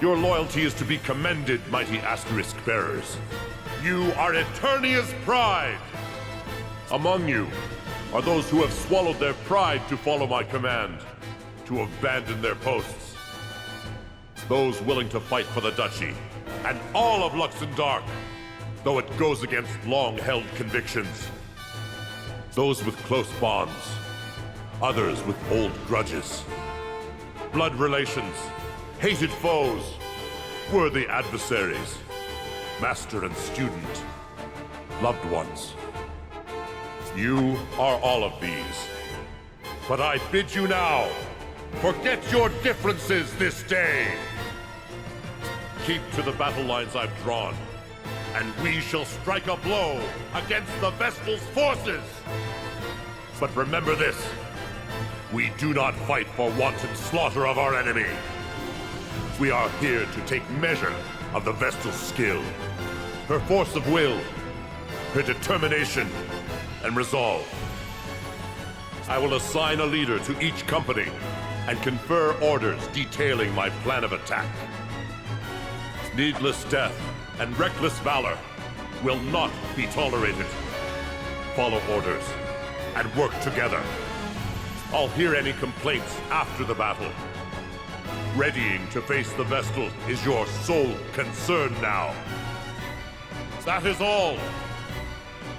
Your loyalty is to be commended, mighty asterisk bearers. You are Eternia's pride. Among you are those who have swallowed their pride to follow my command, to abandon their posts. Those willing to fight for the duchy, and all of Luxendarc, though it goes against long-held convictions. Those with close bonds, others with old grudges. Blood relations, hated foes, worthy adversaries, master and student, loved ones. You are all of these. But I bid you now, forget your differences this day. Keep to the battle lines I've drawn, and we shall strike a blow against the Vestal's forces. But remember this, we do not fight for wanton slaughter of our enemy. We are here to take measure of the Vestal's skill, her force of will, her determination, and resolve. I will assign a leader to each company and confer orders detailing my plan of attack. Needless death and reckless valor will not be tolerated. Follow orders and work together. I'll hear any complaints after the battle. Readying to face the Vestal is your sole concern now. That is all.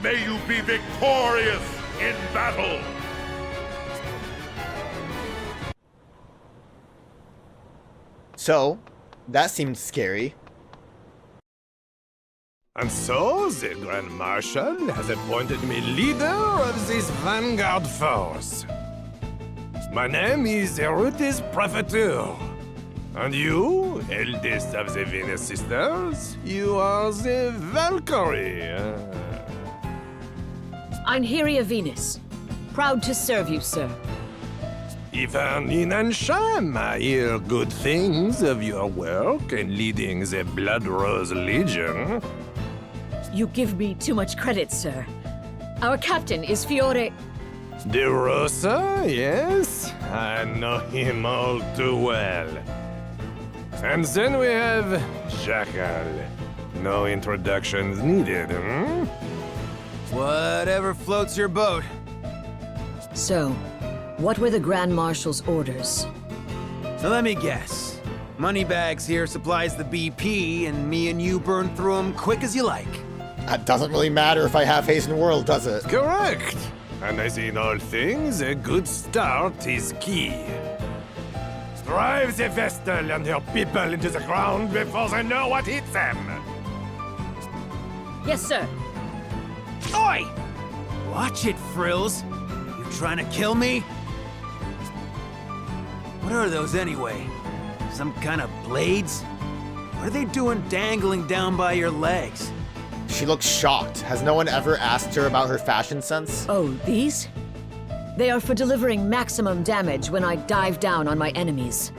May you be victorious in battle! So, that seemed scary. And so, the Grand Marshal has appointed me leader of this vanguard force. My name is Erutis Prefecture. And you, eldest of the Venus sisters, you are the Valkyrie. I'm Hyria Venus. Proud to serve you, sir. Even in Ansham, I hear good things of your work in leading the Blood Rose Legion. You give me too much credit, sir. Our captain is Fiore... De Rosa, yes? I know him all too well. And then we have Jackal. No introductions needed, hmm? Whatever floats your boat. So, what were the Grand Marshal's orders? So let me guess. Moneybags here supplies the BP, and me and you burn through them quick as you like. That doesn't really matter if I have Hasten World, does it? Correct. And as in all things, a good start is key. Drive the Vestal and your people into the ground before they know what hits them. Yes, sir. Oi! Watch it, Frills. You trying to kill me? What are those anyway? Some kind of blades? What are they doing dangling down by your legs? She looks shocked. Has no one ever asked her about her fashion sense? Oh, these? They are for delivering maximum damage when I dive down on my enemies.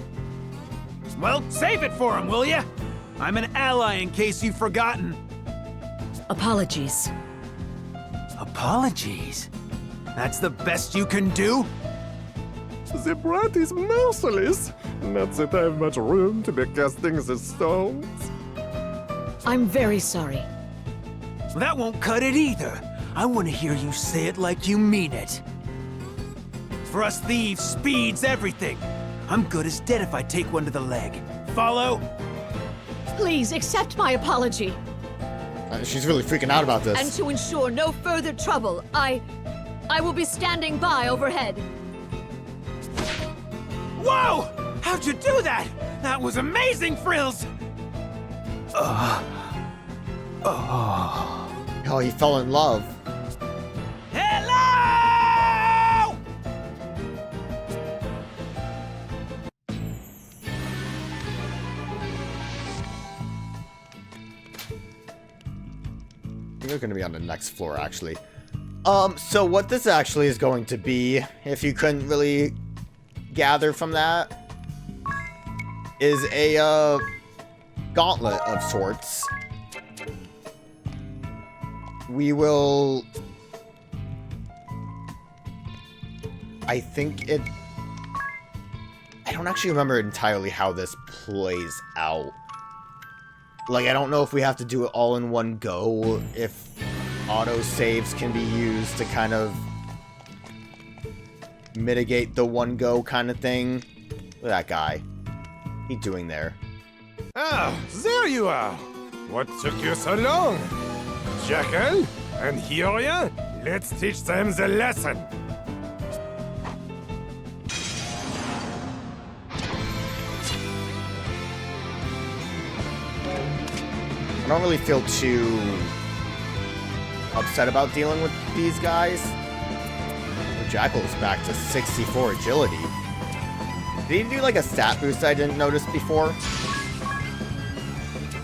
Well, save it for him, will ya? I'm an ally in case you've forgotten. Apologies. Apologies? That's the best you can do? The brat is merciless. Not that I have much room to be casting the stones. I'm very sorry. That won't cut it either. I want to hear you say it like you mean it. For us thieves, speed's everything. I'm good as dead if I take one to the leg. Follow? Please accept my apology. She's really freaking out about this. And to ensure no further trouble, I will be standing by overhead. Whoa! How'd you do that? That was amazing, Frills! Oh, he fell in love. Hello! I think we're going to be on the next floor, actually. So what this actually is going to be, if you couldn't really gather from that, is a, gauntlet of sorts. We will... I think don't actually remember entirely how this plays out. Like, I don't know if we have to do it all in one go, if auto-saves can be used to kind of mitigate the one-go kind of thing. Look at that guy. What's he doing there? Ah, there you are. What took you so long? Jackal and Hioria, let's teach them the lesson. I don't really feel too upset about dealing with these guys. Jackal's back to 64 agility. Did he do like a stat boost I didn't notice before?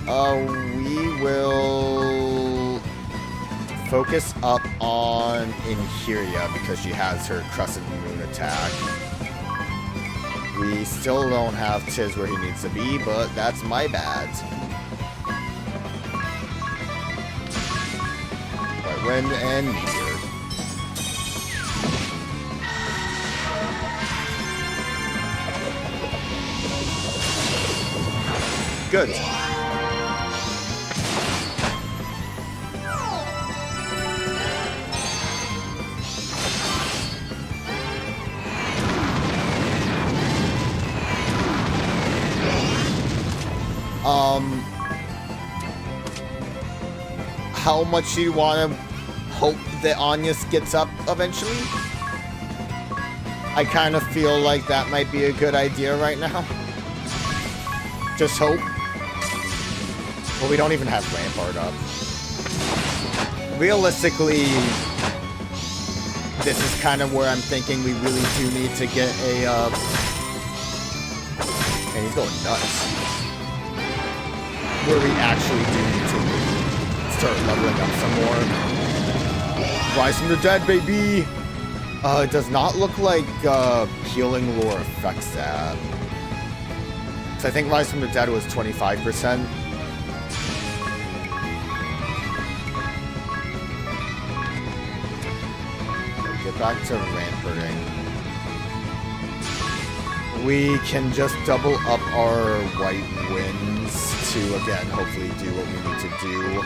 We will focus up on Inheria because she has her Crescent Moon attack. We still don't have Tiz where he needs to be, but that's my bad. Right, Wind and Meteor. Good. How much do you want to hope that Agnès gets up eventually? I kind of feel like that might be a good idea right now. Just hope. Well, we don't even have Rampart up. Realistically, this is kind of where I'm thinking we really do need to get a, and he's going nuts. Where we actually do need to start leveling up some more. Rise from the dead, baby! It does not look like, healing lore affects that. So I think Rise from the Dead was 25%. Get back to Ramparting. We can just double up our White Winds to, again, hopefully do what we need to do.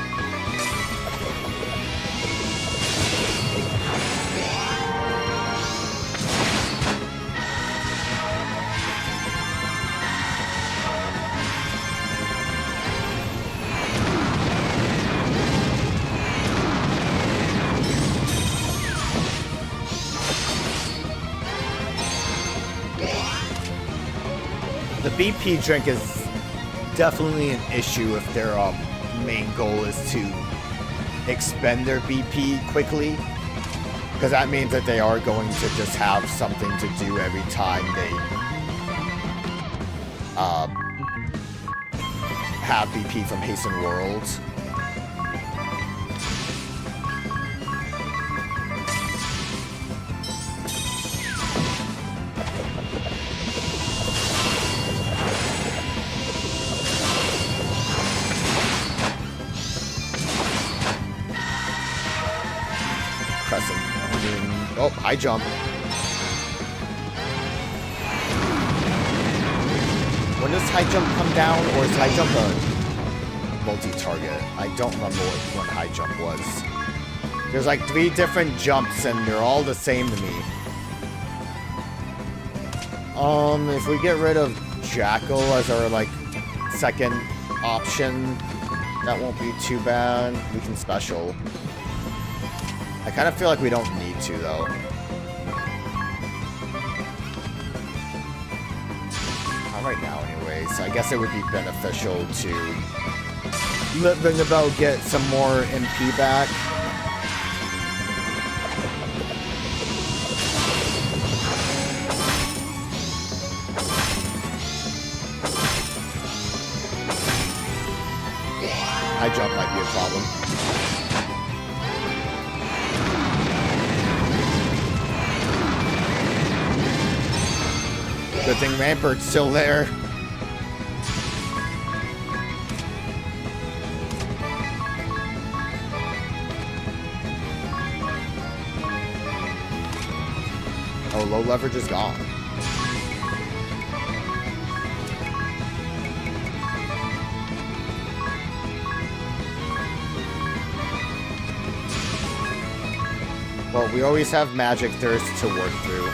The BP drink is definitely an issue if their main goal is to expend their BP quickly. Because that means that they are going to just have something to do every time they have BP from Hasten Worlds. Oh, high jump. When does high jump come down, or is high jump a multi-target? I don't remember what high jump was. There's like 3 different jumps, and they're all the same to me. If we get rid of Jackal as our, like, second option, that won't be too bad. We can special. I kind of feel like we don't need to, though. Not right now, anyways. I guess it would be beneficial to let Ringabel get some more MP back. High jump might be a problem. Good thing Rampart's still there. Oh, low leverage is gone. Well, we always have magic thirst to work through.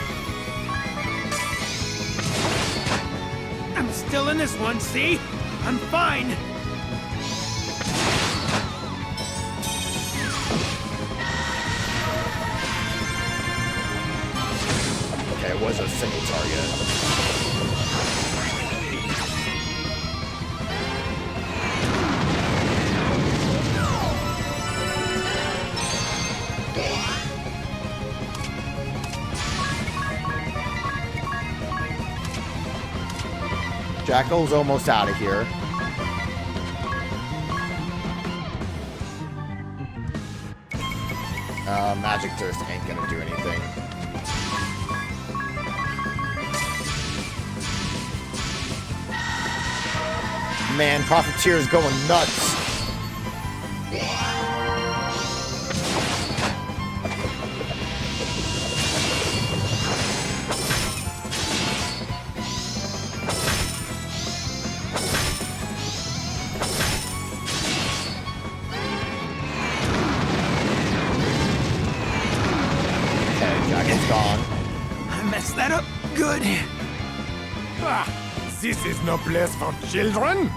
I'm still in this one, see? I'm fine. Okay, it was a single target. Jackal's almost out of here. Magic Thirst ain't gonna do anything. Man, Profiteer's going nuts. That up good. Ah, this is no place for children.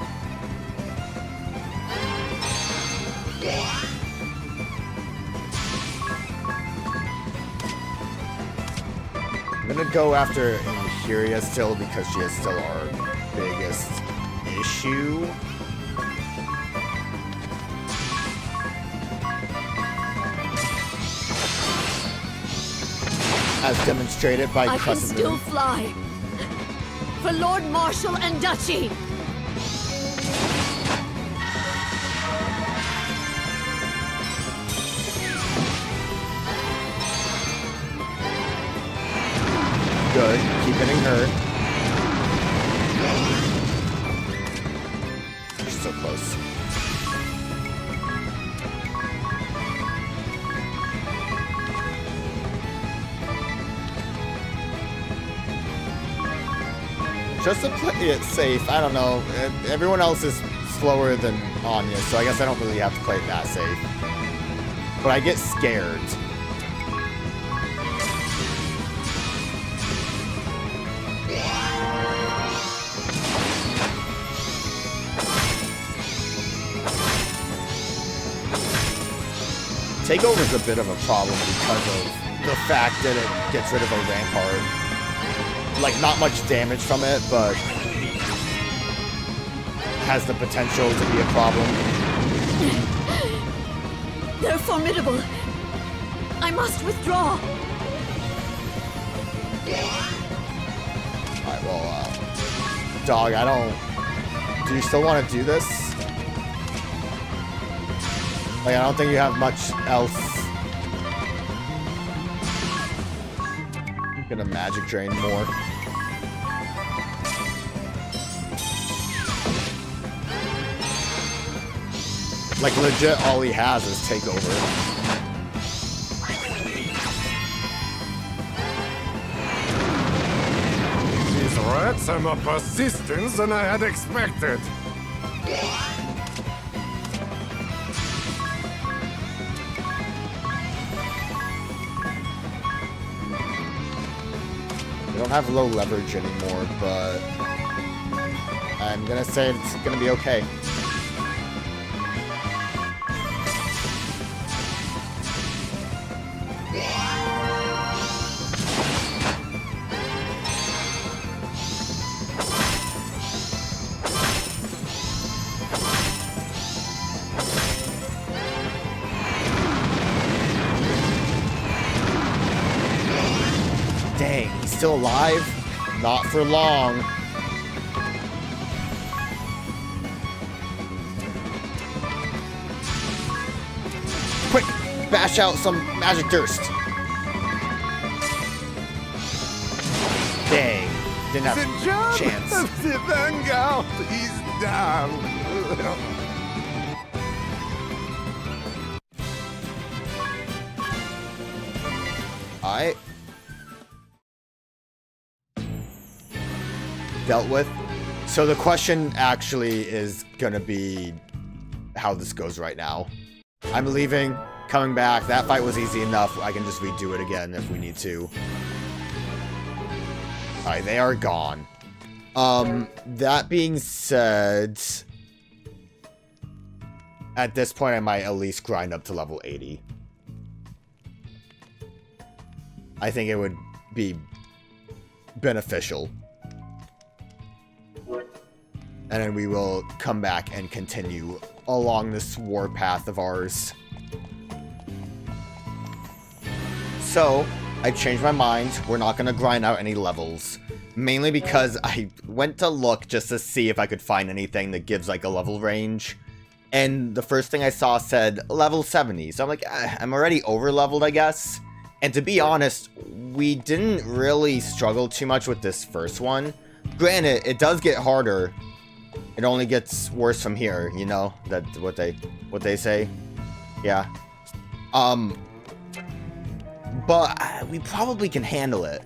I'm gonna go after Inhuria still because she is still our biggest issue. As demonstrated by Crescent I can still Moon. fly. For Lord Marshal and Duchy. Good. Keep hitting her. She's so close. Just to play it safe, I don't know. Everyone else is slower than Anya, so I guess I don't really have to play it that safe. But I get scared. Takeover's a bit of a problem because of the fact that it gets rid of a rampart. Like, not much damage from it, but has the potential to be a problem. They're formidable. I must withdraw. Alright, well, Dog, I don't... Do you still want to do this? Like, I don't think you have much else. I'm gonna magic drain more. Like, legit, all he has is takeover. These rats are more persistent than I had expected. We don't have low leverage anymore, but I'm gonna say it's gonna be okay. Dang, he's still alive? Not for long. Quick, bash out some magic thirst. Dang, didn't have The a job chance. of the Vanguard is done. Alright. Dealt with. So the question actually is gonna be how this goes right now. I'm leaving coming back. That fight was easy enough. I can just redo it again if we need to. Alright, they are gone. That being said, at this point I might at least grind up to level 80. I think it would be beneficial. And then we will come back and continue along this warpath of ours. So, I changed my mind. We're not going to grind out any levels. Mainly because I went to look just to see if I could find anything that gives like a level range. And the first thing I saw said level 70. So I'm like, I'm already over leveled, I guess. And to be honest, we didn't really struggle too much with this first one. Granted, it does get harder. It only gets worse from here, you know? That's what they say. Yeah. But we probably can handle it.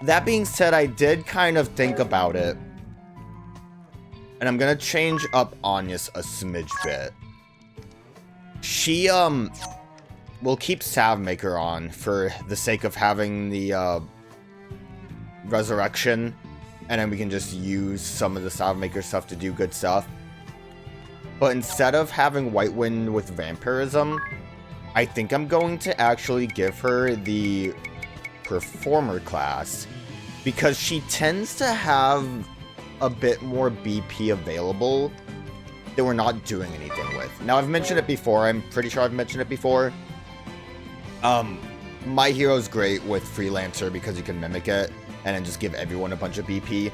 That being said, I did kind of think about it. And I'm gonna change up Agnès a smidge bit. She, we'll keep Savmaker on for the sake of having the, Resurrection. And then we can just use some of the Savmaker stuff to do good stuff. But instead of having White Wind with Vampirism, I think I'm going to actually give her the Performer class. Because she tends to have a bit more BP available that we're not doing anything with. Now, I've mentioned it before. I'm pretty sure I've mentioned it before. My hero's great with Freelancer because you can mimic it and then just give everyone a bunch of BP.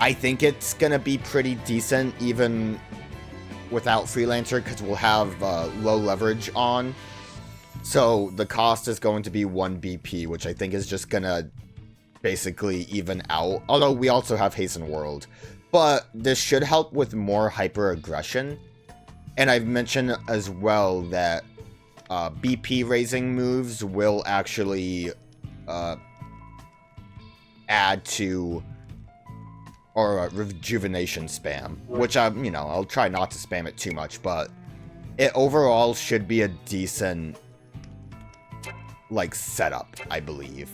I think it's gonna be pretty decent even without Freelancer because we'll have low leverage on. So the cost is going to be 1 BP, which I think is just gonna basically even out. Although we also have Hasten World. But this should help with more hyper aggression. And I've mentioned as well that BP raising moves will actually add to or rejuvenation spam, which I'll try not to spam it too much, but it overall should be a decent like setup, I believe.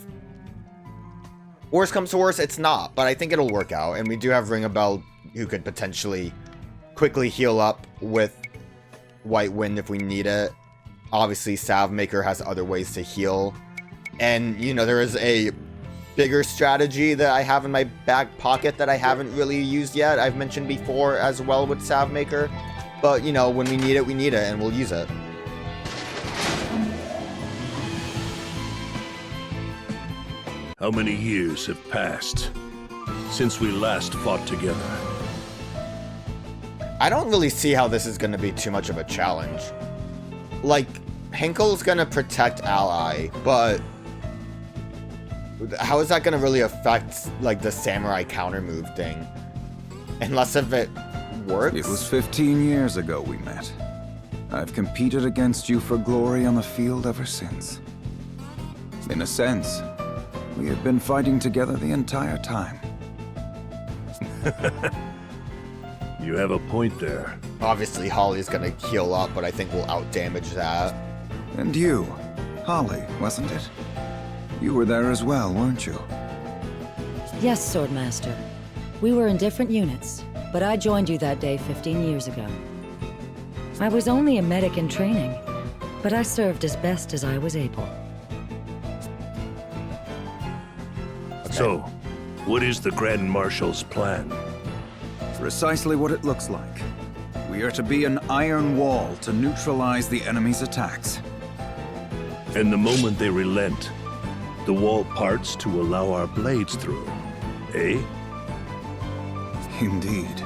Worst comes to worst, it's not, but I think it'll work out, and we do have Ring a Bell who could potentially quickly heal up with White Wind if we need it. Obviously, Savmaker has other ways to heal, and there is a bigger strategy that I have in my back pocket that I haven't really used yet. I've mentioned before as well with Savmaker, but when we need it, and we'll use it. How many years have passed since we last fought together? I don't really see how this is going to be too much of a challenge. Like, Hinkle's going to protect Ally, but how is that going to really affect, like, the samurai counter move thing? Unless if it works? It was 15 years ago we met. I've competed against you for glory on the field ever since. In a sense, we have been fighting together the entire time. You have a point there. Obviously, Holly's gonna heal up, but I think we'll outdamage that. And you, Holly, wasn't it? You were there as well, weren't you? Yes, Swordmaster. We were in different units, but I joined you that day 15 years ago. I was only a medic in training, but I served as best as I was able. So, what is the Grand Marshal's plan? Precisely what it looks like. We are to be an iron wall to neutralize the enemy's attacks. And the moment they relent, the wall parts to allow our blades through, eh? Indeed.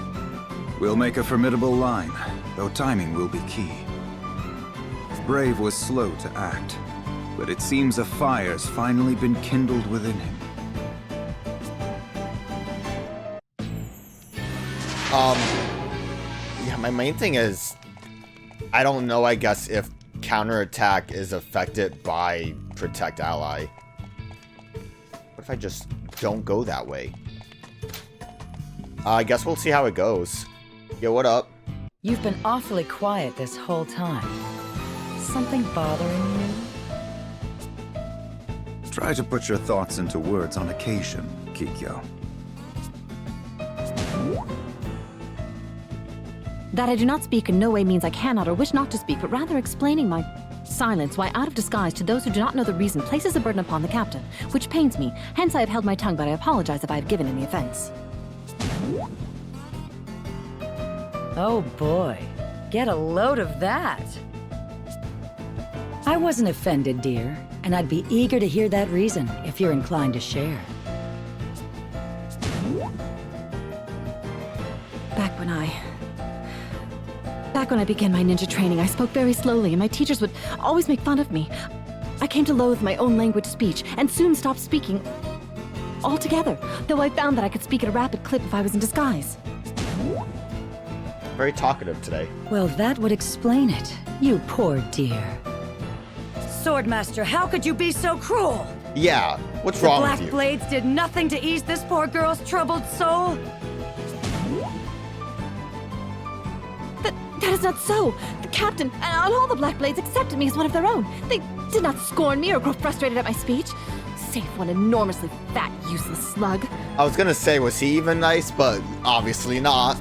We'll make a formidable line, though timing will be key. Brave was slow to act, but it seems a fire's finally been kindled within him. Yeah, my main thing is, I don't know, I guess, if counterattack is affected by Protect Ally. What if I just don't go that way? I guess we'll see how it goes. Yo, what up? You've been awfully quiet this whole time. something bothering you? Try to put your thoughts into words on occasion, Kikyo. That I do not speak in no way means I cannot or wish not to speak, but rather explaining my silence, why out of disguise to those who do not know the reason, places a burden upon the captain, which pains me. Hence I have held my tongue, but I apologize if I have given any offense. Oh boy, get a load of that. I wasn't offended, dear, and I'd be eager to hear that reason if you're inclined to share. Back when I began my ninja training, I spoke very slowly, and my teachers would always make fun of me. I came to loathe my own language speech, and soon stopped speaking altogether, though I found that I could speak at a rapid clip if I was in disguise. Very talkative today. Well, that would explain it, you poor dear. Swordmaster, how could you be so cruel? Yeah, what's The wrong Black with you? Blades did nothing to ease this poor girl's troubled soul? That is not so. The captain and all the Black Blades accepted me as one of their own. They did not scorn me or grow frustrated at my speech. Save one enormously fat, useless slug. I was gonna say, was he even nice, but obviously not.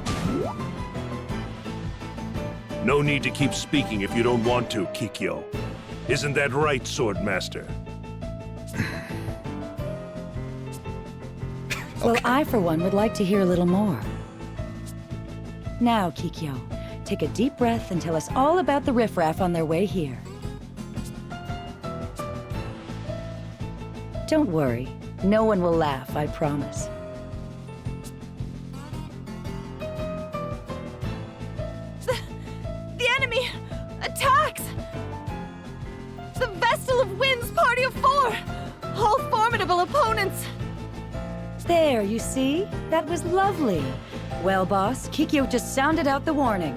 No need to keep speaking if you don't want to, Kikyo. Isn't that right, Swordmaster? Well, I, for one, would like to hear a little more. Now, Kikyo, take a deep breath and tell us all about the riffraff on their way here. Don't worry. No one will laugh, I promise. The enemy attacks! The Vestal of Wind's party of 4! All formidable opponents! There, you see? That was lovely. Well, boss, Kikyo just sounded out the warning.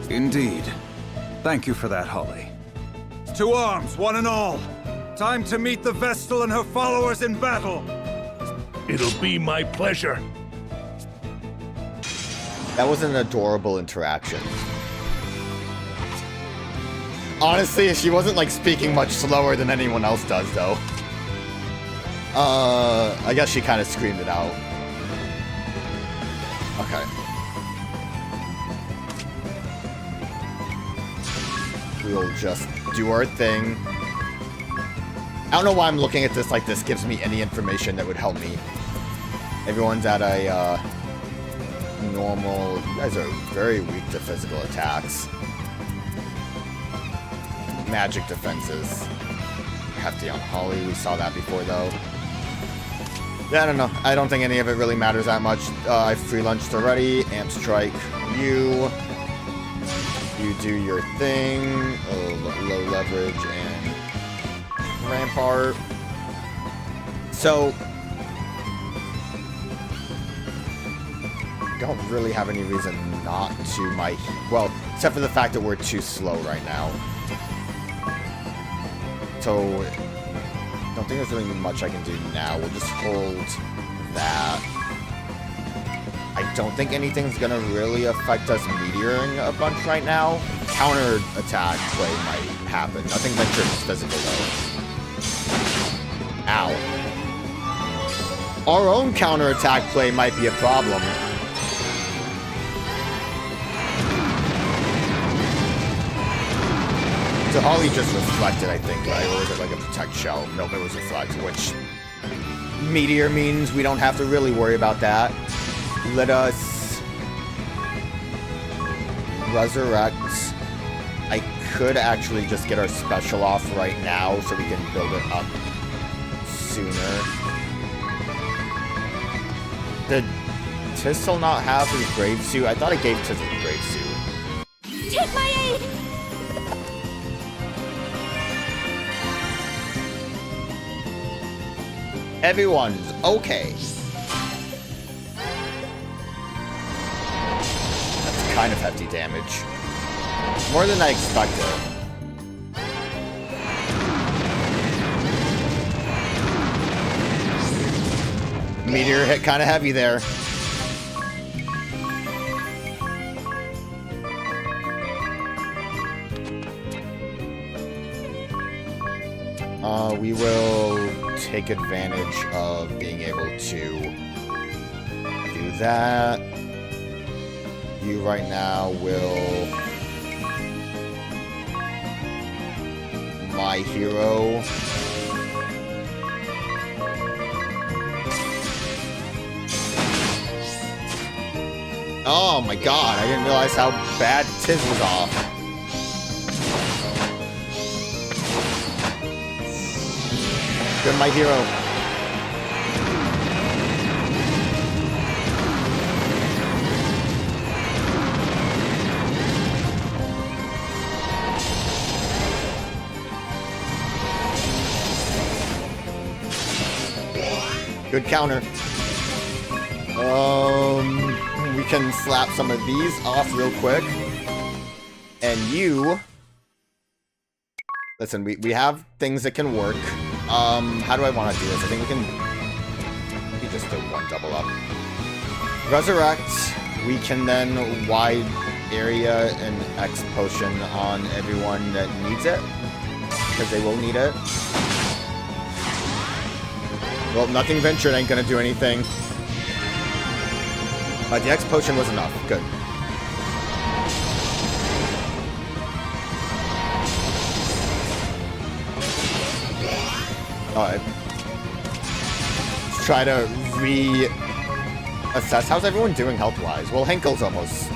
Indeed. Thank you for that, Holly. To arms, one and all! Time to meet the Vestal and her followers in battle! It'll be my pleasure. That was an adorable interaction. Honestly, she wasn't like speaking much slower than anyone else does, though. I guess she kind of screamed it out. Okay. We'll just do our thing. I don't know why I'm looking at this like this gives me any information that would help me. Everyone's at a, normal... You guys are very weak to physical attacks. Magic defenses. Hefty on Holly, we saw that before, though. Yeah, I don't know. I don't think any of it really matters that much. I free lunched already. Amp Strike, you do your thing. Low leverage and Rampart. So, don't really have any reason not to well, except for the fact that we're too slow right now. So, I don't think there's really much I can do now. We'll just hold that. I don't think anything's gonna really affect us meteoring a bunch right now. Counter attack play might happen. Nothing ventured physical though. Ow. Our own counter attack play might be a problem. So Holly just reflected, I think, right? Or was it like a protect shell? Nope, it was reflect, which meteor means we don't have to really worry about that. Let us resurrect. I could actually just get our special off right now so we can build it up sooner. Did Tistel not have his grave suit? I thought I gave Tistel the grave suit. Take my aid! Everyone's okay. That's kind of hefty damage. More than I expected. Meteor hit kind of heavy there. We will take advantage of being able to do that. You right now will... My hero. Oh my god, I didn't realize how bad Tiz was off. Good, my hero. Good counter. We can slap some of these off real quick. And you... Listen, we have things that can work. How do I want to do this? I think we can just do one double up. Resurrect. We can then wide area an X potion on everyone that needs it. Because they will need it. Well, nothing ventured ain't gonna do anything. The X potion was enough. Good. Alright. Let's try to reassess. How's everyone doing health-wise? Well, Henkel's almost,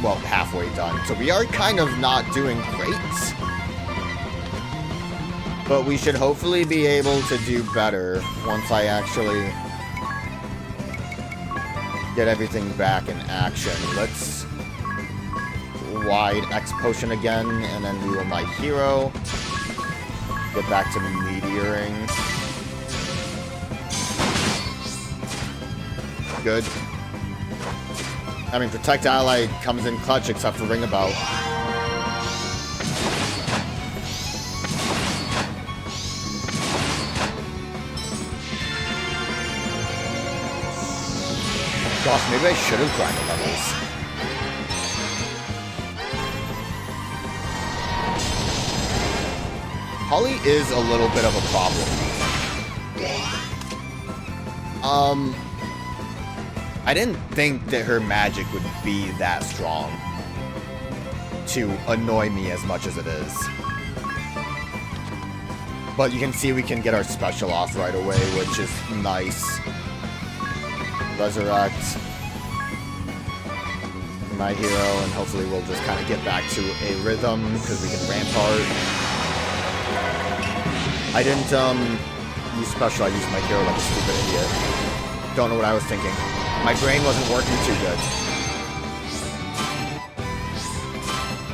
well, halfway done. So we are kind of not doing great. But we should hopefully be able to do better once I actually get everything back in action. Let's wide X potion again, and then we will my hero. Get back to meteoring. Good. I mean, Protect Ally comes in clutch except for Ringabout. Gosh, maybe I should have grinded levels. Holly is a little bit of a problem. I didn't think that her magic would be that strong to annoy me as much as it is. But you can see we can get our special off right away, which is nice. Resurrect my hero, and hopefully we'll just kind of get back to a rhythm because we can rampart. I didn't use special, I used my hero like a stupid idiot. Don't know what I was thinking. My brain wasn't working too good.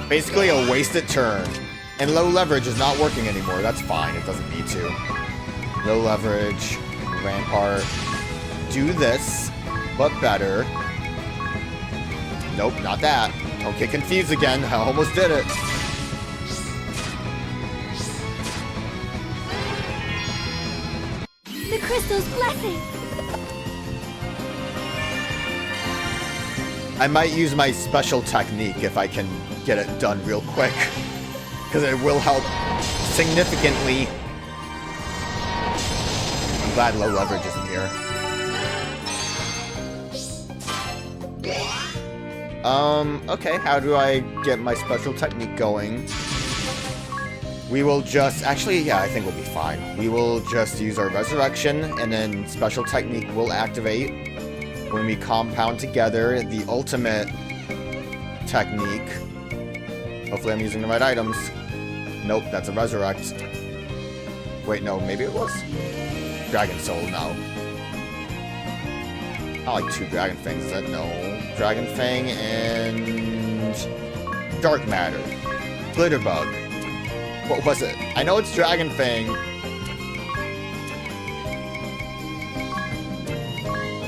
Basically a wasted turn. And low leverage is not working anymore. That's fine, it doesn't need to. Low leverage, rampart. Do this, but better. Nope, not that. Don't get confused again. I almost did it. The crystal's blessing! I might use my special technique if I can get it done real quick. Because it will help significantly. I'm glad low leverage isn't here. Okay, how do I get my special technique going? We will just, actually, yeah, I think we'll be fine. We will just use our resurrection, and then special technique will activate when we compound together the ultimate technique. Hopefully I'm using the right items. Nope, that's a resurrect. Wait, no, maybe it was? Dragon Soul, no. I like 2 Dragon Fangs, is that no? Dragon Fang and... Dark Matter. Glitterbug. What was it? I know it's Dragon Fang.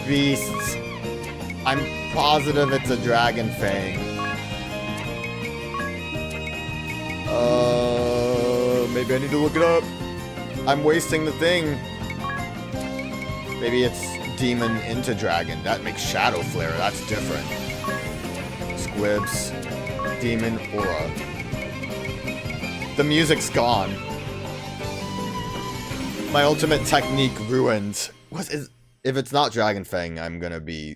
Beasts. I'm positive it's a Dragon Fang. Maybe I need to look it up. I'm wasting the thing. Maybe it's Demon into Dragon. That makes Shadow Flare. That's different. Squibs. Demon Aura. The music's gone. My ultimate technique ruined. If it's not Dragon Fang, I'm gonna be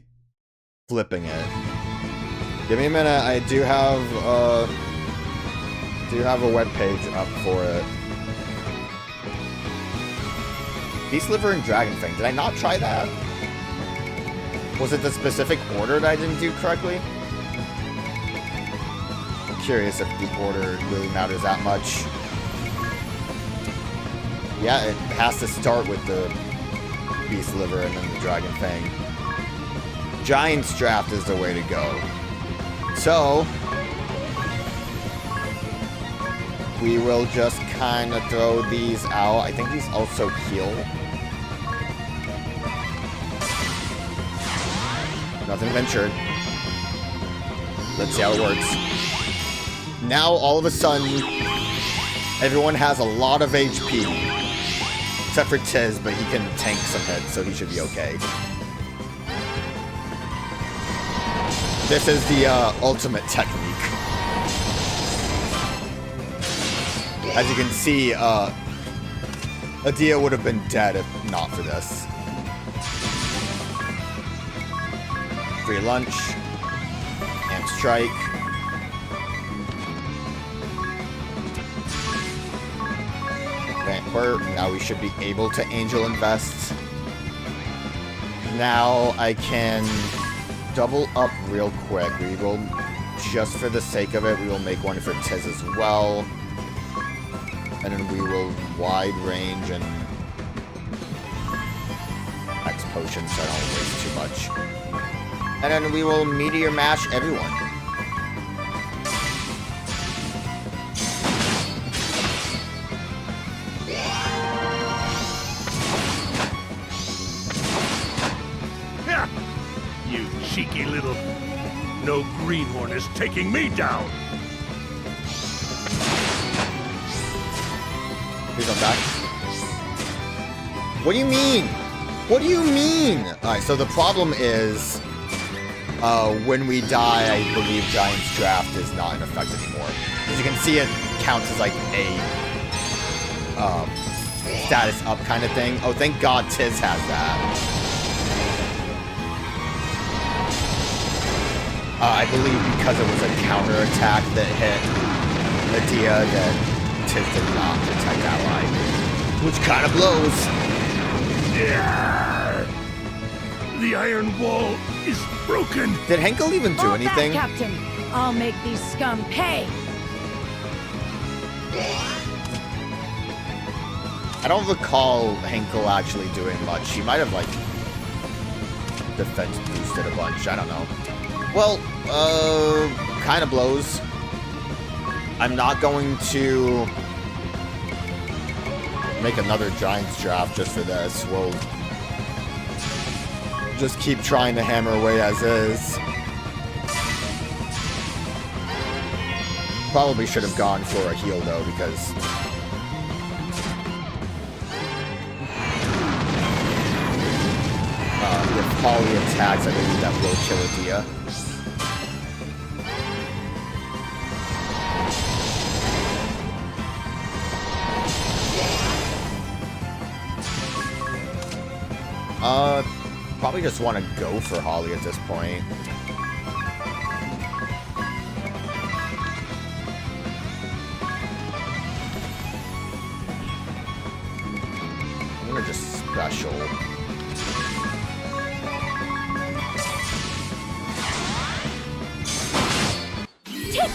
flipping it. Give me a minute. I do have a web page up for it. Beast Liver and Dragon Fang. Did I not try that? Was it the specific order that I didn't do correctly? I'm curious if the order really matters that much. Yeah, it has to start with the Beast Liver and then the Dragon Fang. Giant's Draft is the way to go. So, we will just kind of throw these out. I think these also heal. Nothing ventured. Let's see how it works. Now, all of a sudden, everyone has a lot of HP. Except for Tiz, but he can tank some hits, so he should be okay. This is the ultimate technique. As you can see, Adia would have been dead if not for this. Free lunch. Amp strike. Rampart. Now we should be able to Angel Invest. Now I can double up real quick. We will, just for the sake of it, we will make one for Tiz as well. And then we will wide range and X potion so I don't waste too much. And then we will Meteor Mash everyone. You cheeky little... No greenhorn is taking me down! Please don't die. What do you mean? What do you mean? Alright, so the problem is... when we die, I believe Giant's Draft is not in effect anymore. As you can see, it counts as like a... status up kind of thing. Oh, thank God Tiz has that. I believe because it was a counterattack that hit Adia, that Tiz did not protect ally. Which kind of blows. Yeah. The iron wall is broken. Did Henkel even do Fall anything? back, Captain. I'll make these scum pay. I don't recall Henkel actually doing much. He might have, like, defense boosted a bunch. I don't know. Well, kind of blows. I'm not going to make another Giant's Draft just for this. We'll just keep trying to hammer away as is. Probably should have gone for a heal, though, because... with Polly attacks, I believe that will kill Adia. Probably just want to go for Holly at this point. I'm gonna just special.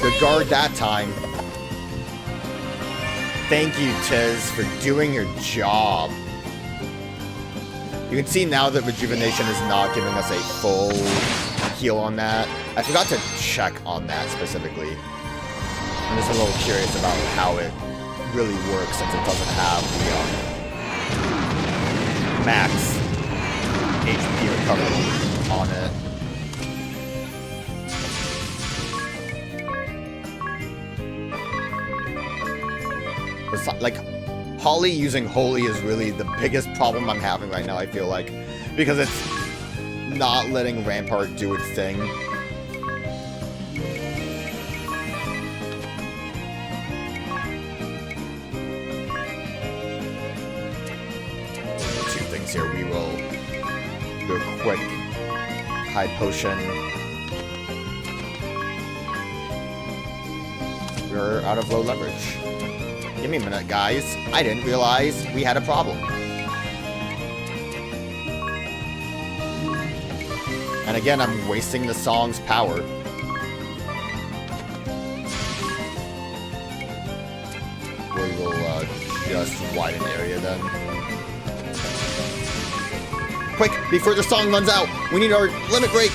Good guard that time. Thank you, Tiz, for doing your job. You can see now that Rejuvenation is not giving us a full heal on that. I forgot to check on that specifically. I'm just a little curious about how it really works since it doesn't have the max HP recovery on it. Like, Holly using Holy is really the biggest problem I'm having right now, I feel like. Because it's not letting Rampart do its thing. seconds here, we will do a quick high potion. We're out of low leverage. Give me a minute, guys. I didn't realize we had a problem. And again, I'm wasting the song's power. We will just widen area then. Quick, before the song runs out, we need our limit break.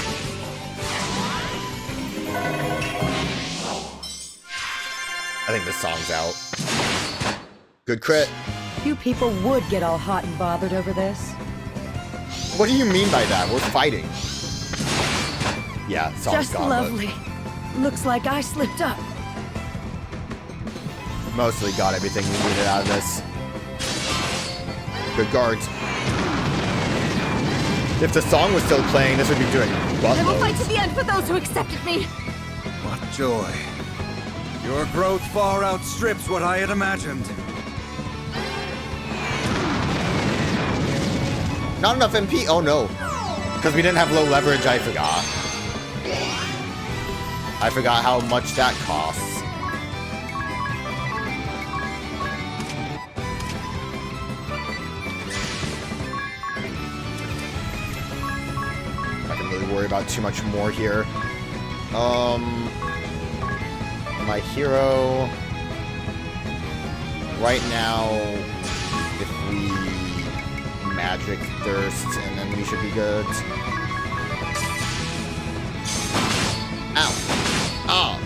I think the song's out. Good crit. You people would get all hot and bothered over this. What do you mean by that? We're fighting. Yeah, song's Just gone. lovely. Looks like I slipped up. Mostly got everything we needed out of this. Good guards. If the song was still playing, this would be doing I will fight to buttloads. the end for those who accepted me. What joy. Your growth far outstrips what I had imagined. Not enough MP? Oh no. Because we didn't have low leverage, I forgot. I forgot how much that costs. Not gonna really worry about too much more here. My hero right now, if we magic thirst, and then we should be good. Ow! Oh!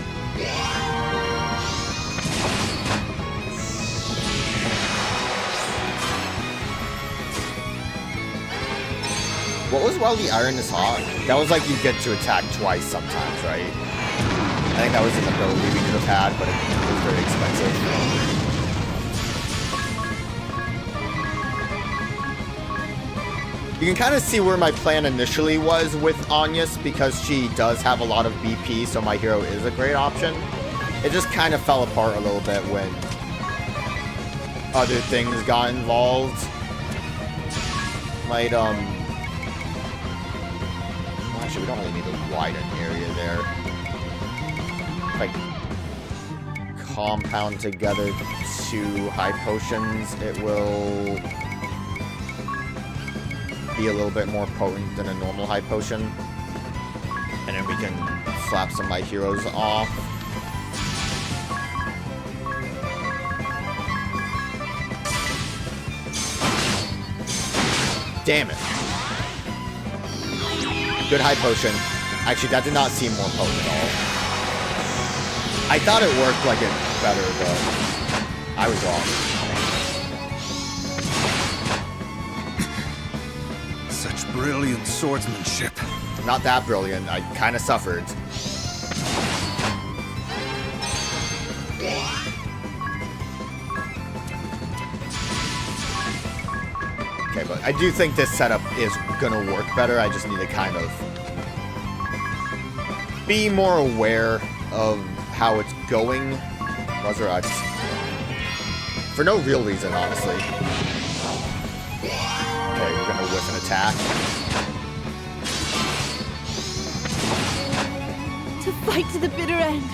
What was while the iron is hot? That was like you get to attack twice sometimes, right? I think that was an ability we could have had, but it was very expensive. You can kind of see where my plan initially was with Agnès, because she does have a lot of BP, so my hero is a great option. It just kind of fell apart a little bit when other things got involved. Might, actually, we don't really need to widen area there. Like, compound together 2 high potions, it will be a little bit more potent than a normal high potion. And then we can slap some of my heroes off. Damn it. Good high potion. Actually, that did not seem more potent at all. I thought it worked like it better, but I was wrong. Such brilliant swordsmanship. Not that brilliant. I kind of suffered. Okay, but I do think this setup is gonna work better. I just need to kind of be more aware of how it's going. Resurrect. For no real reason, honestly. Okay, we're gonna whiff an attack. To fight to the bitter end.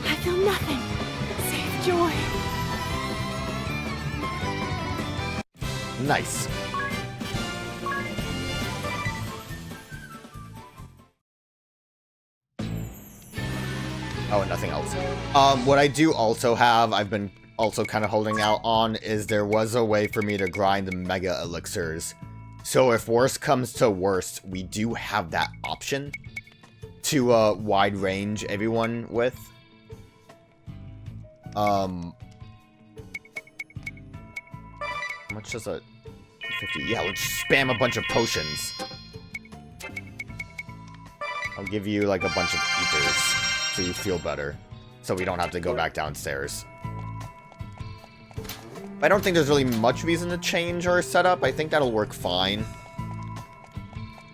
I feel nothing save joy. Nice. Oh, and nothing else. What I do also have, I've been also kind of holding out on, is there was a way for me to grind the mega elixirs. So if worst comes to worst, we do have that option to wide range everyone with. How much does a 50? Yeah, let's spam a bunch of potions. I'll give you like a bunch of ethers so you feel better, so we don't have to go back downstairs. I don't think there's really much reason to change our setup. I think that'll work fine.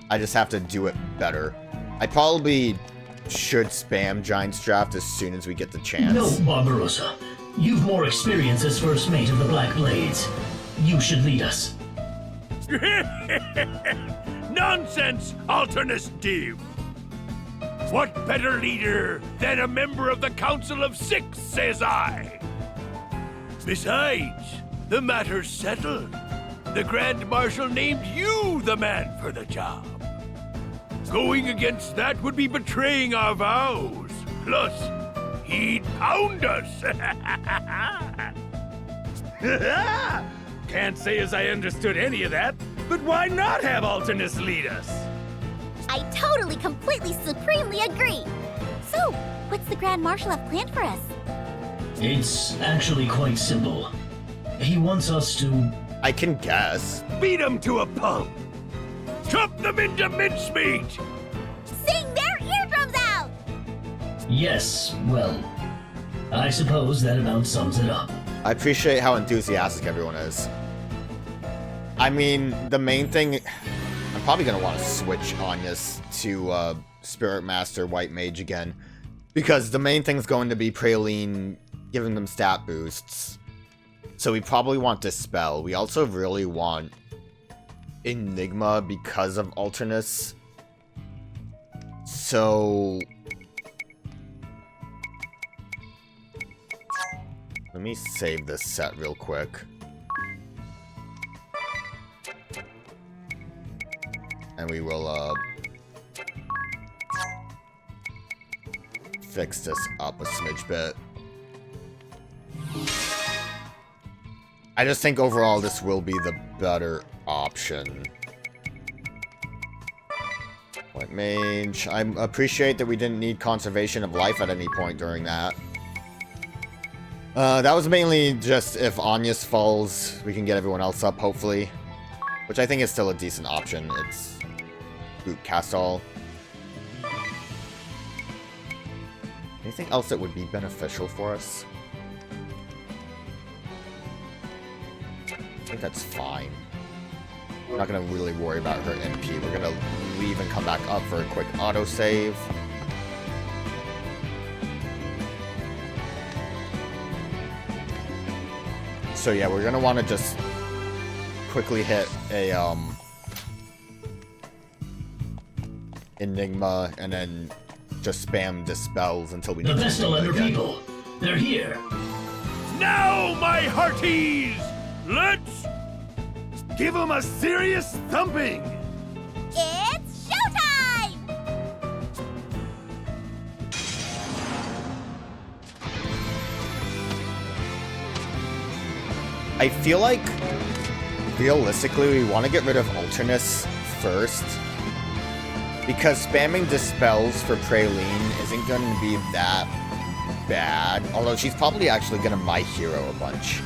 I just have to do it better. I probably should spam Giant's Draft as soon as we get the chance. No, Barbarossa. You've more experience as first mate of the Black Blades. You should lead us. Nonsense, Alternus Div! What better leader than a member of the Council of Six, says I? Besides, the matter's settled. The Grand Marshal named you the man for the job. Going against that would be betraying our vows. Plus, he'd pound us. Can't say as I understood any of that, but why not have Alternus lead us? I totally, completely, supremely agree. So, what's the Grand Marshal have planned for us? It's actually quite simple. He wants us to... I can guess. Beat him to a pulp. Chop them into mincemeat. Sing their eardrums out! Yes, well, I suppose that about sums it up. I appreciate how enthusiastic everyone is. I mean, the main thing... I'm probably going to want to switch Agnès to Spirit Master White Mage again. Because the main thing's going to be Praline giving them stat boosts. So we probably want Dispel. We also really want Enigma because of Alternus. So... let me save this set real quick. And we will, fix this up a smidge bit. I just think overall this will be the better option. White Mage. I appreciate that we didn't need Conservation of Life at any point during that. That was mainly just if Agnès falls, we can get everyone else up, hopefully. Which I think is still a decent option. It's boot cast all. Anything else that would be beneficial for us? I think that's fine. We're not going to really worry about her MP. We're going to leave and come back up for a quick autosave. So yeah, we're going to want to just quickly hit a Enigma and then just spam Dispels until we The need to Vestal and her again. people. They're here. Now, my hearties! Let's give them a serious thumping! It's showtime! I feel like, realistically, we want to get rid of Alternus first. Because spamming Dispels for Praline isn't going to be that bad. Although she's probably actually going to My Hero a bunch.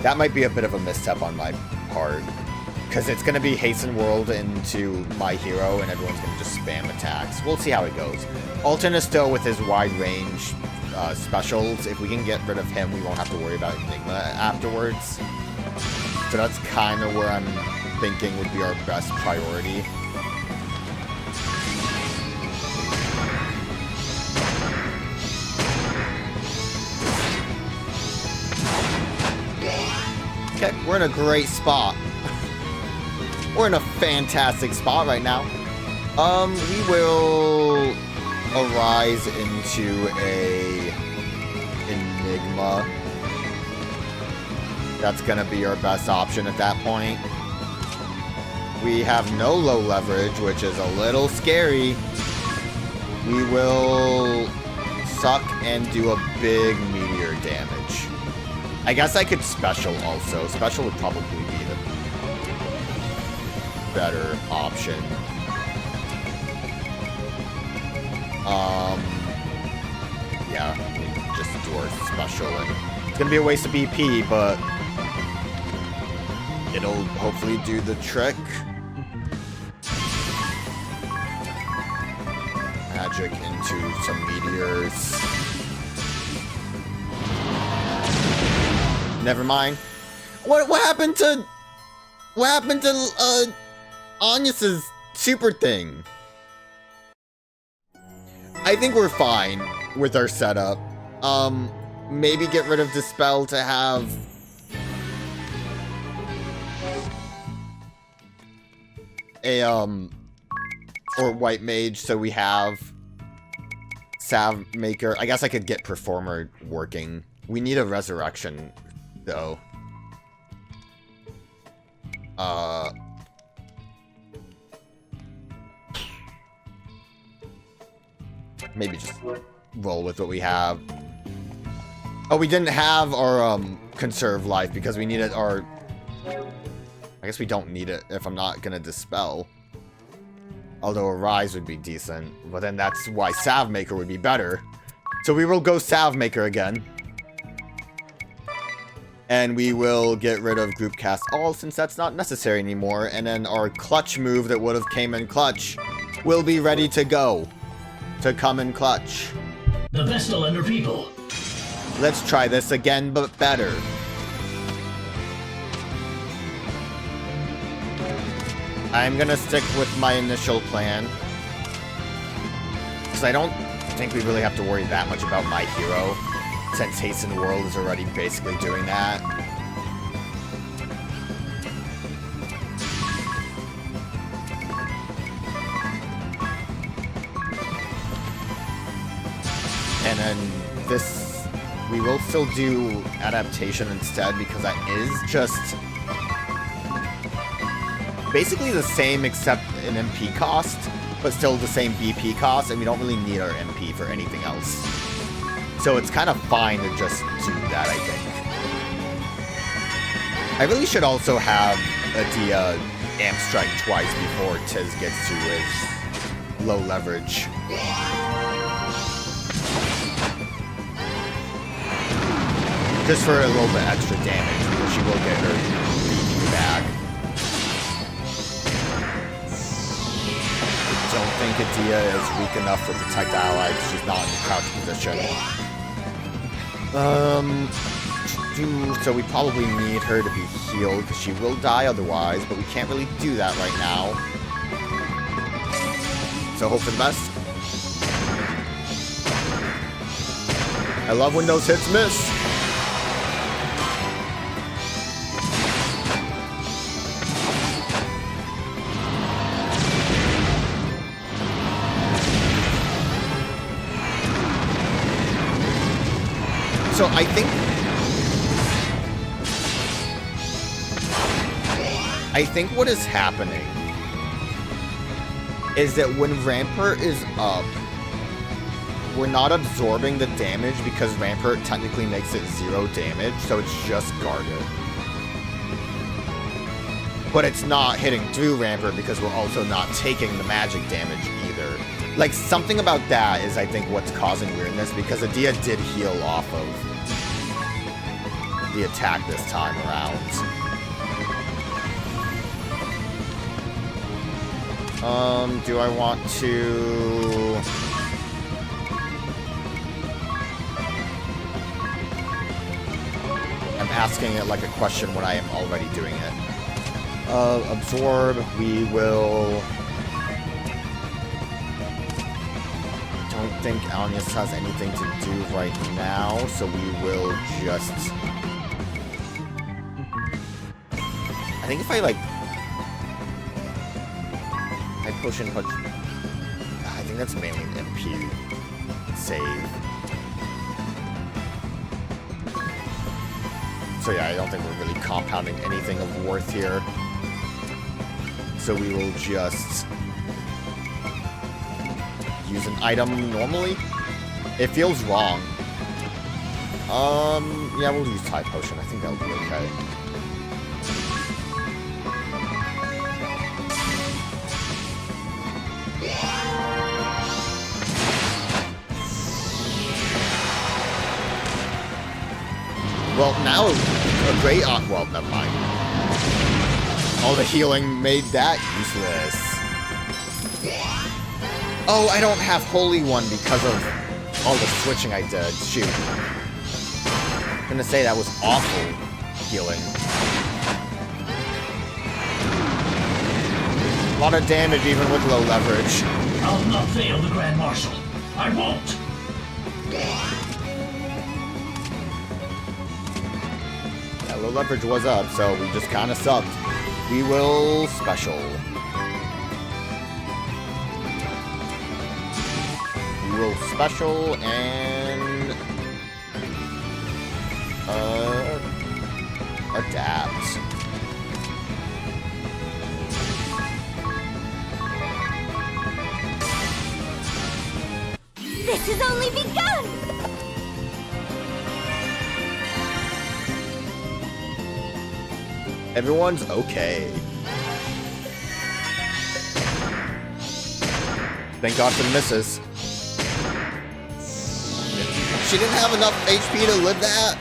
That might be a bit of a misstep on my part. Because it's going to be Hasten World into My Hero and everyone's going to just spam attacks. We'll see how it goes. Alternus still with his wide range specials. If we can get rid of him, we won't have to worry about Enigma afterwards. So that's kind of where I'm thinking would be our best priority. Okay, we're in a great spot. We're in a fantastic spot right now. We will arise into a Enigma. That's gonna be our best option at that point. We have no low leverage, which is a little scary. We will suck and do a big meteor damage. I guess I could special also. Special would probably be the better option. Yeah, we just do our special, and it's gonna be a waste of BP, but it'll hopefully do the trick. Magic into some meteors. Never mind. What happened to Agnès' super thing? I think we're fine with our setup. Maybe get rid of Dispel to have a, or white mage, so we have Salve Maker. I guess I could get Performer working. We need a Resurrection, though. Maybe just roll with what we have. Oh, we didn't have our, Conserve Life because we needed our... I guess we don't need it if I'm not gonna Dispel. Although a Rise would be decent. But then that's why Salve Maker would be better. So we will go Salve Maker again. And we will get rid of Group Cast All since that's not necessary anymore. And then our Clutch move that would have came in Clutch will be ready to go. To come in Clutch. The vestal under people. Let's try this again, but better. I'm gonna stick with my initial plan. Because I don't think we really have to worry that much about my hero. Since Hasten World is already basically doing that. And then this, we will still do Adaptation instead because that is just basically the same except an MP cost, but still the same BP cost, and we don't really need our MP for anything else. So it's kind of fine to just do that, I think. I really should also have Adia Amp Strike twice before Tiz gets to his low leverage. Just for a little bit extra damage, because she will get her BP back. Don't think Adia is weak enough to protect allies. She's not in the crouch position. So we probably need her to be healed because she will die otherwise, but we can't really do that right now. So hope for the best. I love when those hits miss. So I think what is happening is that when Rampart is up, we're not absorbing the damage because Rampart technically makes it 0 damage, so it's just guarded. But it's not hitting through Rampart because we're also not taking the magic damage either. Like, something about that is, I think, what's causing weirdness, because Adia did heal off of the attack this time around. Do I want to... I'm asking it like a question when I am already doing it. Absorb, we will... Don't think Agnès has anything to do right now, so we will just... I think if I, like... I potion punch... I think that's mainly an MP save. So yeah, I don't think we're really compounding anything of worth here. So we will just... use an item normally? It feels wrong. Yeah, we'll use Tide Potion. I think that'll be okay. Well, now a great... well, never mind. All the healing made that useless. Oh, I don't have Holy One because of all the switching I did. Shoot. I'm gonna say that was awful healing. A lot of damage even with low leverage. I'll not fail the Grand Marshal. I won't. Yeah, low leverage was up, so we just kind of sucked. We will special. real special and adapt. This has only begun! Everyone's okay. Thank God for the misses. She didn't have enough HP to live that?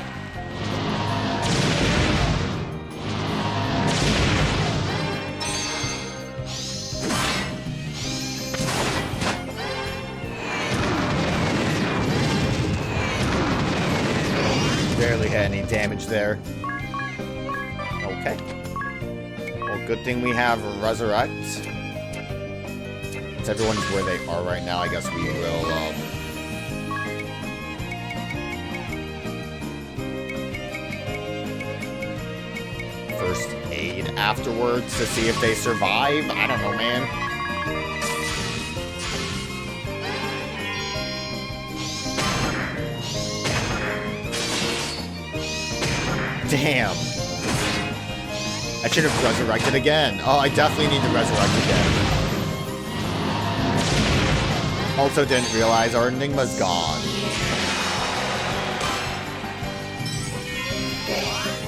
Barely had any damage there. Okay. Well, good thing we have Resurrect. Since everyone's where they are right now, I guess we will, first aid afterwards to see if they survive. I don't know, man. Damn. I should have resurrected again. Oh, I definitely need to resurrect again. Also didn't realize our Enigma's gone.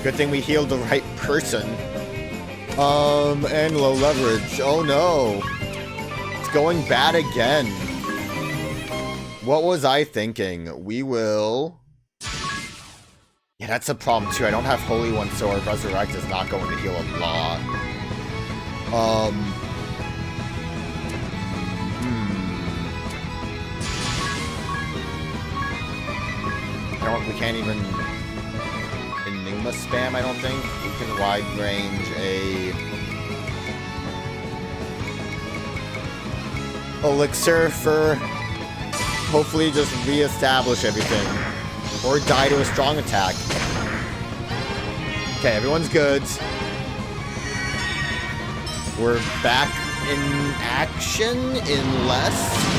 Good thing we healed the right person. And low leverage. Oh no. It's going bad again. What was I thinking? We will... Yeah, that's a problem too. I don't have Holy One, so our Resurrect is not going to heal a lot. We can't even Enigma spam, I don't think. We can wide range a Elixir for hopefully just reestablish everything. Or die to a strong attack. Okay, everyone's good. We're back in action unless...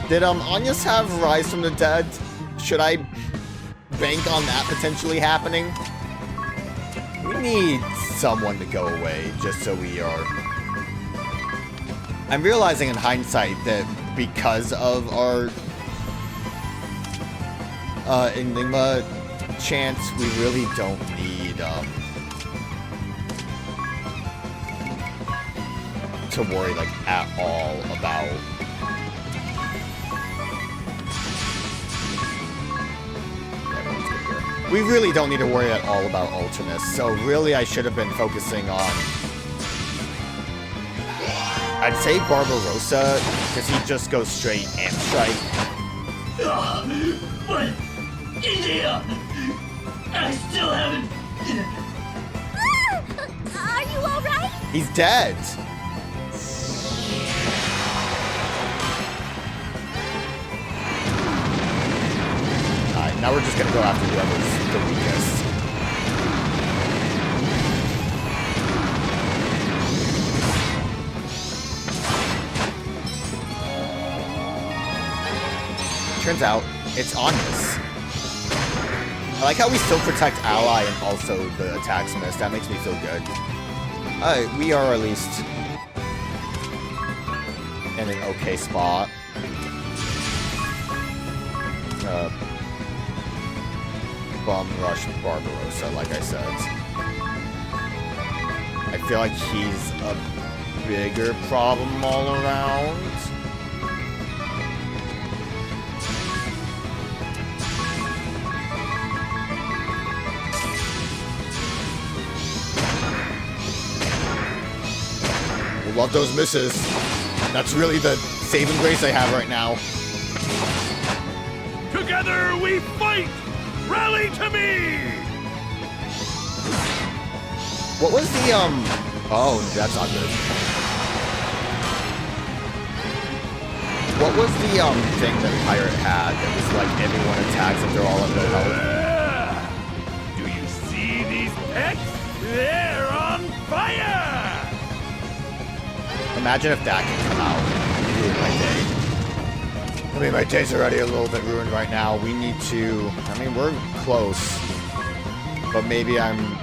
Did Agnès have Rise from the Dead? Should I bank on that potentially happening? We need someone to go away just so we are... I'm realizing in hindsight that because of our Enigma chance, we really don't need to worry like at all about we really don't need to worry at all about Ultimus, so really I should have been focusing on... I'd say Barbarossa, because he just goes straight and strike. But, India, I still haven't... Are you alright? He's dead! Now we're just gonna go after whoever's the weakest. Turns out, it's Agnès. I like how we still protect ally and also the attacks miss. That makes me feel good. Alright, we are at least in an okay spot. Bum rush Barbarossa, like I said. I feel like he's a bigger problem all around. Love those misses. That's really the saving grace I have right now. Together we fight! Rally to me! What was the, Oh, that's not good. What was the thing that Pirate had that was like everyone attacks if they're all at low health? Do you see these pets? They're on fire! Imagine if that can come out and ruin my day. I mean, my day's already a little bit ruined right now. We need to... I mean, we're close. But maybe I'm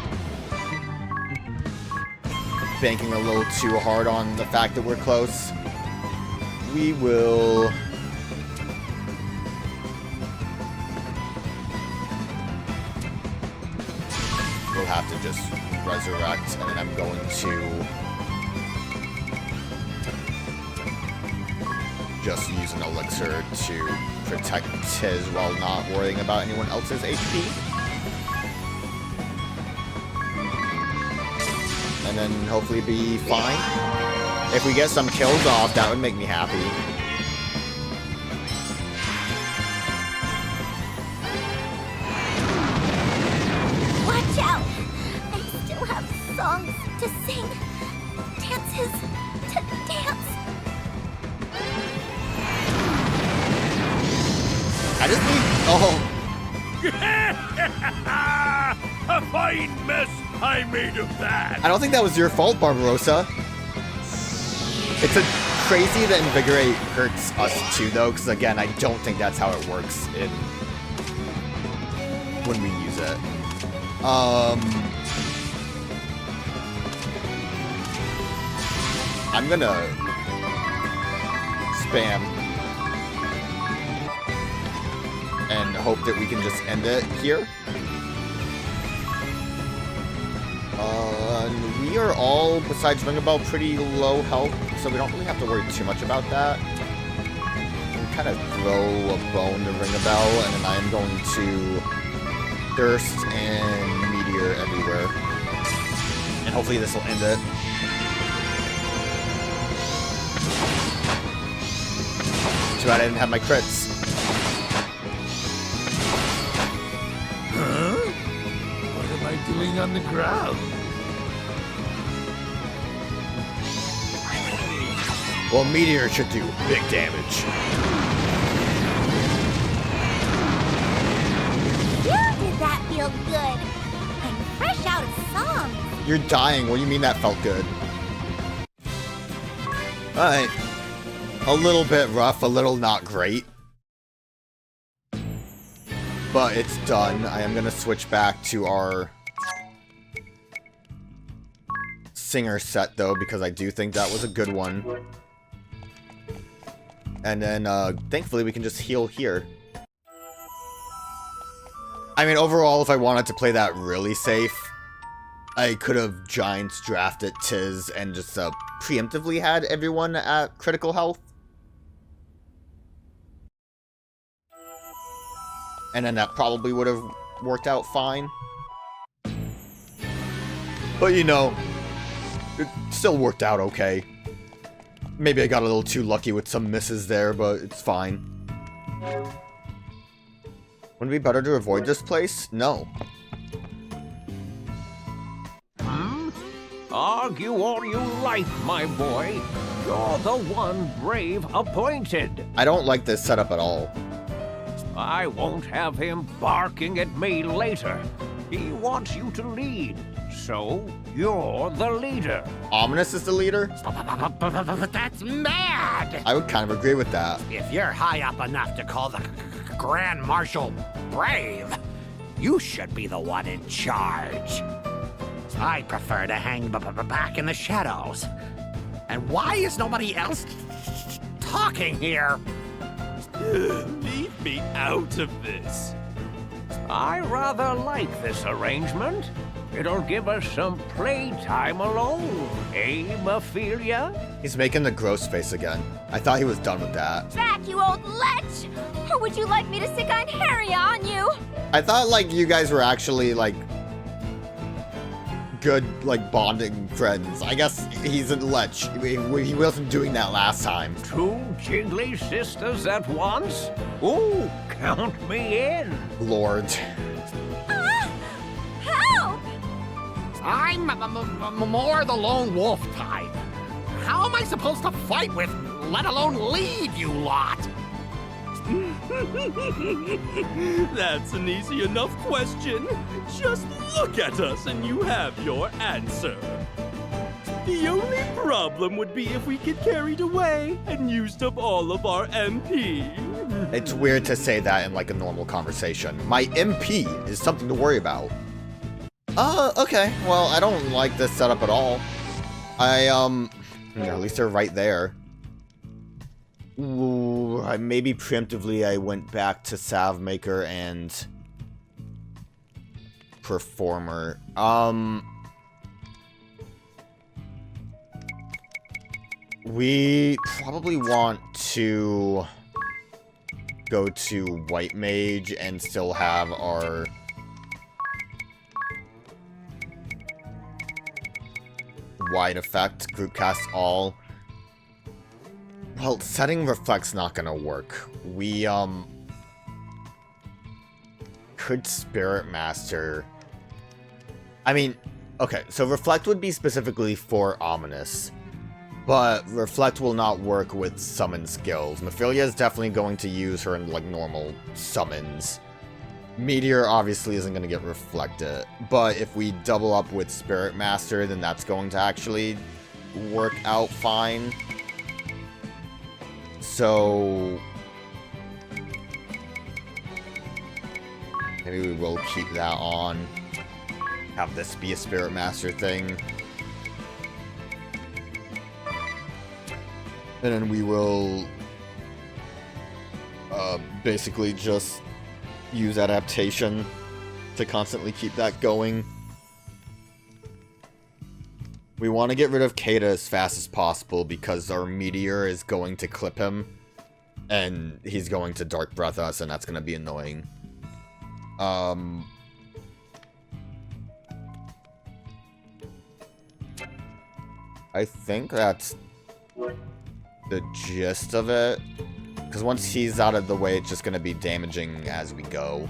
banking a little too hard on the fact that we're close. We will... We'll have to just resurrect, and then I'm going to just use an elixir to protect his while not worrying about anyone else's HP. And then hopefully be fine. If we get some kills off, that would make me happy. Watch out! I still have songs to sing, dances to dance. I just need... Oh. A fine mess I made of that! I don't think that was your fault, Barbarossa. It's a crazy that Invigorate hurts us too, though, because again, I don't think that's how it works in... when we use it. I'm gonna spam and hope that we can just end it here. We are all, besides Ringabel, pretty low health, so we don't really have to worry too much about that. We kind of throw a bone to Ringabel, and then I am going to Thirst and Meteor everywhere. And hopefully this will end it. Too bad I didn't have my crits. Huh? What am I doing on the ground? Well, Meteor should do big damage. Phew, did that feel good? I'm fresh out of songs. You're dying. What do you mean that felt good? Alright. A little bit rough, a little not great. But it's done. I am going to switch back to our singer set, though, because I do think that was a good one. And then, thankfully, we can just heal here. I mean, overall, if I wanted to play that really safe, I could have Giants drafted Tiz and just preemptively had everyone at critical health. And then that probably would have worked out fine. But, you know, it still worked out okay. Maybe I got a little too lucky with some misses there, but it's fine. Wouldn't it be better to avoid this place? No. Argue all you like, my boy. You're the one brave appointed. I don't like this setup at all. I won't have him barking at me later. He wants you to lead, so you're the leader. Ominous is the leader? But that's mad! I would kind of agree with that. If you're high up enough to call the Grand Marshal brave, you should be the one in charge. I prefer to hang back in the shadows. And why is nobody else talking here? Leave me out of this. I rather like this arrangement. It'll give us some playtime alone, eh, Ophelia? He's making the gross face again. I thought he was done with that. Back, you old lech! Or would you like me to stick on Harry on you? I thought, like, you guys were actually, like, good, like, bonding friends. I guess he's a lech. He wasn't doing that last time. Two jiggly sisters at once? Ooh, count me in. Lord. Help! I'm more the lone wolf type. How am I I supposed to fight with, let alone lead, you lot? That's an easy enough question. Just look at us and you have your answer. The only problem would be if we get carried away and used up all of our MP. It's weird to say that in like a normal conversation. My MP is something to worry about. Okay. Well, I don't like this setup at all. At least they're right there. Ooh, maybe preemptively I went back to Savmaker and Performer. We probably want to go to White Mage and still have our wide effect, group cast all. Well, setting Reflect's not gonna work. We, could Spirit Master. I mean, okay, so Reflect would be specifically for Ominous, but Reflect will not work with summon skills. Mephilia is definitely going to use her in, like, normal summons. Meteor obviously isn't going to get reflected, but if we double up with Spirit Master, then that's going to actually work out fine. So maybe we will keep that on. Have this be a Spirit Master thing. And then we will basically just use adaptation to constantly keep that going. We want to get rid of Kata as fast as possible because our Meteor is going to clip him and he's going to Dark Breath us, and that's going to be annoying. I think that's the gist of it. Because once he's out of the way, it's just going to be damaging as we go.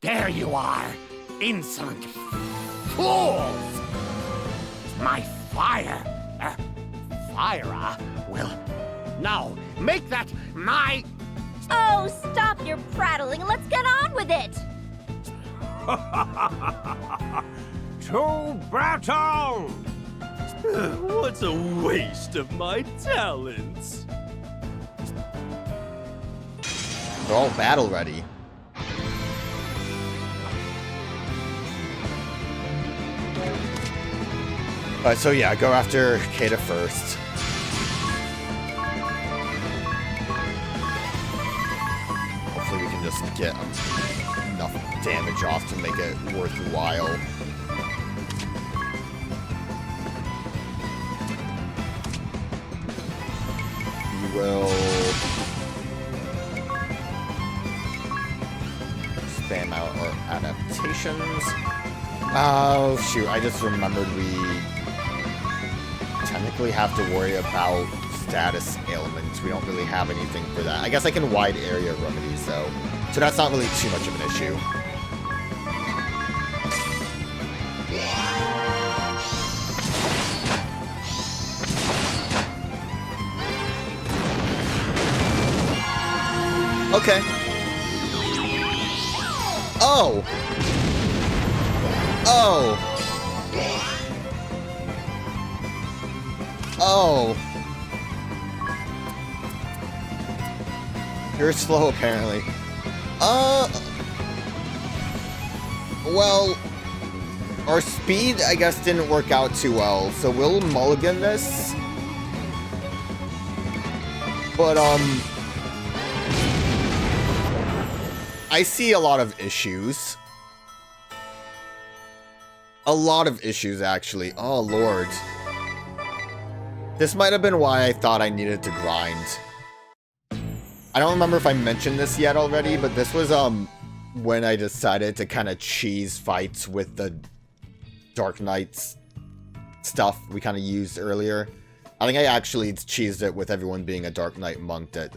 There you are, insolent fools! My fire, will... No, make that my... Oh, stop your prattling and let's get on with it! To battle! What a waste of my talents. They're all battle ready. Alright, so yeah, go after Kata first. Hopefully we can just get enough damage off to make it worthwhile. We will spam out our adaptations. Oh shoot, I just remembered we technically have to worry about status ailments. We don't really have anything for that. I guess I can wide area remedies though, so that's not really too much of an issue. Okay. Oh! Oh! Oh! You're slow, apparently. Well, our speed, I guess, didn't work out too well, so we'll mulligan this. But, I see a lot of issues. A lot of issues, actually. Oh, Lord. This might have been why I thought I needed to grind. I don't remember if I mentioned this yet already, but this was, when I decided to kind of cheese fights with the Dark Knights stuff we kind of used earlier. I think I actually cheesed it with everyone being a Dark Knight monk that,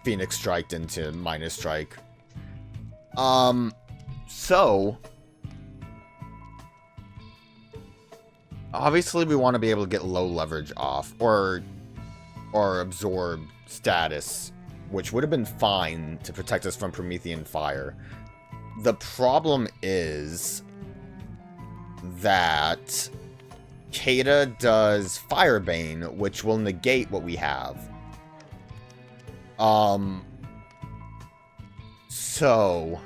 Phoenix Striked into Minor Strike. So... Obviously, we want to be able to get low leverage off, or absorb status, which would have been fine to protect us from Promethean fire. The problem is that Kata does Firebane, which will negate what we have. So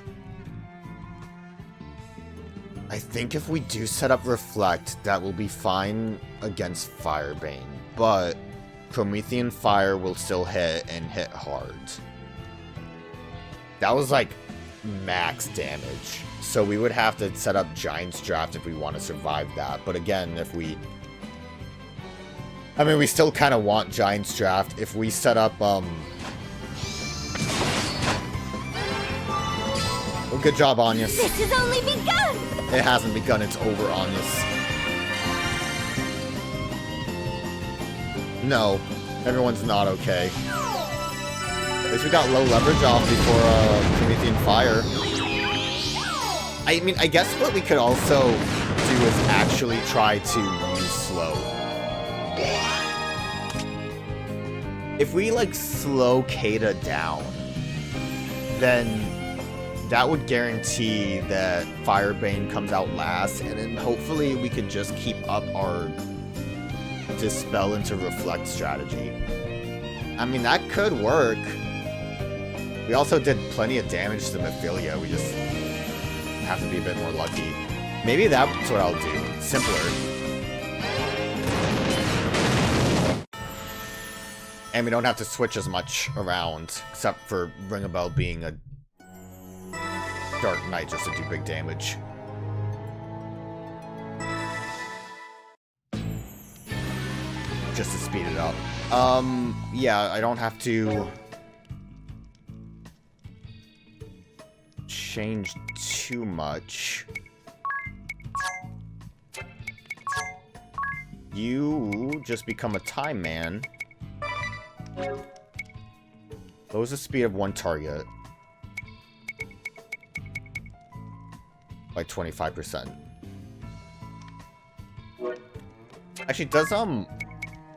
I think if we do set up Reflect, that will be fine against Firebane, but Promethean Fire will still hit, and hit hard. That was like max damage, so we would have to set up Giant's Draft if we want to survive that. But again, if we... I mean, we still kind of want Giant's Draft. If we set up, Well, good job, Agnès. This has only begun! It hasn't begun, it's over, Agnès. No, everyone's not okay. At least we got low leverage off before Promethean Fire. I mean, I guess what we could also do is actually try to use slow. If we, like, slow Kata down, then that would guarantee that Firebane comes out last, and then hopefully we could just keep up our Dispel into Reflect strategy. I mean, that could work. We also did plenty of damage to Mephilia, we just have to be a bit more lucky. Maybe that's what I'll do. Simpler. And we don't have to switch as much around, except for Ring a Bell being a Dark Knight just to do big damage. Just to speed it up. Yeah, I don't have to change too much. You just become a Time Man. Lowers the speed of one target by 25%. Actually, does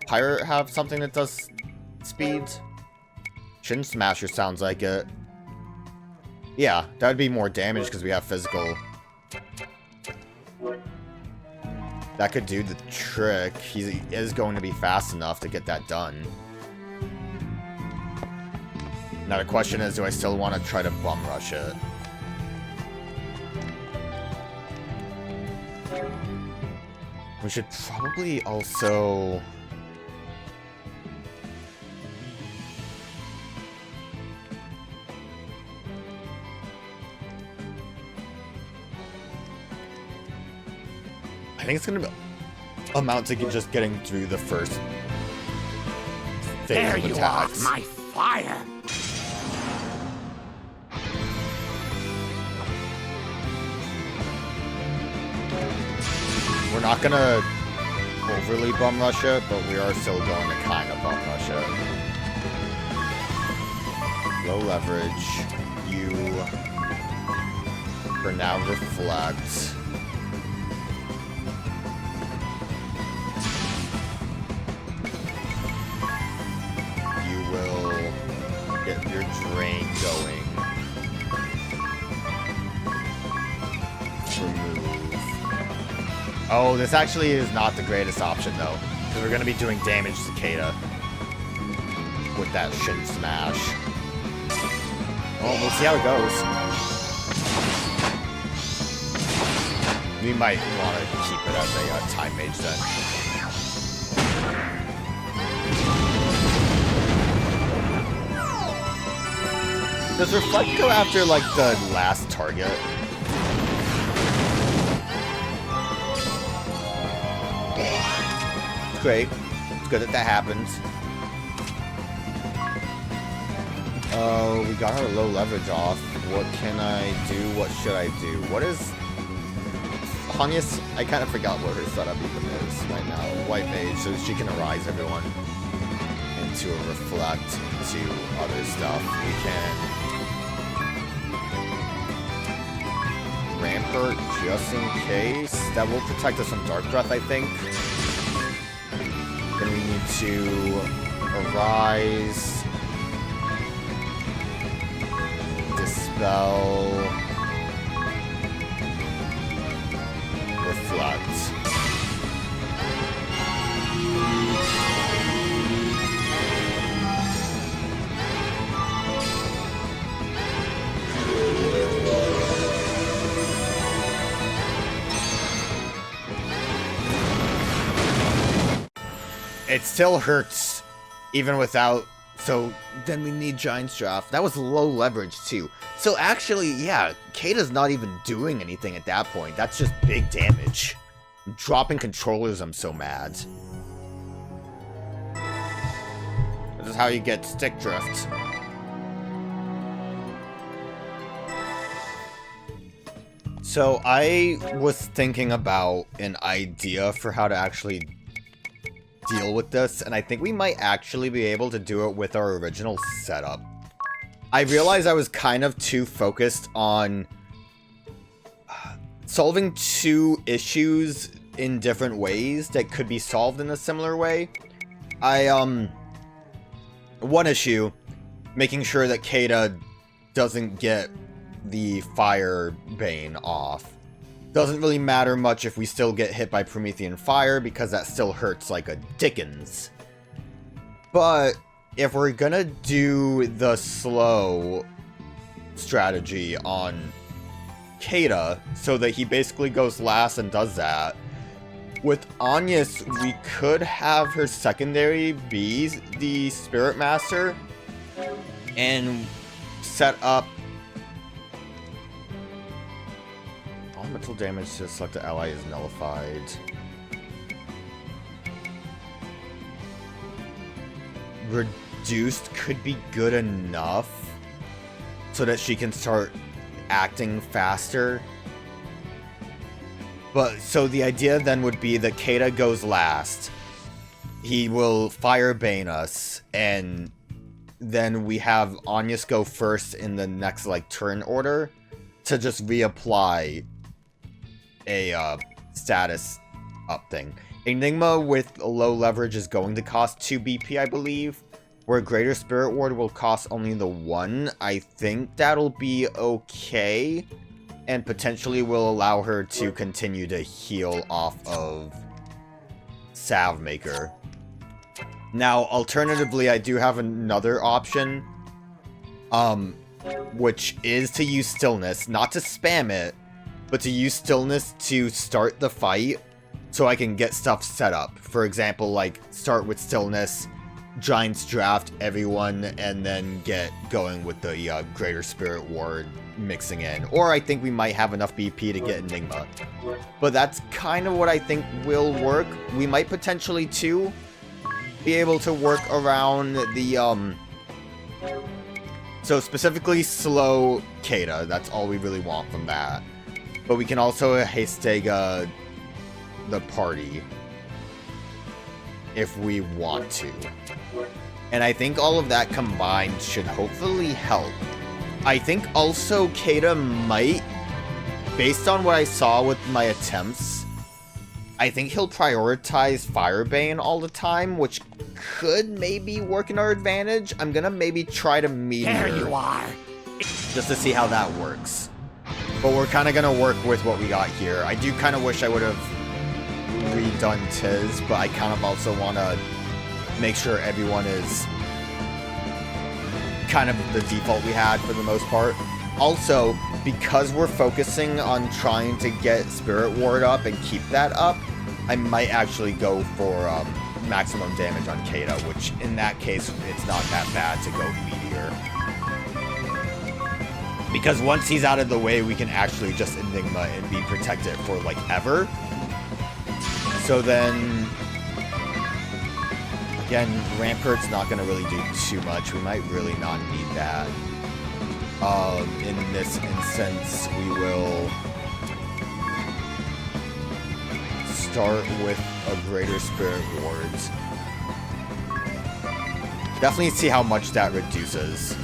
Pirate have something that does speed? Shin Smasher sounds like it. Yeah, that would be more damage because we have physical. That could do the trick. He is going to be fast enough to get that done. Now the question is, do I still want to try to bum rush it? We should probably also... I think it's going to amount to just getting through the first phase There of you attacks. are, my fire! We're not going to overly bum rush it, but we are still going to kind of bum rush it. Low leverage. You, for now, reflect. Get your drain going. Remove. Oh, this actually is not the greatest option though, because we're going to be doing damage to Kata with that Shin Smash. Well, we'll see how it goes. We might want to keep it as a Time Mage then. Does Reflect go after, like, the last target? Great. It's good that that happens. Oh, we got our low leverage off. What can I do? What should I do? What is... Agnès, I kind of forgot what her setup even is right now. White Mage, so she can arise everyone into a Reflect, into other stuff. We can... Rampart just in case. That will protect us from Dark Breath, I think. Then we need to Arise. Dispel. Reflect. It still hurts, even without, so then we need Giant's Draft. That was low leverage too. So actually, yeah, Kata's not even doing anything at that point. That's just big damage. Dropping controllers, I'm so mad. This is how you get stick drift. So I was thinking about an idea for how to actually deal with this, and I think we might actually be able to do it with our original setup. I realized I was kind of too focused on solving two issues in different ways that could be solved in a similar way. One issue, making sure that Kata doesn't get the Fire Bane off. Doesn't really matter much if we still get hit by Promethean Fire, because that still hurts like a dickens. But if we're gonna do the slow strategy on Kata, so that he basically goes last and does that, with Agnès, we could have her secondary be the Spirit Master, and set up mental damage to selected ally is nullified. Reduced could be good enough so that she can start acting faster. But so the idea then would be that Kata goes last. He will Fire Bane us, and then we have Agnès go first in the next like turn order to just reapply a status up thing. Enigma with low leverage is going to cost 2 BP, I believe, where Greater Spirit Ward will cost only the 1. I think that'll be okay, and potentially will allow her to continue to heal off of Salve Maker. Now, alternatively, I do have another option, which is to use Stillness, not to spam it, but to use Stillness to start the fight, so I can get stuff set up. For example, like, start with Stillness, Giant's Draft everyone, and then get going with the Greater Spirit Ward mixing in. Or I think we might have enough BP to get Enigma. But that's kind of what I think will work. We might potentially, too, be able to work around the, so specifically slow Kata. That's all we really want from that. But we can also Hastega the party if we want to. And I think all of that combined should hopefully help. I think also Kata might, based on what I saw with my attempts, I think he'll prioritize Firebane all the time, which could maybe work in our advantage. I'm gonna maybe try to Meteor. There you are! Just to see how that works. But we're kind of going to work with what we got here. I do kind of wish I would have redone Tiz, but I kind of also want to make sure everyone is kind of the default we had for the most part. Also, because we're focusing on trying to get Spirit Ward up and keep that up, I might actually go for maximum damage on Kata, which in that case, it's not that bad to go Meteor. Because once he's out of the way, we can actually just Enigma and be protected for, like, ever. So then, again, Rampart's not going to really do too much. We might really not need that. In this instance, we will start with a Greater Spirit Ward. Definitely see how much that reduces.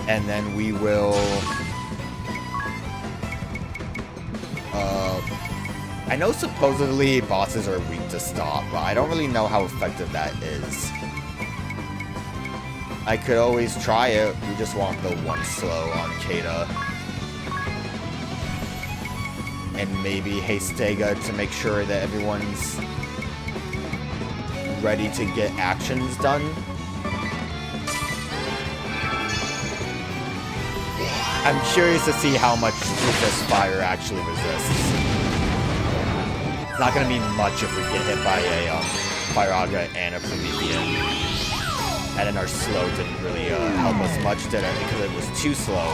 And then we will I know supposedly bosses are weak to stop, but I don't really know how effective that is. I could always try it. We just want the one slow on Kata. And maybe Hastega to make sure that everyone's ready to get actions done. I'm curious to see how much resist fire actually resists. It's not going to be much if we get hit by a Fire Aga and a Promethean. And then our slow didn't really help us much, did it? Because it was too slow.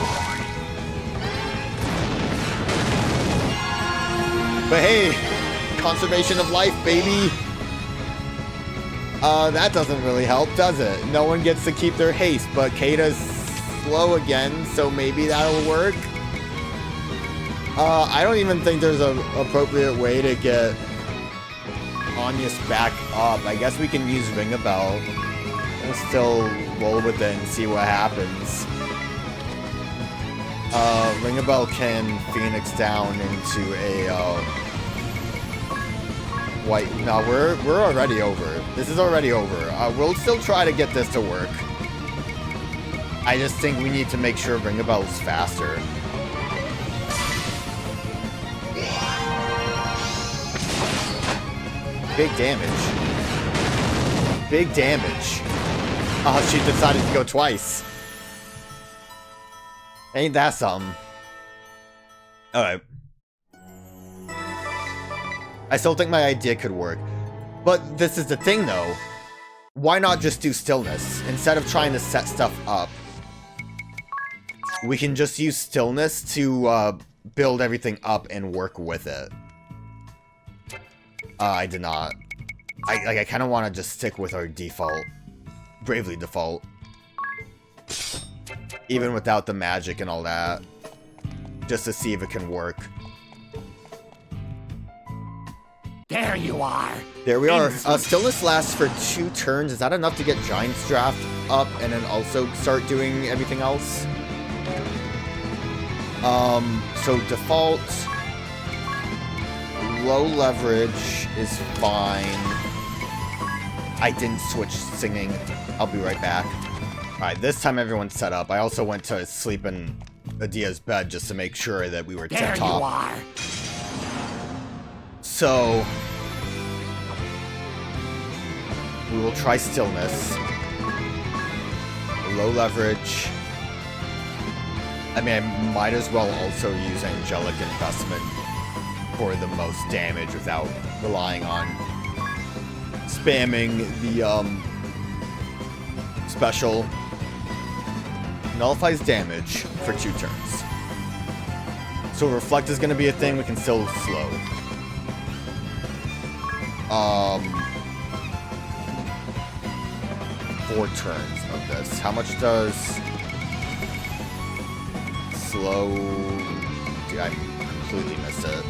But hey, conservation of life, baby! That doesn't really help, does it? No one gets to keep their haste, but Kata's slow again, so maybe that'll work. I don't even think there's an appropriate way to get Agnès back up. I guess we can use Ring a Bell and still roll with it and see what happens. Ring a Bell can Phoenix down into a white. No, we're already over. This is already over. We'll still try to get this to work. I just think we need to make sure Ring a Bell's faster. Big damage. Big damage. Oh, she decided to go twice. Ain't that something? Alright. I still think my idea could work. But this is the thing, though. Why not just do stillness? Instead of trying to set stuff up, we can just use stillness to build everything up and work with it. I did not. I kind of want to just stick with our default. Bravely default. Even without the magic and all that. Just to see if it can work. There you are. There we are. Stillness lasts for 2 turns. Is that enough to get Giant's Draft up and then also start doing everything else? So default... Low leverage is fine. I didn't switch singing. I'll be right back. Alright, this time everyone's set up. I also went to sleep in Adia's bed just to make sure that we were tip-top. There you are. So... we will try stillness. Low leverage. I mean, I might as well also use Angelic Investment for the most damage without relying on spamming the special. Nullifies damage for 2 turns. So Reflect is going to be a thing. We can still slow. 4 turns of this. How much does slow... Dude, I completely missed it.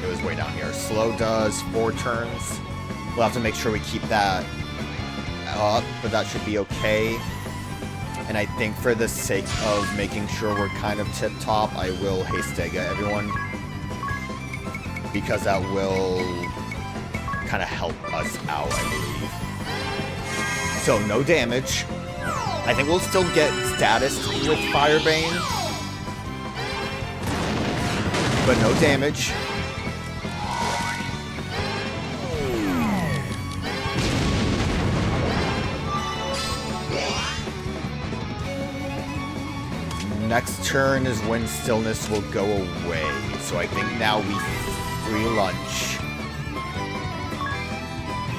It was way down here. Slow does 4 turns. We'll have to make sure we keep that up, but that should be okay. And I think for the sake of making sure we're kind of tip-top, I will Hastega everyone. Because that will kind of help us out, I believe. So, no damage. I think we'll still get status with Firebane. But no damage. Next turn is when stillness will go away. So I think now we free lunch.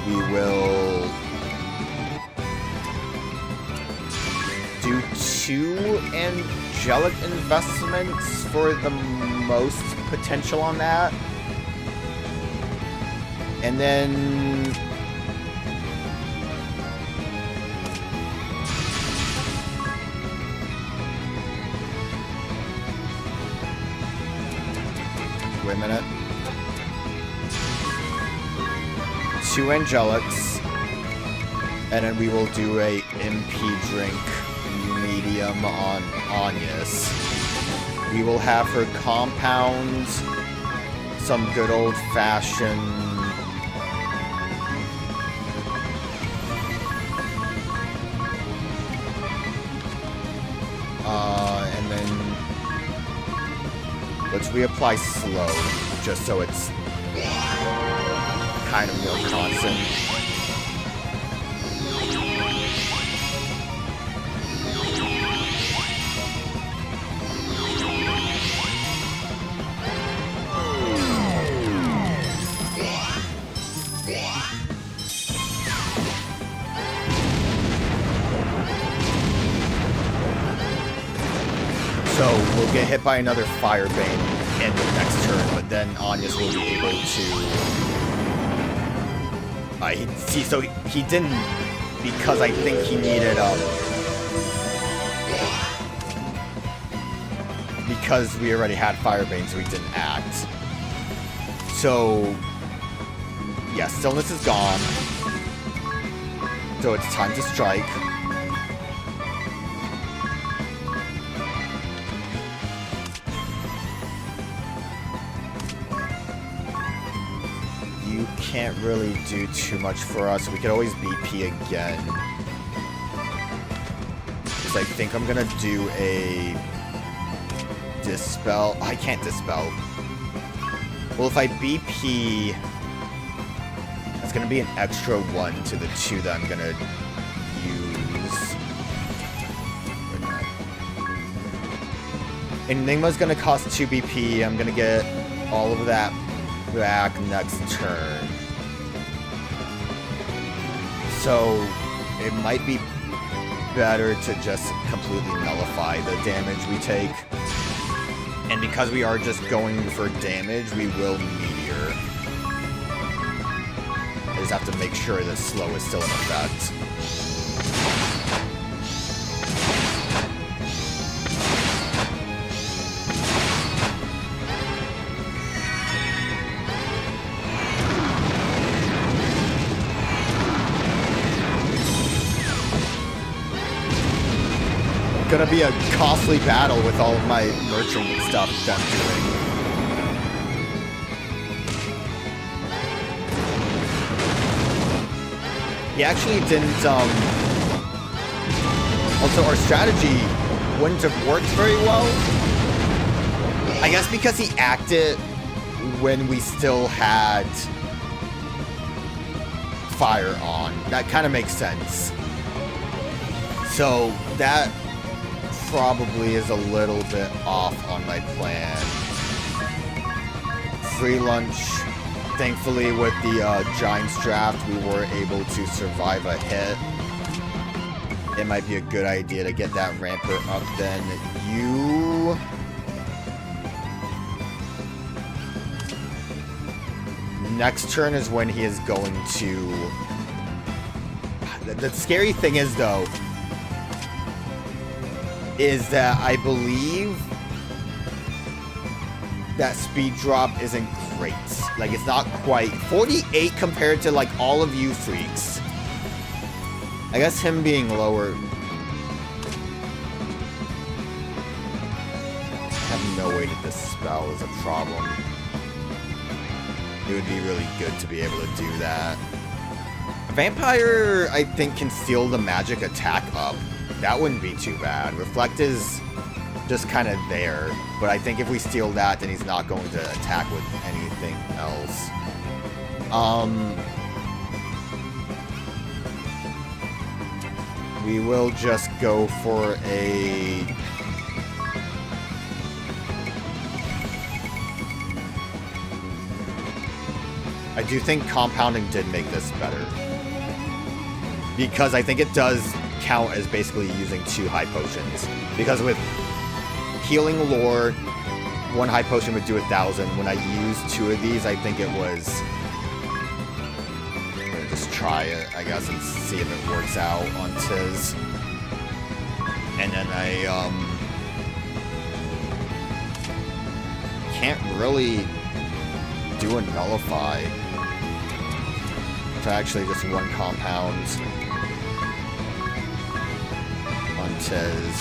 We will do 2 angelic investments for the most potential on that. And then wait a minute. 2 angelics. And then we will do a MP drink medium on Agnès. We will have her compound some good old-fashioned... and then let's reapply slow, just so it's kind of more constant. So we'll get hit by another Fire Bane in the next turn, but then Agnès will be able to... so he didn't, because I think he needed, because we already had Fire Bane, so he didn't act. So, yeah, Stillness is gone. So it's time to strike. Can't really do too much for us. We could always BP again. Because I think I'm gonna do a Dispel. I can't Dispel. Well, if I BP, that's gonna be an extra 1 to the 2 that I'm gonna use. Enigma's gonna cost 2 BP. I'm gonna get all of that back next turn. So it might be better to just completely nullify the damage we take. And because we are just going for damage, we will Meteor. I just have to make sure that slow is still in effect. Gonna be a costly battle with all of my merchant stuff that I'm doing. He actually didn't, also our strategy wouldn't have worked very well. I guess because he acted when we still had fire on. That kind of makes sense. So that probably is a little bit off on my plan. Free lunch. Thankfully, with the Giants draft, we were able to survive a hit. It might be a good idea to get that ramper up then. You... Next turn is when he is going to... The scary thing is, though, is that I believe that speed drop isn't great. Like, it's not quite 48 compared to, like, all of you freaks. I guess him being lower... I have no way to dispel is a problem. It would be really good to be able to do that. Vampire, I think, can steal the magic attack up. That wouldn't be too bad. Reflect is just kind of there. But I think if we steal that, then he's not going to attack with anything else. We will just go for a... I do think compounding did make this better. Because I think it does count as basically using 2 high potions. Because with healing lore, 1 high potion would do 1,000. When I used 2 of these, I think it was... I'm gonna just try it, I guess, and see if it works out on Tiz. And then I, can't really do a nullify. It's actually just 1 compound on Tiz.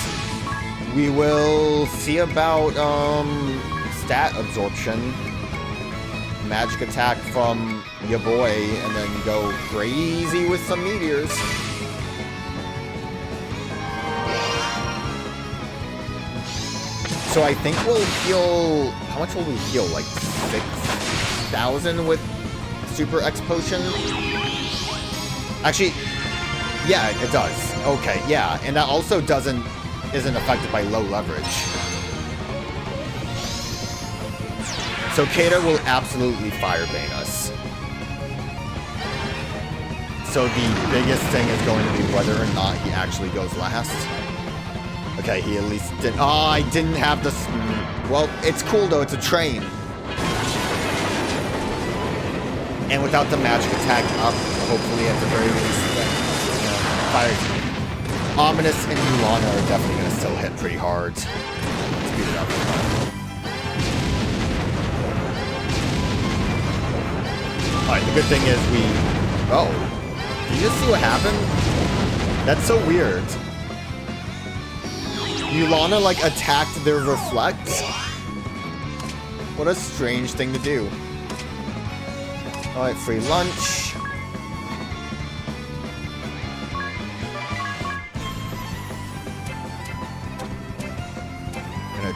We will see about stat absorption. magic attack from your boy and then go crazy with some meteors. So I think we'll heal... How much will we heal? Like 6,000 with Super X Potion? Actually, yeah, it does. Okay, yeah. And that also isn't affected by low leverage. So Kata will absolutely Firebane us. So the biggest thing is going to be whether or not he actually goes last. Okay, he at least didn't... Oh, I didn't have this... Well, it's cool though, it's a train. And without the magic attack up, hopefully at the very least, Fire... Ominous and Mulana are definitely going to still hit pretty hard. Speed it up. Alright, the good thing is we... Oh. Did you just see what happened? That's so weird. Mulana, like, attacked their Reflect? What a strange thing to do. Alright, free lunch. I'm gonna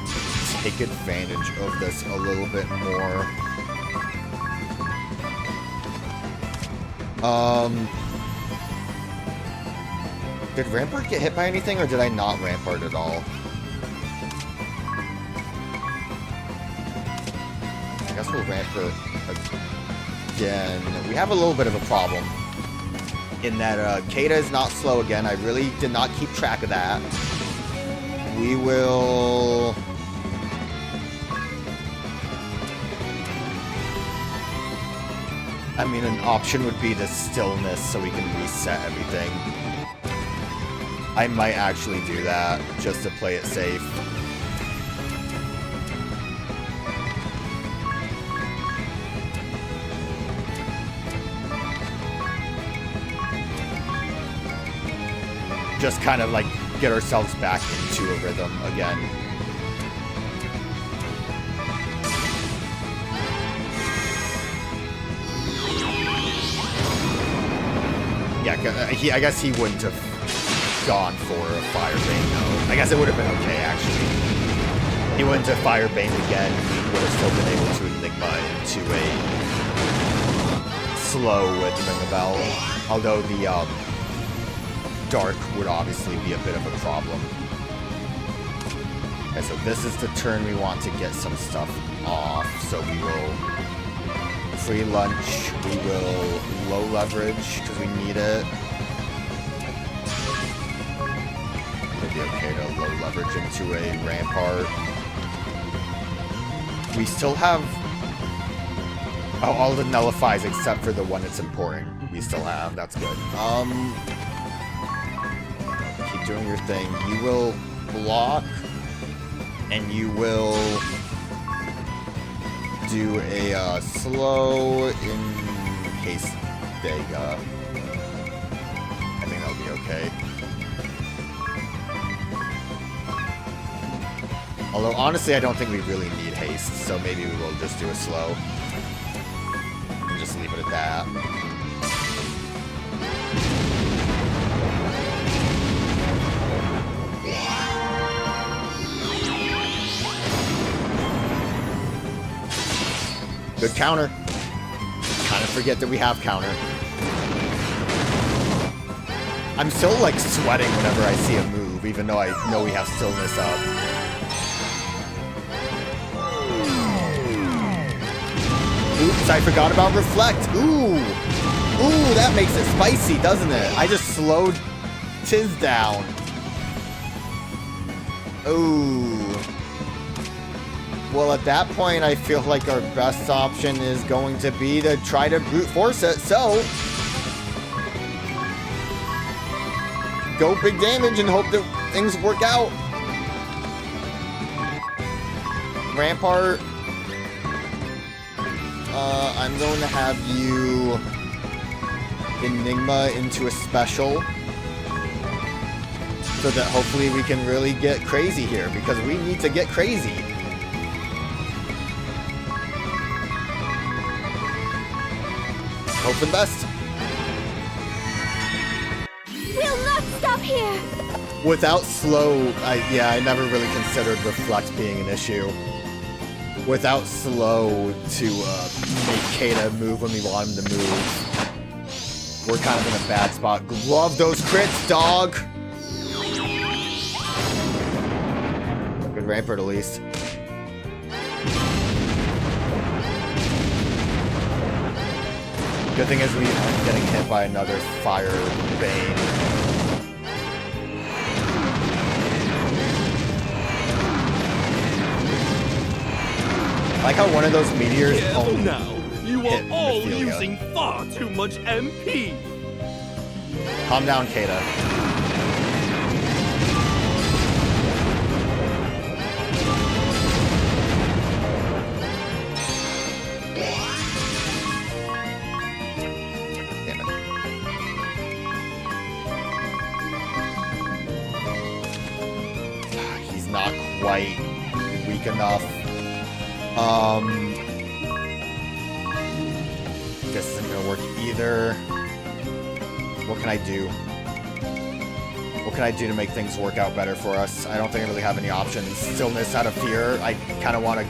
take advantage of this a little bit more. Did Rampart get hit by anything, or did I not Rampart at all? I guess we'll Rampart again. We have a little bit of a problem in that Kata is not slow again. I really did not keep track of that. We will... I mean, an option would be the stillness so we can reset everything. I might actually do that, just to play it safe. Just kind of like get ourselves back into a rhythm again. Yeah, I guess he wouldn't have gone for a Firebane, though. I guess it would have been okay, actually. He wouldn't have Firebane again. He would have still been able to Enigma into a slow with Ring a Bell. Although the Dark would obviously be a bit of a problem. Okay, so this is the turn we want to get some stuff off. So we will free lunch. We will low leverage because we need it. Okay to low leverage into a Rampart. We still have... Oh, all the nullifies except for the one that's important. We still have. That's good. Keep doing your thing. You will block, and you will do a slow in case they... I think that'll be okay. Although, honestly, I don't think we really need haste, so maybe we will just do a slow. And just leave it at that. Good counter. Kind of forget that we have counter. I'm still, like, sweating whenever I see a move, even though I know we have stillness up. Oops, I forgot about Reflect. Ooh. Ooh, that makes it spicy, doesn't it? I just slowed Tiz down. Ooh. Well, at that point, I feel like our best option is going to be to try to brute force it, so... Go big damage and hope that things work out. Rampart... I'm going to have you Enigma into a special so that hopefully we can really get crazy here, because we need to get crazy. hope for the best. We'll not stop here! Without slow, I never really considered reflect being an issue. Without slow to make Kata move when we want him to move, we're kind of in a bad spot. Love those crits, dog! Good rampart, at least. Good thing is we aren't getting hit by another fire bane. I like how one of those meteors only now. You are hit all Ophelia. using far too much MP. Calm down, Kata. Damn it. He's not quite weak enough. This isn't gonna work either. What can I do? What can I do to make things work out better for us? I don't think I really have any options. Stillness out of fear. I kind of want to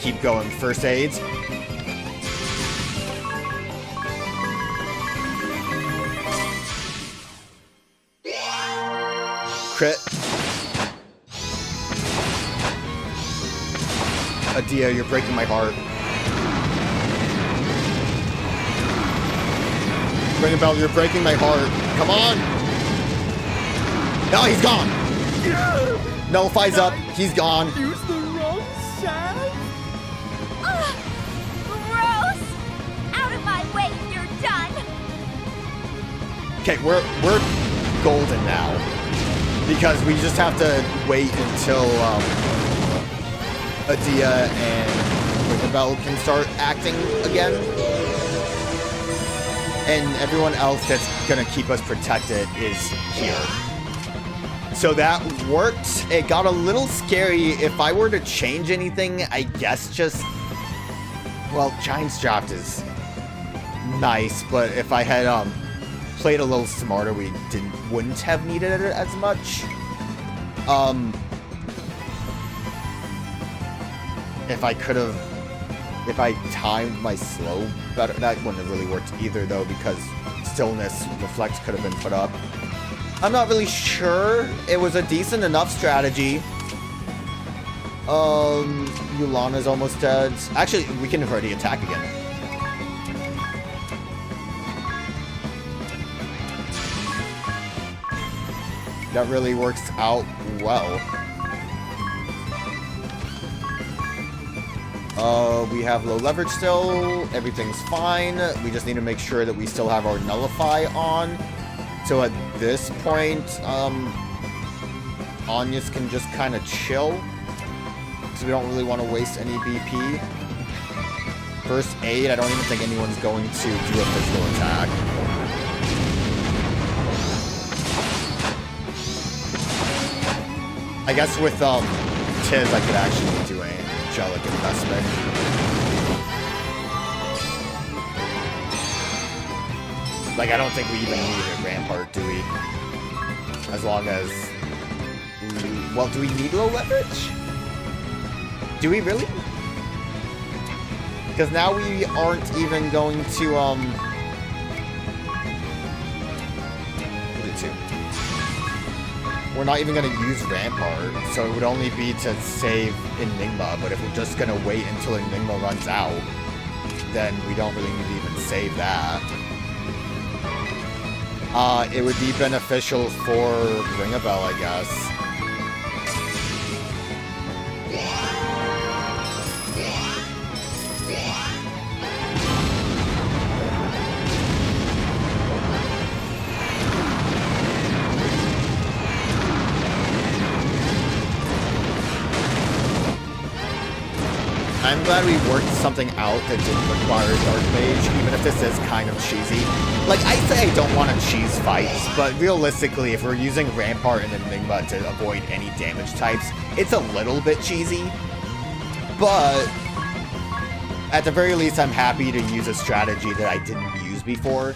keep going. First aids. Crit. Adia, you're breaking my heart. Ring a bell, you're breaking my heart. Come on! No, he's gone! Nullifies up, he's gone. Use the wrong salve? Ugh! Gross! Out of my way, you're done! Okay, we're golden now. Because we just have to wait until Adia and Ring a Bell can start acting again. And everyone else that's gonna keep us protected is here. So that worked. It got a little scary. If I were to change anything, I guess just... Well, Giant's Draft is nice, but if I had played a little smarter, we wouldn't have needed it as much. If I timed my slow better, that wouldn't have really worked either, though, because Stillness Reflect could have been put up. I'm not really sure. It was a decent enough strategy. Yulana's almost dead. Actually, we can already attack again. That really works out well. We have low leverage still. Everything's fine. We just need to make sure that we still have our Nullify on. So at this point, Agnès can just kind of chill. Because we don't really want to waste any BP. First aid, I don't even think anyone's going to do a physical attack. I guess with Tiz, I could actually do a angelic investment. Like, I don't think we even need a Rampart, do we? As long as... Well, do we need low leverage? Do we really? Because now we aren't even going to, we're not even going to use Rampart, so it would only be to save Enigma, but if we're just going to wait until Enigma runs out, then we don't really need to even save that. It would be beneficial for Ring a Bell, I guess. I'm glad we worked something out that didn't require Dark Mage, even if this is kind of cheesy. Like, I say I don't want to cheese fights, but realistically, if we're using Rampart and Enigma to avoid any damage types, it's a little bit cheesy. But at the very least, I'm happy to use a strategy that I didn't use before,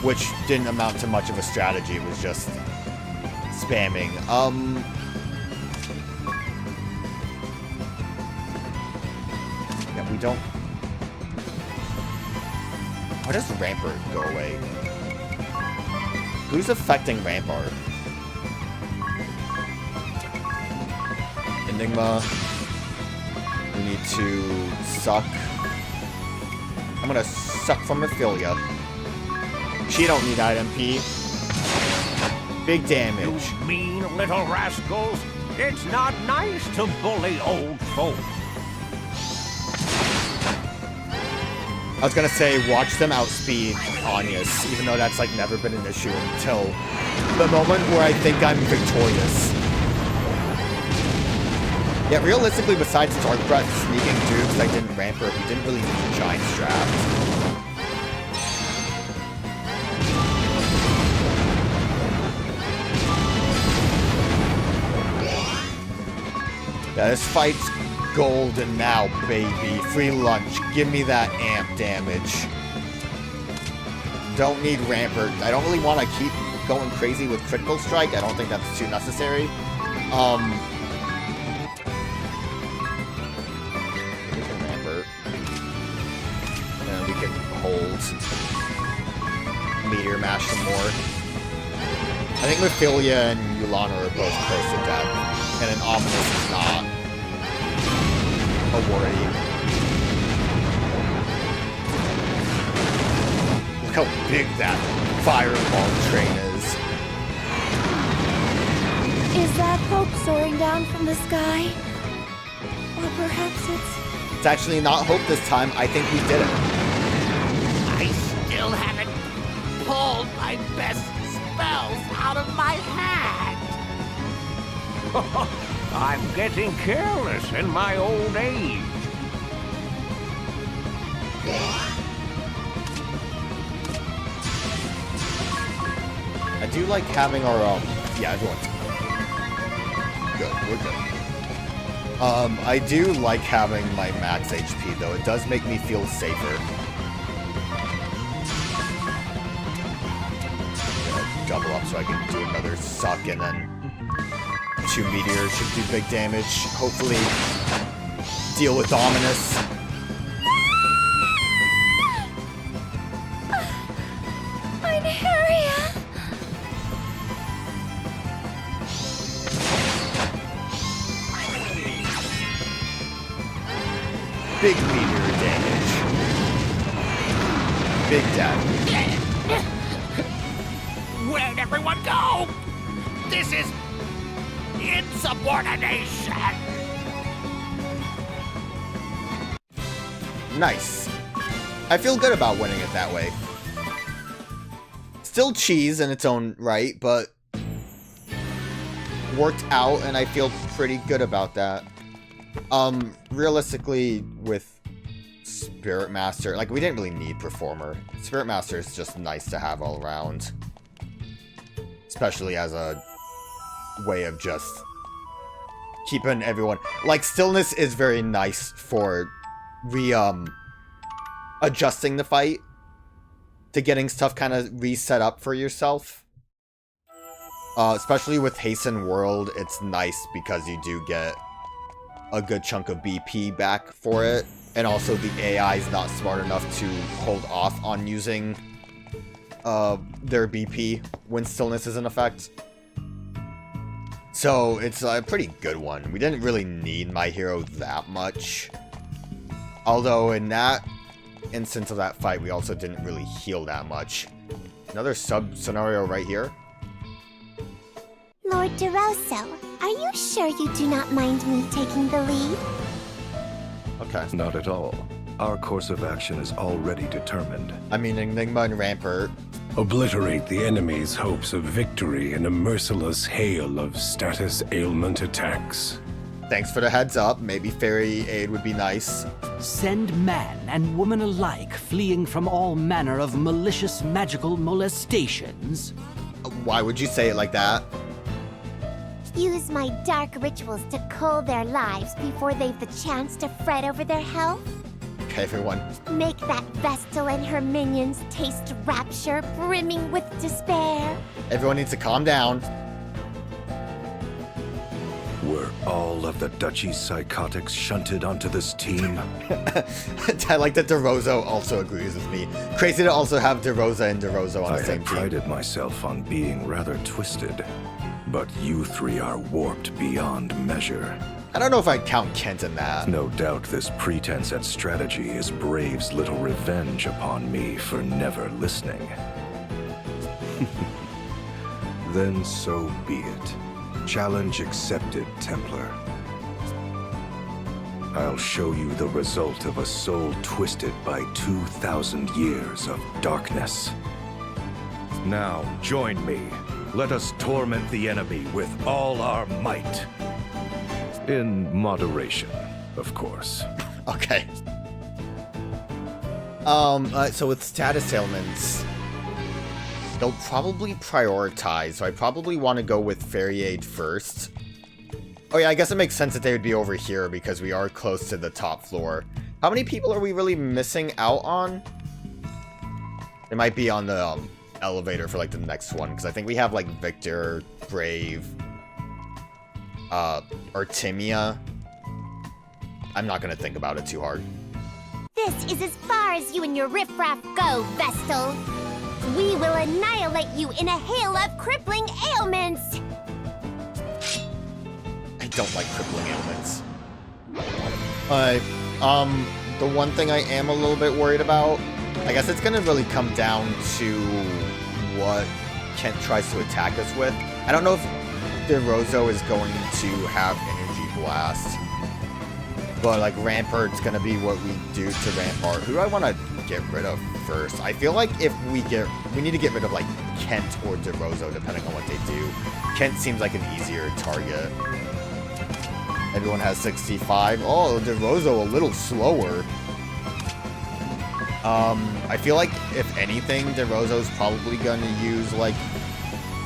which didn't amount to much of a strategy. It was just spamming. Yeah, we don't... Why does Rampart go away? Who's affecting Rampart? Enigma. We need to suck. I'm gonna suck from Ophelia. She don't need item P. Big damage. You mean little rascals. It's not nice to bully old folk. I was gonna say, watch them outspeed Agnès, even though that's like never been an issue until the moment where I think I'm victorious. Yeah, realistically, besides Dark Breath sneaking dupes, I didn't Rampart, we didn't really need Giant Strap. Yeah, this fight's golden now, baby. Free lunch. Give me that amp damage. Don't need Rampart. I don't really want to keep going crazy with Critical Strike. I don't think that's too necessary. We can Rampart. And we can hold. Meteor Mash some more. I think Ophelia and Yulana are both close to death. And an Ominous is not a worry. Look how big that fireball train is. Is that hope soaring down from the sky? Or perhaps It's actually not hope this time. I think we did it. I still haven't pulled my best spells out of my hand. I'm getting careless in my old age. I do like having our, yeah, everyone's good. We're good. I do like having my max HP, though. It does make me feel safer. I'm gonna double up so I can do another suck, and then 2 meteors should do big damage. Hopefully, deal with Ominous. I'm Harriet. Big meteor damage. Big damage. Where'd everyone go? This is insubordination. Nice. I feel good about winning it that way. Still cheese in its own right, but worked out, and I feel pretty good about that. Realistically, with Spirit Master, like, we didn't really need Performer. Spirit Master is just nice to have all around. Especially as a way of just keeping everyone... Like, Stillness is very nice for adjusting the fight to getting stuff kind of reset up for yourself. Especially with Hasten World, it's nice because you do get a good chunk of BP back for it. And also the AI is not smart enough to hold off on using their BP when Stillness is in effect. So it's a pretty good one. We didn't really need my hero that much. Although in that instance of that fight, we also didn't really heal that much. Another sub-scenario right here. Lord DeRosso, are you sure you do not mind me taking the lead? Okay. Not at all. Our course of action is already determined. I mean, Enigma and Rampart. Obliterate the enemy's hopes of victory in a merciless hail of status ailment attacks. Thanks for the heads up. Maybe fairy aid would be nice. Send man and woman alike fleeing from all manner of malicious magical molestations. Why would you say it like that? Use my dark rituals to cull their lives before they've the chance to fret over their health? Okay, everyone. Make that vestal and her minions taste rapture, brimming with despair. Everyone needs to calm down. Were all of the duchy's psychotics shunted onto this team? I like that DeRosa also agrees with me. Crazy to also have DeRosa and DeRosa on the same team. I had prided myself on being rather twisted, but you three are warped beyond measure. I don't know if I'd count Kent in that. No doubt this pretense at strategy is Brave's little revenge upon me for never listening. Then so be it. Challenge accepted, Templar. I'll show you the result of a soul twisted by 2,000 years of darkness. Now, join me. Let us torment the enemy with all our might. In moderation, of course. Okay. So with status ailments, they'll probably prioritize, so I probably want to go with Fairy Aid first. Oh yeah, I guess it makes sense that they would be over here because we are close to the top floor. How many people are we really missing out on? They might be on the elevator for like the next one, because I think we have like Victor, Brave, Artemia. I'm not gonna think about it too hard. This is as far as you and your riffraff go, Vestal. We will annihilate you in a hail of crippling ailments. I don't like crippling ailments. The one thing I am a little bit worried about, I guess it's gonna really come down to what Kent tries to attack us with. I don't know if DeRosa is going to have Energy Blast, but like Rampart's gonna be what we do to Rampart. Who do I want to get rid of first? I feel like if we need to get rid of like Kent or DeRosa, depending on what they do. Kent seems like an easier target. Everyone has 65. Oh, DeRosa a little slower. I feel like if anything, DeRosa's probably gonna use like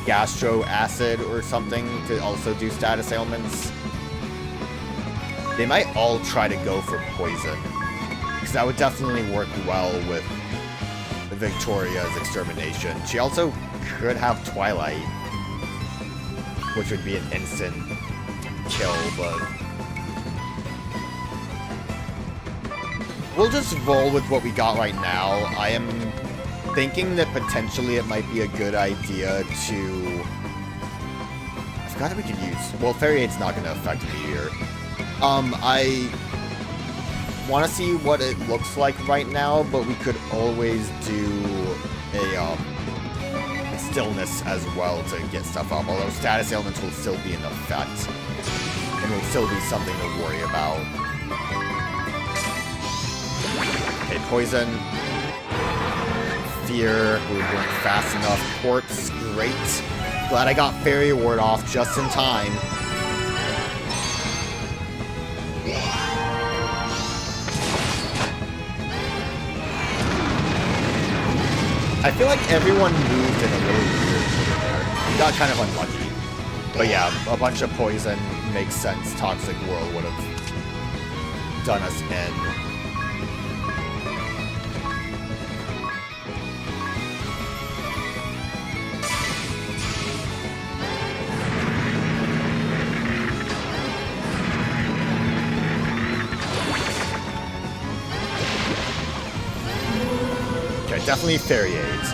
Gastro Acid or something to also do status ailments. They might all try to go for poison, because that would definitely work well with Victoria's extermination. She also could have Twilight, which would be an instant kill, but we'll just roll with what we got right now. I am thinking that potentially it might be a good idea to... I forgot that we could use... Well, Fairy Aid's not going to affect me here. I want to see what it looks like right now, but we could always do a stillness as well to get stuff up, although status ailments will still be in effect and will still be something to worry about. Okay, poison, fear, we weren't fast enough, corpse, great. Glad I got Fairy Ward off just in time. I feel like everyone moved in a really weird order there. We got kind of unlucky. But yeah, a bunch of poison makes sense. Toxic Whirl would have done us in. Definitely Fairy Aids.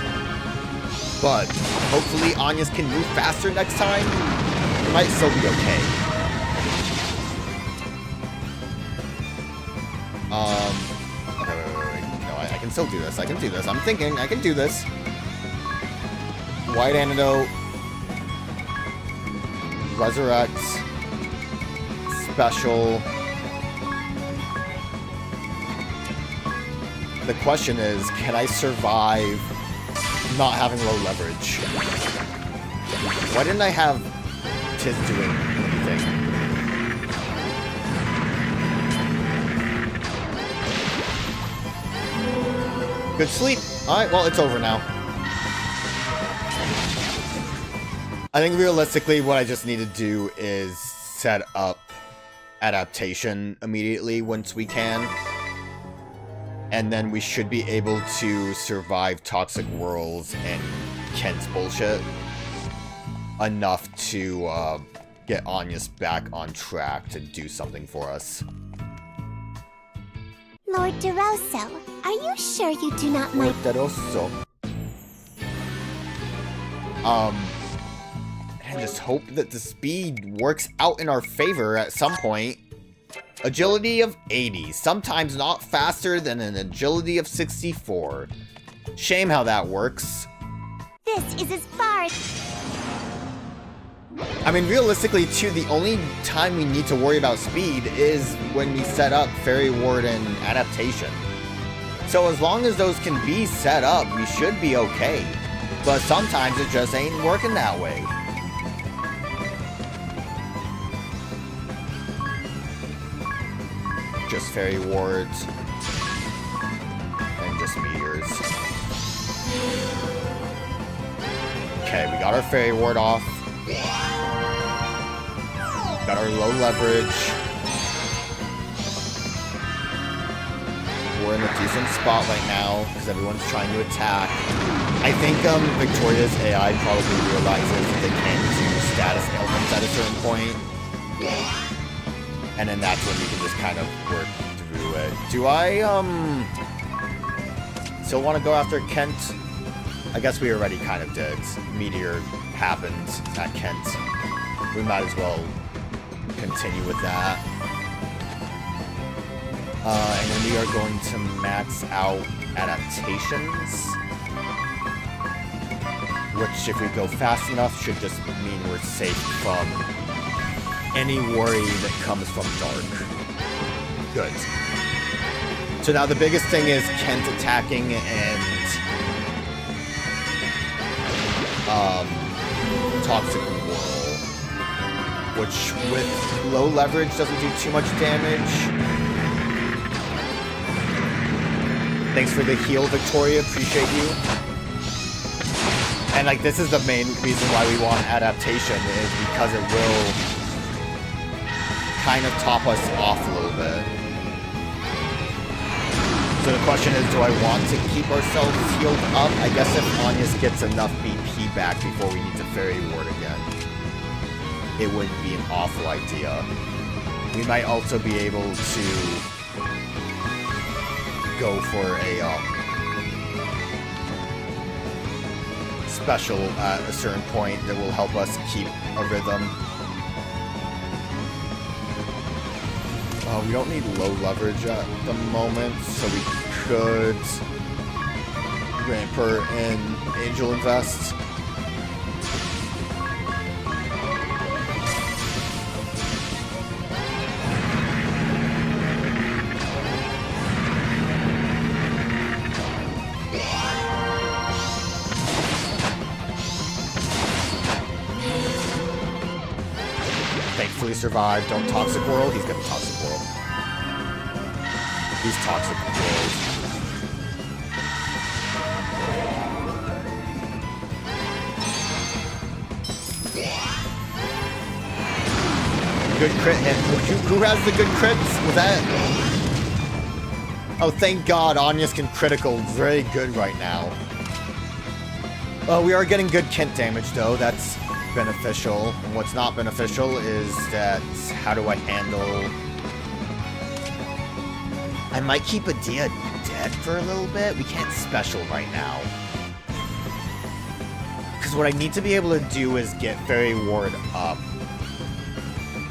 But hopefully Agnès can move faster next time. It might still be okay. Okay, wait. No, I can still do this. I can do this. I'm thinking I can do this. White Antidote. Resurrect. Special. The question is, can I survive not having low leverage? Why didn't I have Tiz doing anything? Good sleep. Alright, well, it's over now. I think realistically what I just need to do is set up adaptation immediately once we can. And then we should be able to survive Toxic Whirls and Kent's bullshit enough to get Agnès back on track to do something for us. Lord DeRosso, are you sure you do not Lord mind? DeRosso. And just hope that the speed works out in our favor at some point. Agility of 80, sometimes not faster than an agility of 64. Shame how that works. This is as far as... I mean, realistically, too, the only time we need to worry about speed is when we set up Fairy Ward and Adaptation. So as long as those can be set up, we should be okay. But sometimes it just ain't working that way. Just Fairy Wards. And just Meteors. Okay, we got our Fairy Ward off. Got our low leverage. We're in a decent spot right now because everyone's trying to attack. I think Victoria's AI probably realizes that they can't do status ailments at a certain point. And then that's when we can just kind of work through it. Do I still want to go after Kent? I guess we already kind of did. Meteor happened at Kent. We might as well continue with that. And then we are going to max out adaptations. Which, if we go fast enough, should just mean we're safe from any worry that comes from Dark. Good. So now the biggest thing is Kent attacking and Toxic Whirl, which with low leverage doesn't do too much damage. Thanks for the heal, Victoria. Appreciate you. And like, this is the main reason why we want adaptation, is because it will kind of top us off a little bit. So the question is, do I want to keep ourselves healed up? I guess if Agnès gets enough BP back before we need to Fairy Ward again, it wouldn't be an awful idea. We might also be able to go for a special at a certain point that will help us keep a rhythm. We don't need low leverage at the moment, so we could Ramper and Angel Invest. Thankfully survived. Don't Toxic Whirl. He's gonna Toxic Whirl. He's Toxic Whirl. Good crit hit. Who has the good crits? Was that... Oh, thank God Agnès can critical. Very good right now. We are getting good Kent damage, though. That's beneficial. And what's not beneficial is that... How do I handle... I might keep Adia dead for a little bit. We can't special right now. Because what I need to be able to do is get Fairy Ward up.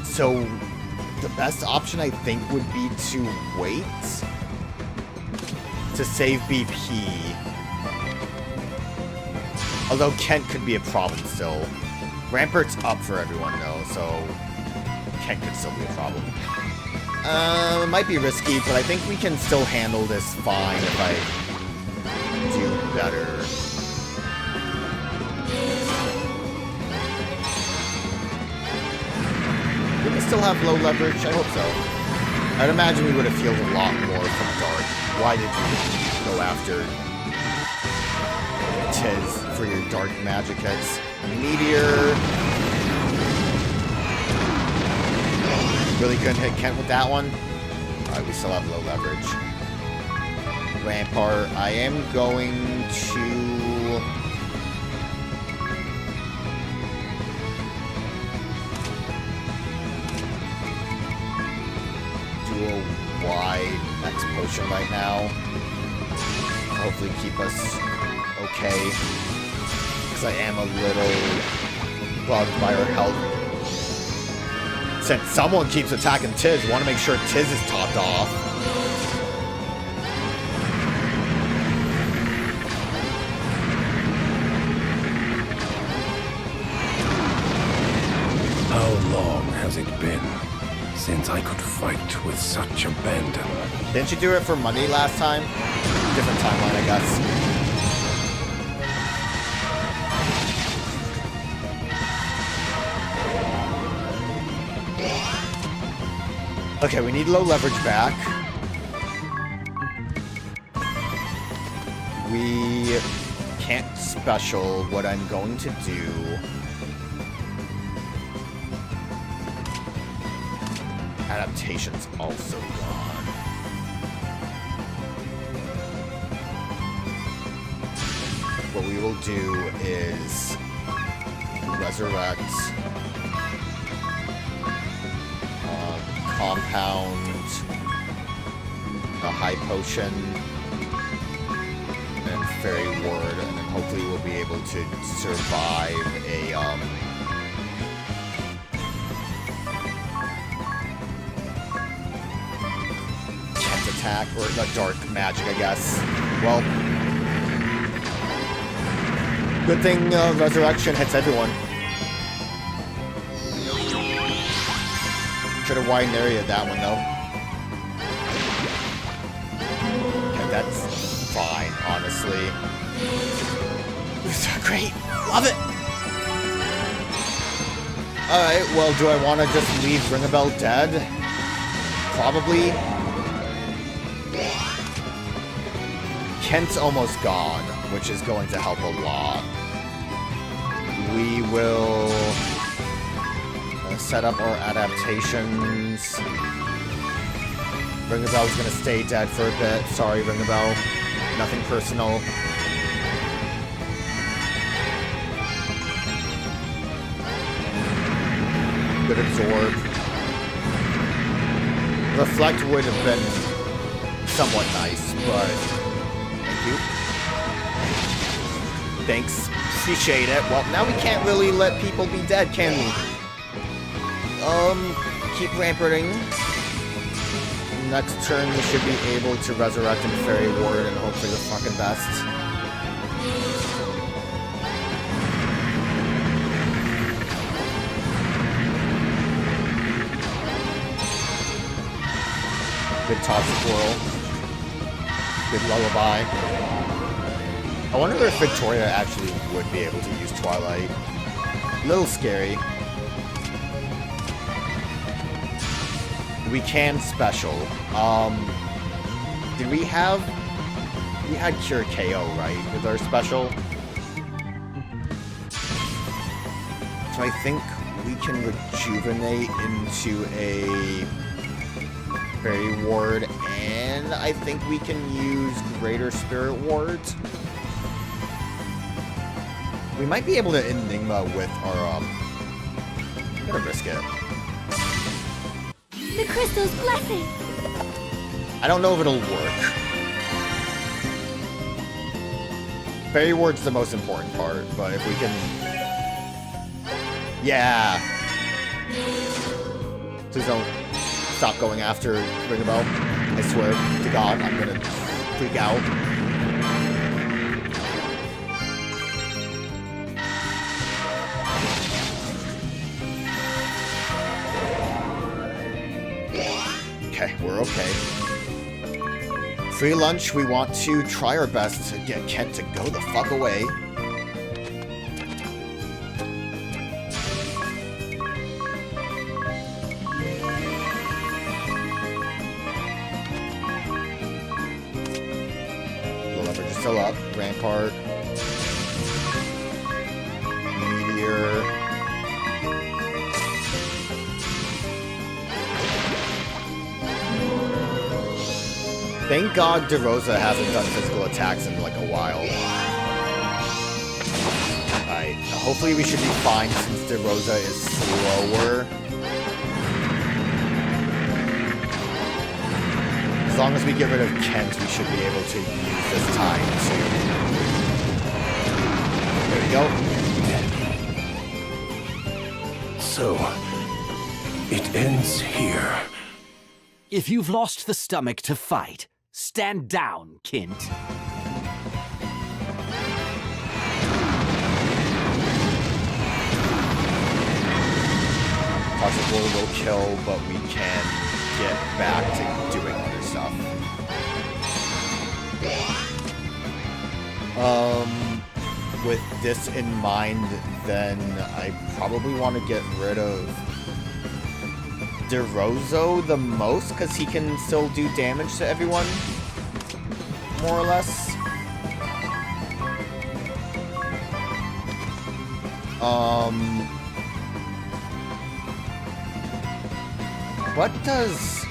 So, the best option I think would be to wait to save BP. Although Kent could be a problem still. Rampart's up for everyone though, so Kent could still be a problem. It might be risky, but I think we can still handle this fine if I do better. Do we still have low leverage? I hope so. I'd imagine we would have healed a lot more from Dark. Why did we go after Tiz for your Dark magic hits? Meteor. Really couldn't hit Kent with that one. Alright, we still have low leverage. Rampart. I am going to... do a wide X potion right now. Hopefully keep us okay. Because I am a little bugged by her health. Since someone keeps attacking Tiz, I want to make sure Tiz is topped off. How long has it been since I could fight with such abandon? Didn't you do it for money last time? Different timeline, I guess. Okay, we need low leverage back. We can't special. What I'm going to do... Adaptation's also gone. What we will do is resurrect... compound, a high potion, and fairy ward, and then hopefully we'll be able to survive a tent attack, or a dark magic, I guess. Well, good thing resurrection hits everyone. Should have widened area that one though. Okay, that's fine, honestly. It's great, love it. All right, well, do I want to just leave Ring a Bell dead? Probably. Kent's almost gone, which is going to help a lot. We will set up our adaptations. Ring a Bell's gonna stay dead for a bit. Sorry, Ring a Bell. Nothing personal. Good absorb. Reflect would have been somewhat nice, but thank you. Thanks. Appreciate it. Well, now we can't really let people be dead, can we? Keep ramparting. Next turn we should be able to resurrect and fairy ward and hopefully the fucking best. Good toss squirrel. Good lullaby. I wonder if Victoria actually would be able to use Twilight. A little scary. We can special. Did we have... We had Cure KO, right? With our special? So I think we can rejuvenate into a Fairy Ward, and I think we can use Greater Spirit Wards. We might be able to Enigma with our, I'm gonna risk it. The crystal's blessing! I don't know if it'll work. Fairy Ward's the most important part, but if we can... Yeah! Please don't stop going after Ring a Bell. I swear to God, I'm gonna freak out. Okay, we're okay. Free lunch, we want to try our best to get Kent to go the fuck away. The leverage is still up. Rampart. Meteor. Thank God DeRosa hasn't done physical attacks in like a while. Alright, hopefully we should be fine since DeRosa is slower. As long as we get rid of Kent, we should be able to use this time to... There we go. So, it ends here. If you've lost the stomach to fight, stand down, Kint. Possible will kill, but we can get back to doing other stuff. With this in mind, then I probably want to get rid of DeRosa the most, because he can still do damage to everyone, more or less. What does...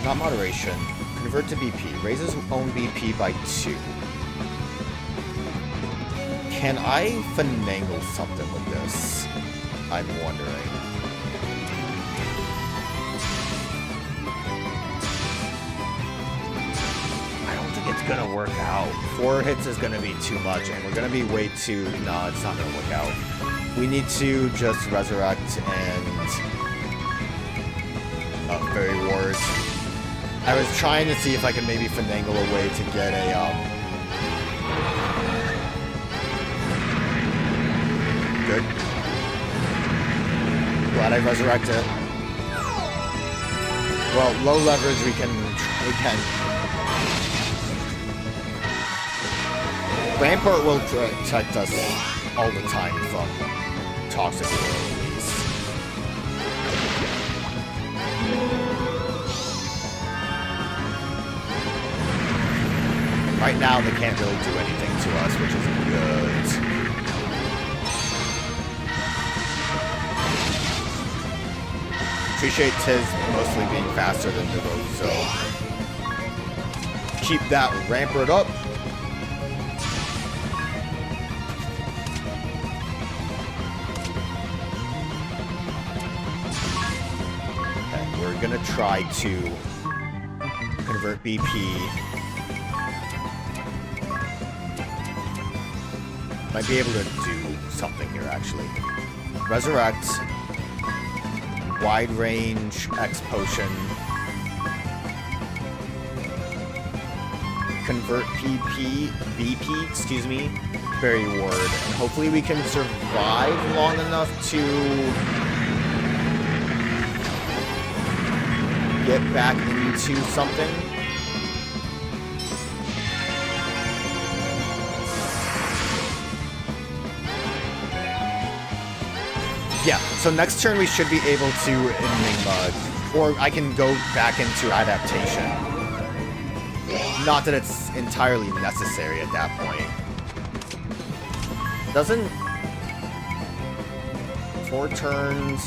Not moderation. Convert to BP. Raises own BP by 2. Can I finagle something with this? I'm wondering. I don't think it's gonna work out. 4 hits is gonna be too much, and we're gonna be way too... No, it's not gonna work out. We need to just resurrect and... Fairy Wars. I was trying to see if I could maybe finagle a way to get a, Good. Glad I resurrected. Well, low leverage we can... Rampart will protect us all the time from toxic abilities. Right now, they can't really do anything to us, which is good. Appreciate Tiz mostly being faster than the road, so keep that Rampart up. Okay, we're gonna try to convert BP. Might be able to do something here, actually. Resurrect. Wide range. X potion. Convert BP, excuse me. Fairy Ward. And hopefully we can survive long enough to get back into something. Yeah, so next turn we should be able to Enigma, or I can go back into adaptation. Not that it's entirely necessary at that point. Doesn't... 4 turns...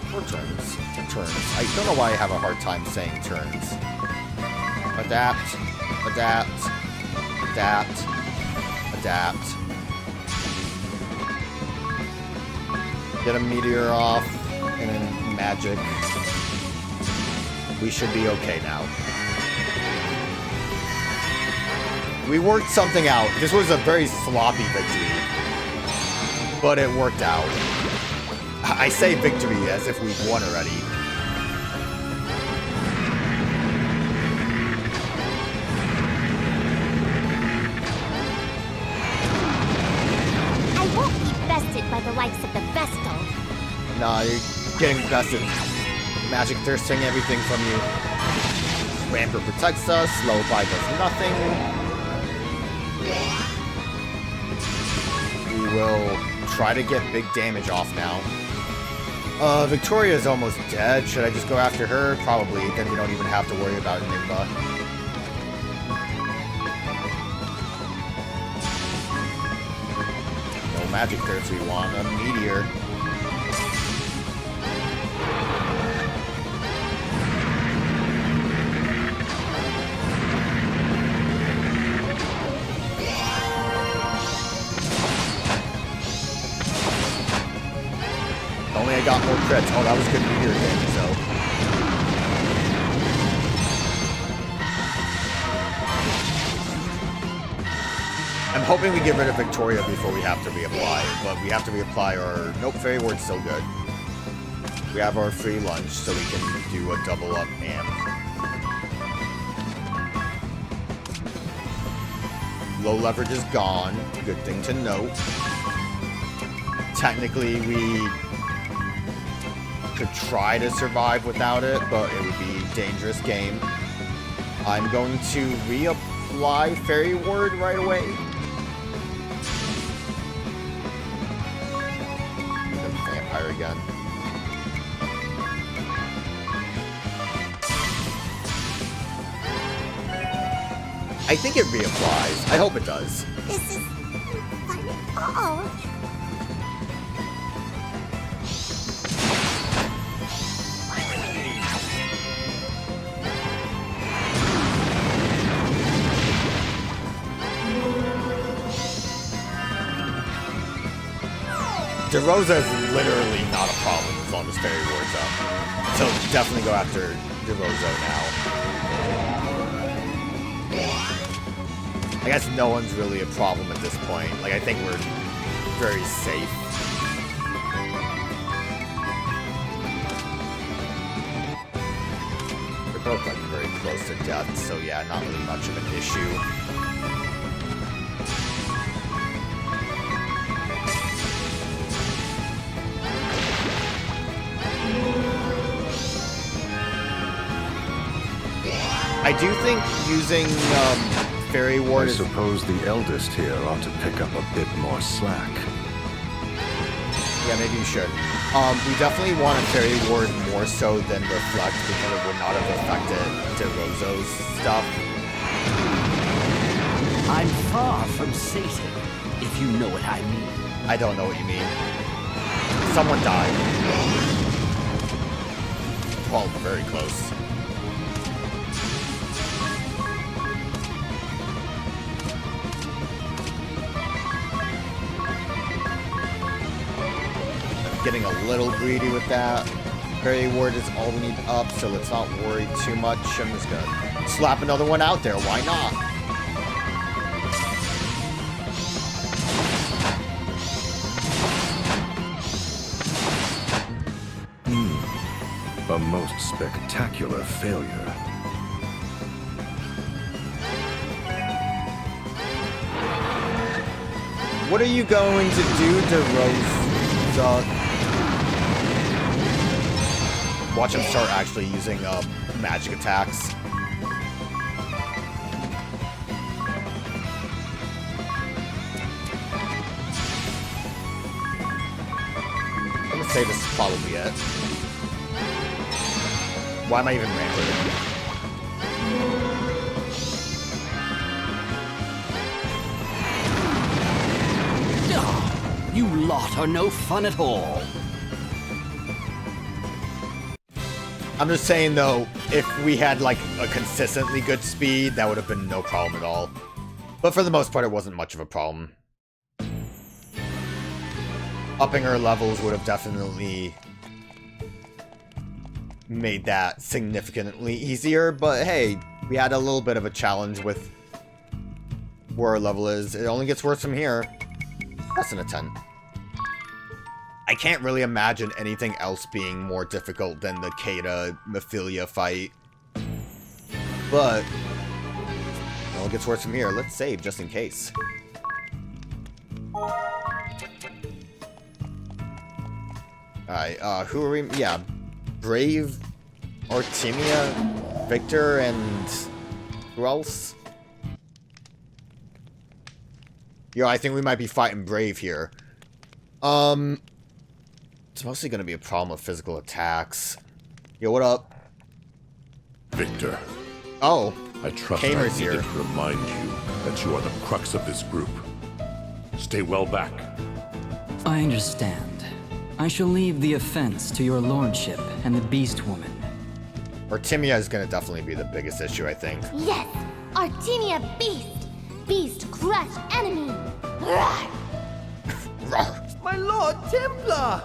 4 turns. Turns. I don't know why I have a hard time saying turns. Adapt. Adapt. Adapt. Adapt. Get a meteor off, and then magic. We should be okay now. We worked something out. This was a very sloppy victory, but it worked out. I say victory as if we've won already. I won't be bested by the likes of the vestal. Nah, you're getting bested. Magic thirsting everything from you. Rampart protects us. Lullaby does nothing. We will try to get big damage off now. Victoria's almost dead. Should I just go after her? Probably. Then we don't even have to worry about Enigma. No magic thirst we want. A meteor. I got more crits. Oh, that was good meteor damage, though. I'm hoping we get rid of Victoria before we have to reapply, but we have to reapply our... Nope, Fairy Ward's still good. We have our free lunch, so we can do a double up and... Low leverage is gone. Good thing to note. Technically, we could try to survive without it, but it would be a dangerous game. I'm going to reapply Fairy Ward right away. Vampire again. I think it reapplies. I hope it does. This is fun. Oh. DeRosa is literally not a problem as long as Fairy Ward's up. So definitely go after DeRosa now. I guess no one's really a problem at this point. Like, I think we're very safe. They're both, like, very close to death, so yeah, not really much of an issue. I do think using Fairy Ward I suppose the eldest here ought to pick up a bit more slack. Yeah, maybe you should. We definitely want a Fairy Ward more so than Reflect because it would not have affected DeRosa's stuff. I'm far from Satan, if you know what I mean. I don't know what you mean. Someone died. Well, very close. Getting a little greedy with that. Fairy Ward is all we need up, so let's not worry too much. I'm just gonna slap another one out there. Why not? A most spectacular failure. What are you going to do, DeRosa? Watch him start actually using magic attacks. I'm gonna say this is probably it. Why am I even rambling? You lot are no fun at all. I'm just saying, though, if we had, like, a consistently good speed, that would have been no problem at all. But for the most part, it wasn't much of a problem. Upping our levels would have definitely made that significantly easier, but hey, we had a little bit of a challenge with where our level is. It only gets worse from here. Less than a 10. I can't really imagine anything else being more difficult than the Kata-Mephilia fight. But it only gets worse from here. Let's save just in case. Alright, who are we? Yeah, Brave, Artemia, Victor, and who else? Yo, I think we might be fighting Brave here. It's mostly going to be a problem of physical attacks. Yo, what up? Victor. Oh, I trust Kamer's I here. needed to remind you that you are the crux of this group. Stay well back. I understand. I shall leave the offense to your lordship and the Beast Woman. Artemia is going to definitely be the biggest issue, I think. Yes! Artemia Beast! Beast crush enemy! Rawr. Rawr. My Lord Templar!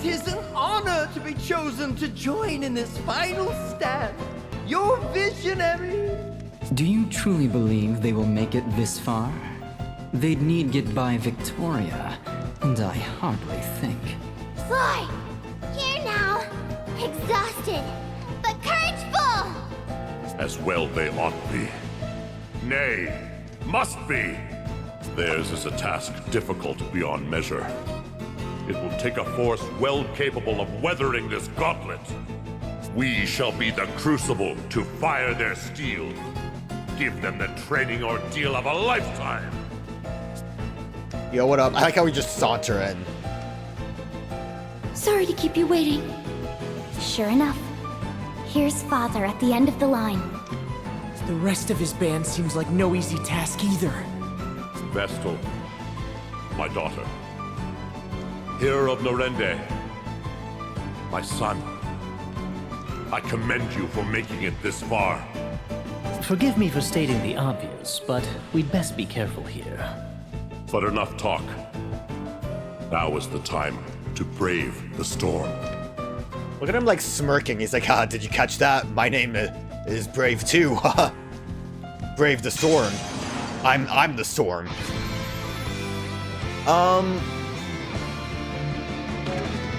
'Tis an honor to be chosen to join in this final stand. Your visionary. Do you truly believe they will make it this far? They'd need get by Victoria, and I hardly think. Fly! Here now! Exhausted, but courageful! As well they ought be. Nay, must be. Theirs is a task difficult beyond measure. It will take a force well capable of weathering this gauntlet. We shall be the crucible to fire their steel. Give them the training ordeal of a lifetime. Yo, what up? I like how we just saunter in. Sorry to keep you waiting. Sure enough, here's Father at the end of the line. The rest of his band seems like no easy task either. Vestal, my daughter. Heir of Norende, my son. I commend you for making it this far. Forgive me for stating the obvious, but we'd best be careful here. But enough talk. Now is the time to brave the storm. Look at him like smirking. He's like, did you catch that? My name is Brave too. Brave the storm. I'm the storm.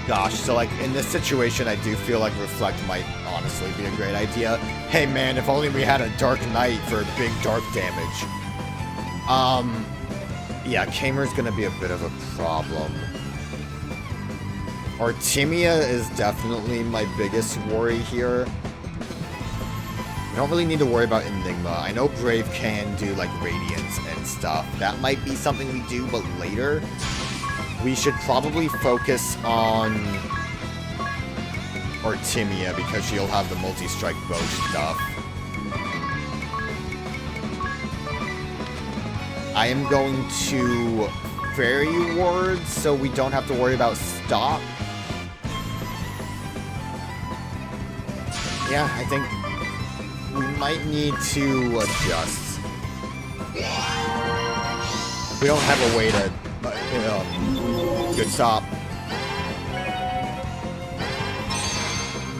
Gosh, so like in this situation, I do feel like Reflect might honestly be a great idea. Hey man, if only we had a Dark Knight for big dark damage. Yeah, Kamer's gonna be a bit of a problem. Artemia is definitely my biggest worry here. I don't really need to worry about Enigma. I know Brave can do like Radiance and stuff. That might be something we do, but later. We should probably focus on Artemia because she'll have the multi-strike bow stuff. I am going to Fairy Ward so we don't have to worry about stop. Yeah, I think we might need to adjust. We don't have a way to... good stop.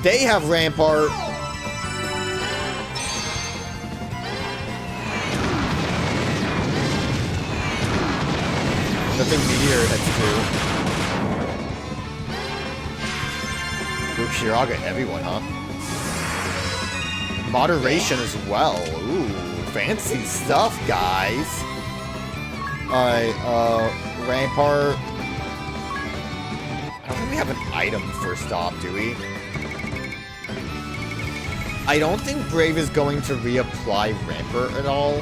They have Rampart. Nothing Meteor hits too. Luxendarc, everyone, huh? Moderation as well. Ooh, fancy stuff, guys. Alright, Rampart. I don't think we have an item for stop, do we? I don't think Brave is going to reapply Rampart at all.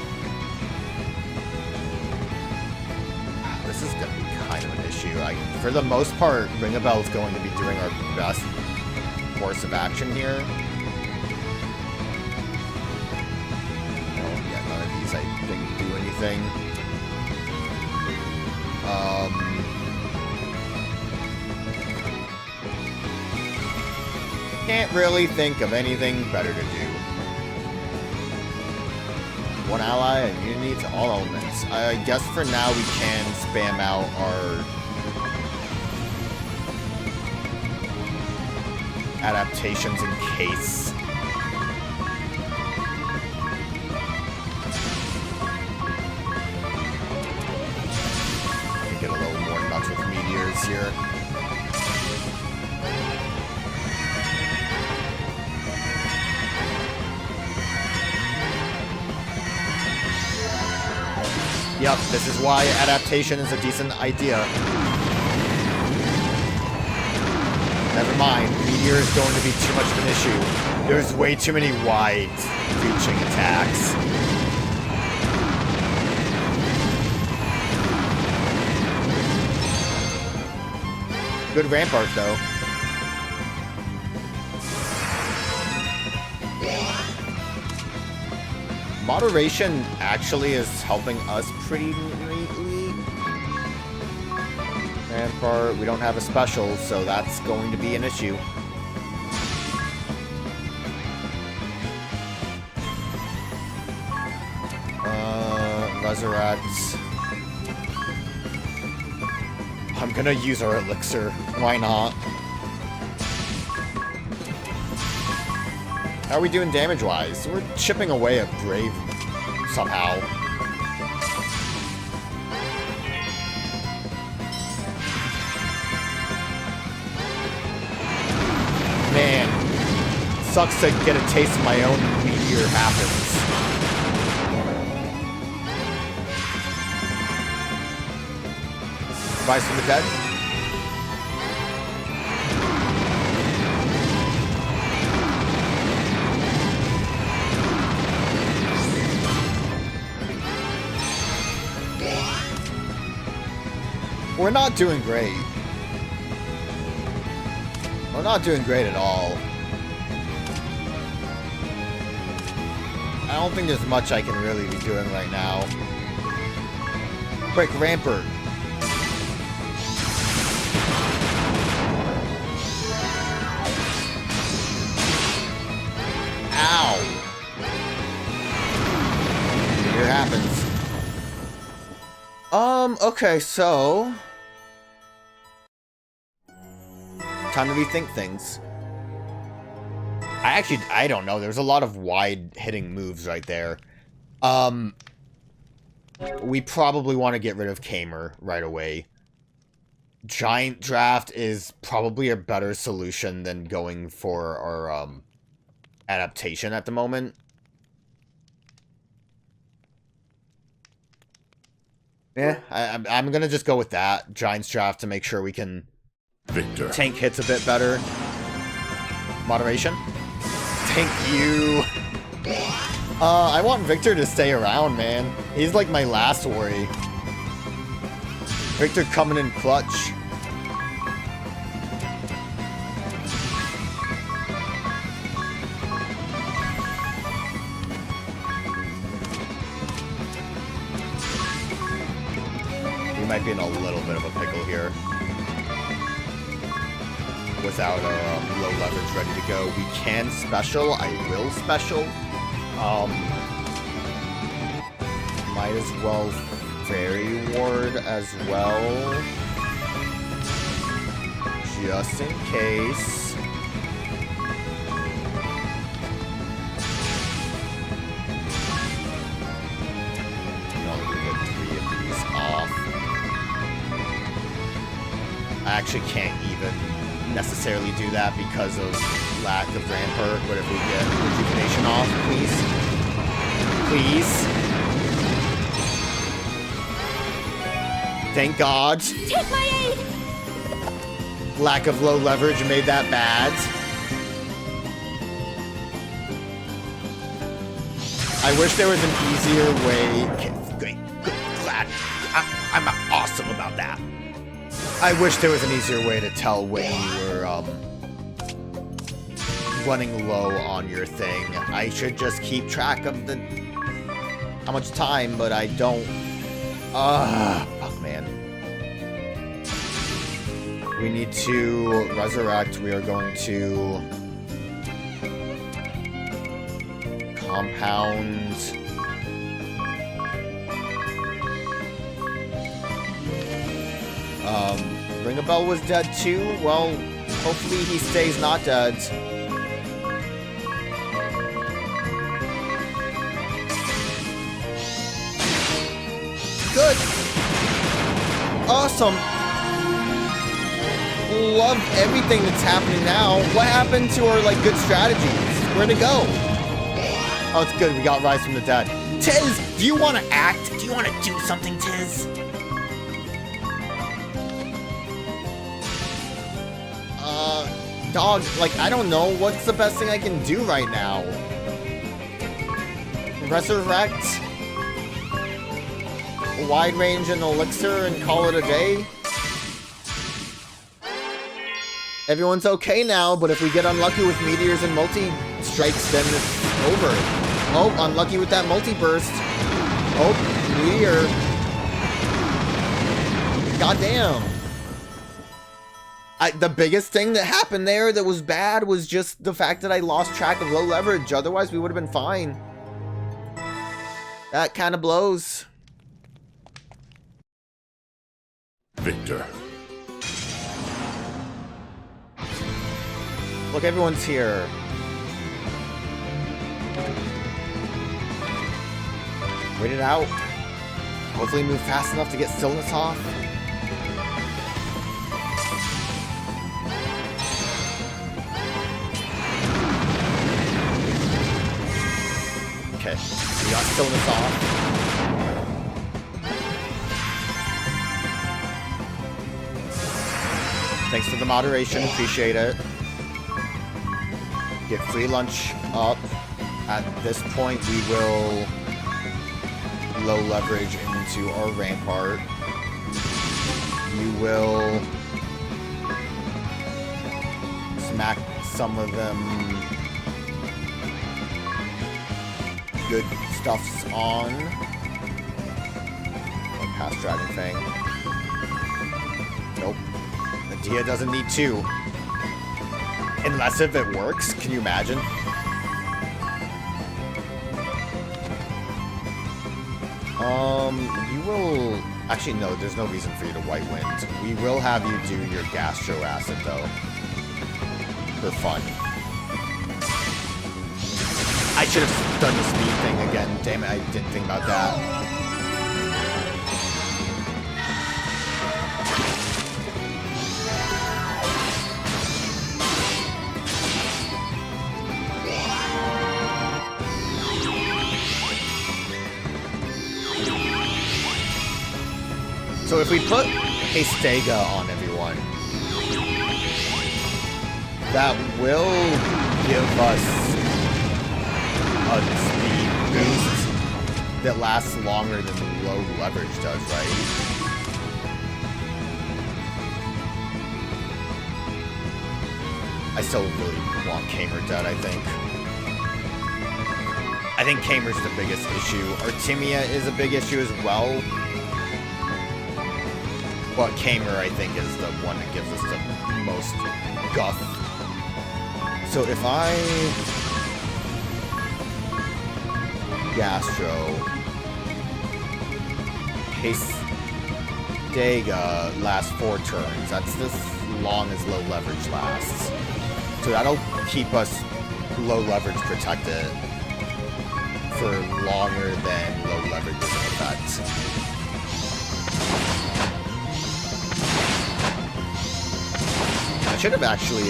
This is going to be kind of an issue. For the most part, Ringabel is going to be doing our best course of action here. Yeah, none of these, I think, do anything. Can't really think of anything better to do. One ally and unity to all elements. I guess for now we can spam out our adaptations in case. Let me get a little more nuts with meteors here. Yep, this is why adaptation is a decent idea. Never mind, Meteor is going to be too much of an issue. There's way too many wide-reaching attacks. Good Rampart, though. Moderation actually is helping us pretty neatly. Rampart, we don't have a special, so that's going to be an issue. Resurrect. I'm gonna use our elixir. Why not? How are we doing damage-wise? We're chipping away at Brave somehow. Man, sucks to get a taste of my own meteor happens. Rise from the dead. We're not doing great. We're not doing great at all. I don't think there's much I can really be doing right now. Quick, Rampart. Ow! Here happens. Okay, so... time to rethink things. I don't know. There's a lot of wide-hitting moves right there. We probably want to get rid of Kamer right away. Giant Draft is probably a better solution than going for our, adaptation at the moment. Yeah, I'm gonna just go with that. Giant's Draft to make sure we can... Victor. Tank hits a bit better. Moderation. Thank you. I want Victor to stay around, man. He's like my last worry. Victor coming in clutch. We might be in a little bit of a pickle here. Without low leverage ready to go. We can special. I will special. Might as well Fairy Ward as well. Just in case. We only get 3 of these off. I actually can't even necessarily do that because of lack of Rampart, but if we get Rejuvenation off, please. Please. Thank God. Take my aid! Lack of low leverage made that bad. I wish there was an easier way. Okay, great, good, glad. I'm awesome about that. I wish there was an easier way to tell when you were, running low on your thing. I should just keep track of how much time, but I don't. Fuck, man. We need to resurrect. We are going to compound. Ring a Bell was dead too. Well, hopefully he stays not dead. Good. Awesome. Love everything that's happening now. What happened to our, like, good strategies? Where'd it go? Oh, it's good. We got Rise from the Dead. Tiz, do you want to act? Do you want to do something, Tiz? Dog, like, I don't know. What's the best thing I can do right now? Resurrect? Wide range and elixir and call it a day? Everyone's okay now, but if we get unlucky with meteors and multi-strikes, then it's over. Oh, unlucky with that multi-burst. Oh, meteor. Goddamn. The biggest thing that happened there that was bad was just the fact that I lost track of low leverage. Otherwise, we would have been fine. That kind of blows. Victor. Look, everyone's here. Wait it out. Hopefully move fast enough to get stillness off. Okay, we got stillness off. Thanks for the moderation, appreciate it. Get free lunch up. At this point, we will low leverage into our rampart. You will smack some of them good stuffs on. Like past Dragon Fang. Nope. Medea doesn't need to. Unless if it works, can you imagine? You will... Actually, no, there's no reason for you to White Wind. We will have you do your Gastro Acid, though. For fun. I should have done the speed thing again. Damn it, I didn't think about that. So if we put Hastega on everyone, that will give us a speed boost that lasts longer than low leverage does, right? I still really want Kamer dead, I think. I think Kamer's the biggest issue. Artemia is a big issue as well. But Kamer, I think, is the one that gives us the most guff. So if I... Gastro... Hastega lasts 4 turns. That's as long as low leverage lasts. So that'll keep us low leverage protected for longer than low leverage is in effect. I should have actually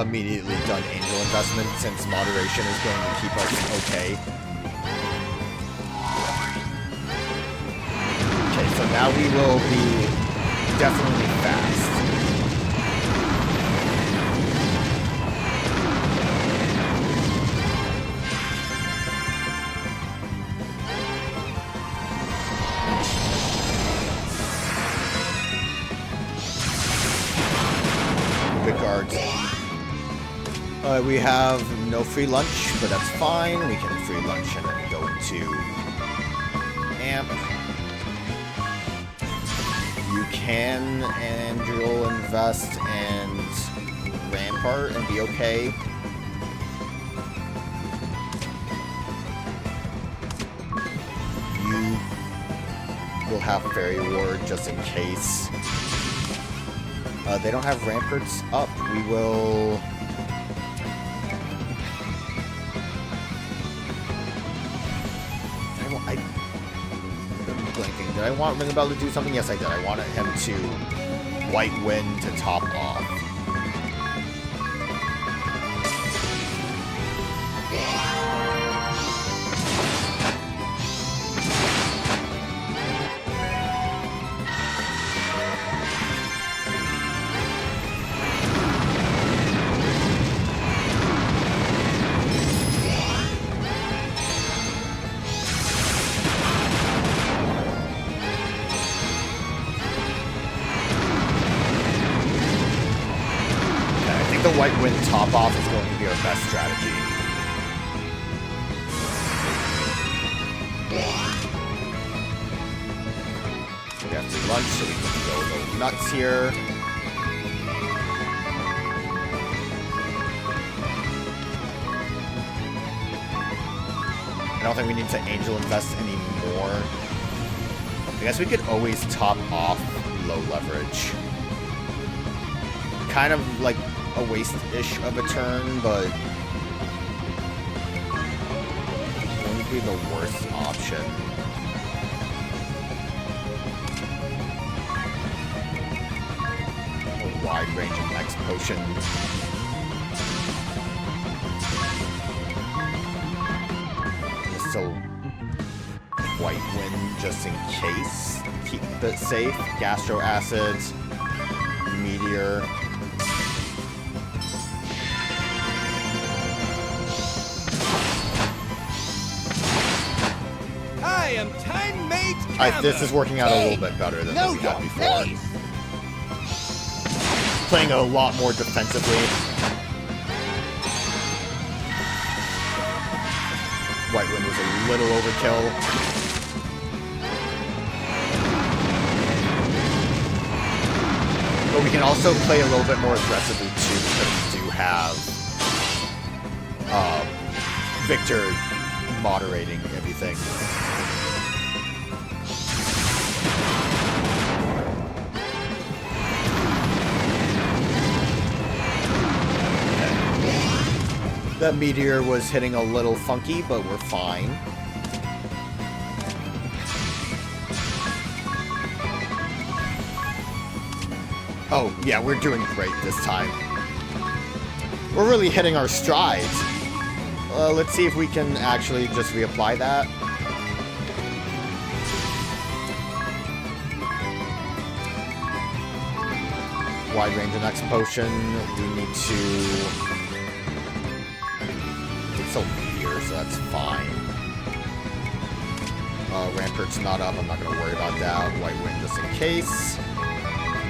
immediately done Angel Investment since moderation is going to keep us okay. Okay, so now we will be definitely fast. We have no free lunch, but that's fine. We can free lunch and then go into Amp. You can Angel Invest and Rampart and be okay. You will have Fairy Ward just in case. They don't have Ramparts up. We will... Did I want Ringabel to do something? Yes, I did. I wanted him to White Wind to top off. The White Wind top off is going to be our best strategy. We have to lunch so we can go a little nuts here. I don't think we need to Angel Invest anymore. I guess we could always top off low leverage. Kind of like a waste-ish of a turn, but when we be the worst option. A wide-ranging X potion. So, White Wind just in case. Keep it safe. Gastro Acid. Meteor. I am Time-Mate This is working out a little bit better than what we had before. Playing a lot more defensively. White Wind was a little overkill. But we can also play a little bit more aggressively too, because we do have Victor moderating everything. That meteor was hitting a little funky, but we're fine. Oh, yeah, we're doing great this time. We're really hitting our stride. Let's see if we can actually just reapply that. Wide range and X potion. We need to... It's a meteor, so that's fine. Rampart's not up. I'm not going to worry about that. White Wind just in case.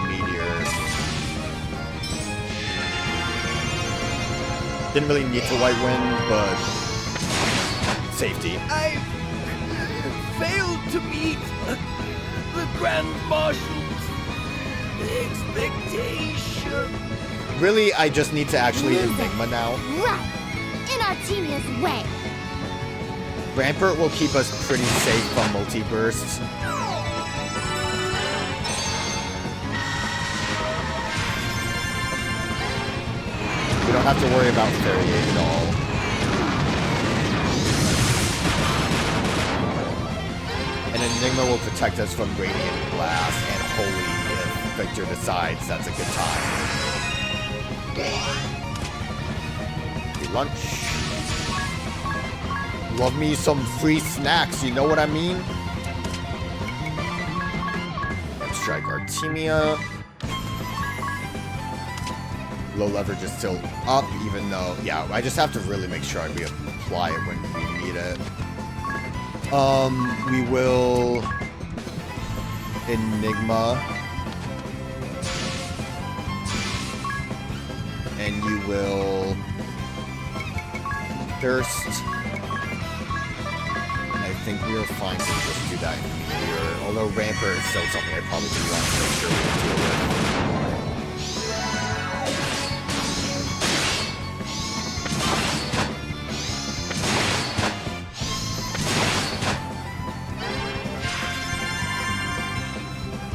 Meteor. Didn't really need the White Wind, but safety. I failed to meet the Grand Marshal's expectation. Really, I just need to actually Enigma now. Right! In Artemia's way! Rampart will keep us pretty safe from multi-bursts. We don't have to worry about Fairy Aid at all. And Enigma will protect us from Radiant Blast and Holy if Victor decides that's a good time. Free lunch. Love me some free snacks, you know what I mean? Strike Artemia. Low leverage is still up, even though, yeah, I just have to really make sure I reapply it when we need it. We will Enigma. And you will Thirst. I think we are fine to just do that here. Although Rampart is still something I probably do want to make sure we deal with.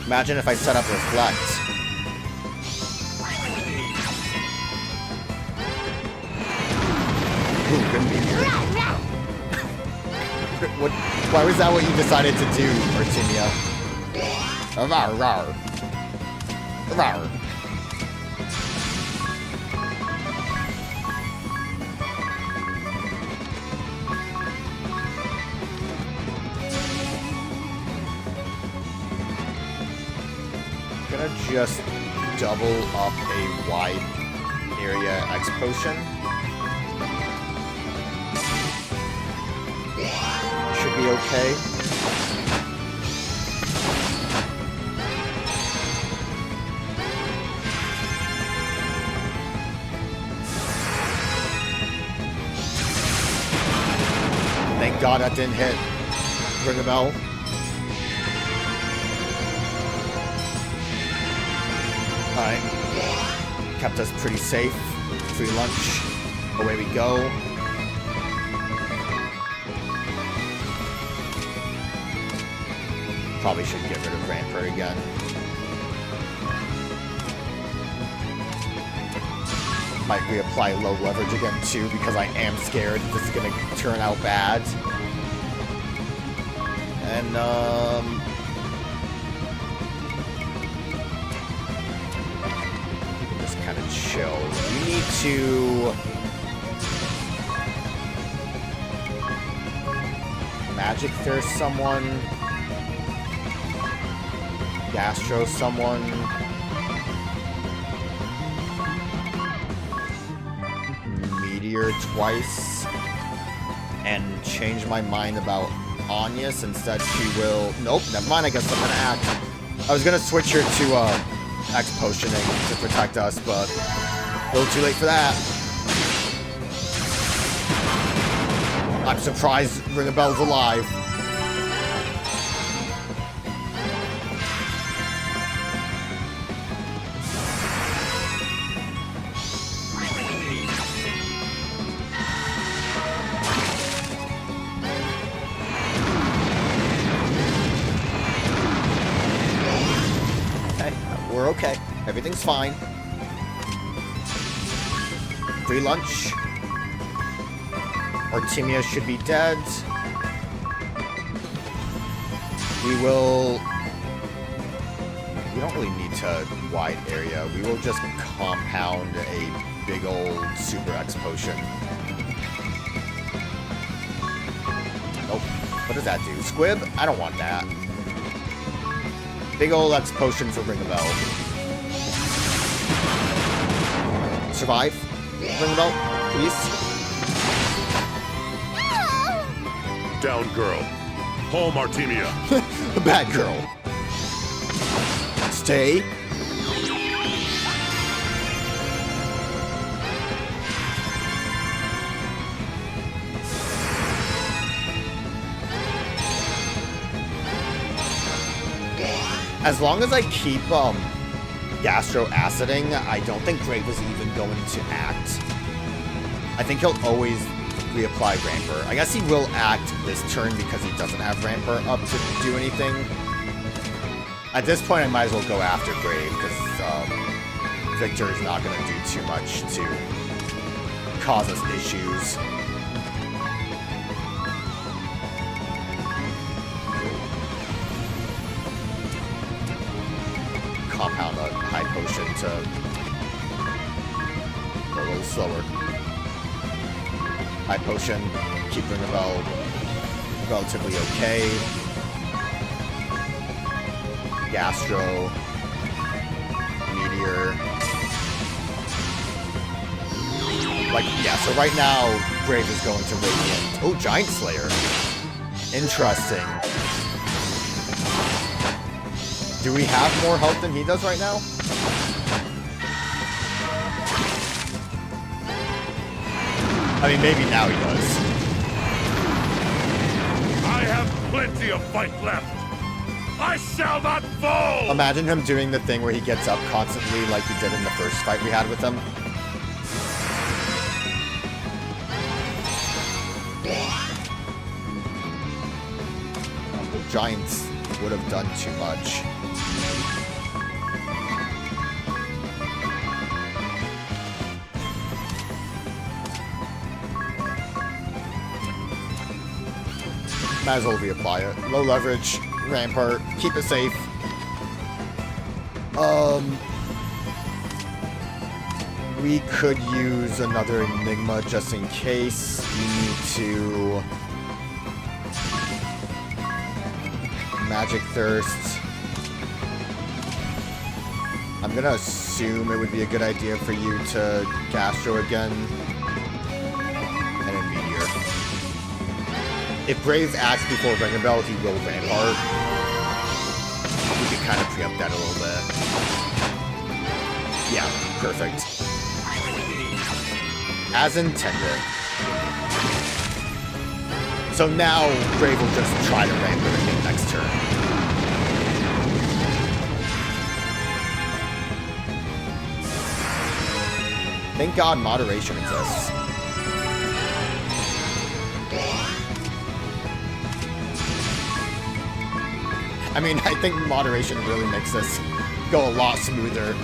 Imagine if I set up Reflect. Ooh, good meteor. What? Why was that what you decided to do, Artemia? Rawr, rawr. Rawr. Gonna just double up a wide area X potion. Should be okay. Thank God that didn't hit. Ring a bell. Alright. Kept us pretty safe. Free lunch. Away we go. Probably should get rid of Rampart again. Might reapply low leverage again too, because I am scared this is gonna turn out bad. And, just kind of chill. You need to... Magic Thirst someone. Gastro someone. Meteor twice. And change my mind about Agnès. Instead she will... Nope, never mind, I guess I'm gonna act. I was gonna switch her to X potioning to protect us, but a little too late for that. I'm surprised Ringabell's alive. We're okay. Everything's fine. Free lunch. Artemia should be dead. We will... We don't really need to wide area. We will just compound a big old Super X potion. Nope. What does that do? Squib? I don't want that. Big old X potion for Ringabell. Survive. Ringabell, please. Down, girl. Home, Artemia. The bad girl. Stay. As long as I keep Gastro aciding, I don't think Grave is even going to act. I think he'll always reapply Ramper. I guess he will act this turn because he doesn't have Ramper up to do anything. At this point, I might as well go after Grave because Victor is not going to do too much to cause us issues. Compound a high potion to go a little slower. High potion, keep Ringabell relatively okay. Gastro, Meteor. Like, yeah, so right now, Grave is going to Radiant. Oh, Giant Slayer. Interesting. Do we have more health than he does right now? I mean, maybe now he does. I have plenty of fight left. I shall not fall! Imagine him doing the thing where he gets up constantly like he did in the first fight we had with him. The Giants would have done too much. Might as well reapply it. Low leverage, Rampart, keep it safe. We could use another Enigma just in case. We need to... Magic Thirst. I'm gonna assume it would be a good idea for you to Gastro again. And then Meteor. If Brave acts before Ringabell, he will Rampart. We can kind of preempt that a little bit. Yeah, perfect. As intended. So now, Brave will just try to Rampart again next turn. Thank God moderation exists. I mean, I think moderation really makes this go a lot smoother.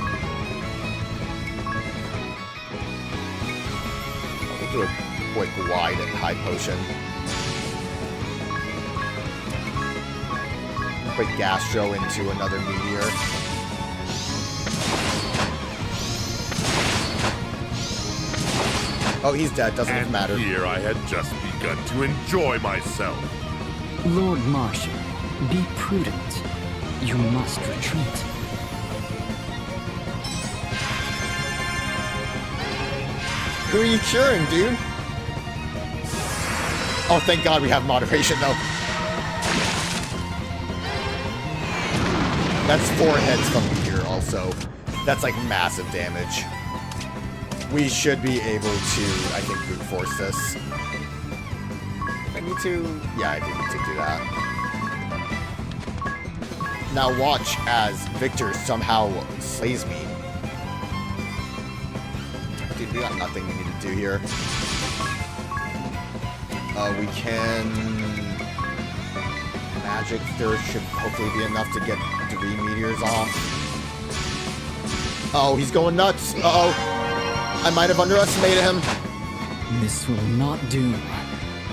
We'll do a quick wide and high potion. put Gastro into another meteor. Oh, he's dead. Doesn't even matter. Here I had just begun to enjoy myself. Lord Marshal, be prudent. You must retreat. Who are you curing, dude? Oh, thank God we have moderation, though. That's 4 hits from Meteor, also. That's, like, massive damage. We should be able to, I think, brute force this. I need to... Yeah, I do need to do that. Now watch as Victor somehow slays me. Dude, we got nothing we need to do here. We can... Magic Thirst should hopefully be enough to get 3 meteors off. Oh, he's going nuts. Uh-oh. I might have underestimated him. This will not do.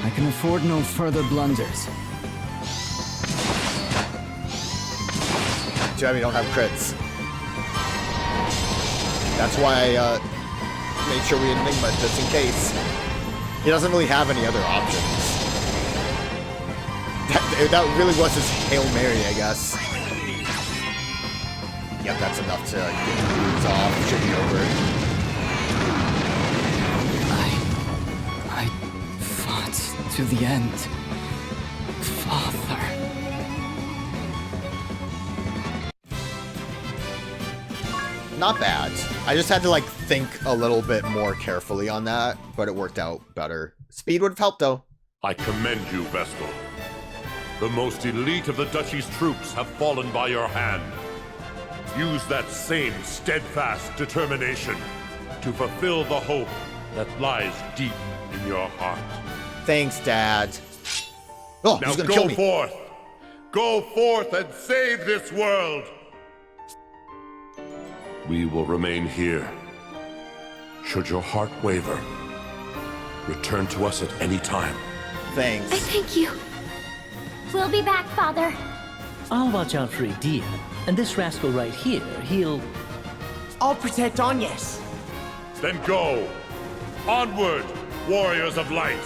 I can afford no further blunders. Too bad we don't have crits. That's why I made sure we Enigma just in case. He doesn't really have any other options. That really was his Hail Mary, I guess. Yep, that's enough to get the moves off. Should be over. I fought to the end. Father. Not bad. I just had to, like, think a little bit more carefully on that, but it worked out better. Speed would have helped, though. I commend you, Vestal. The most elite of the Duchy's troops have fallen by your hand. Use that same steadfast determination to fulfill the hope that lies deep in your heart. Thanks, Dad. Oh, now he's gonna kill me. Forth! Go forth and save this world! We will remain here. Should your heart waver, return to us at any time. Thanks. I thank you. We'll be back, Father. I'll watch out for Edea, and this rascal right here, he'll... I'll protect Agnès. Then go! Onward, warriors of light!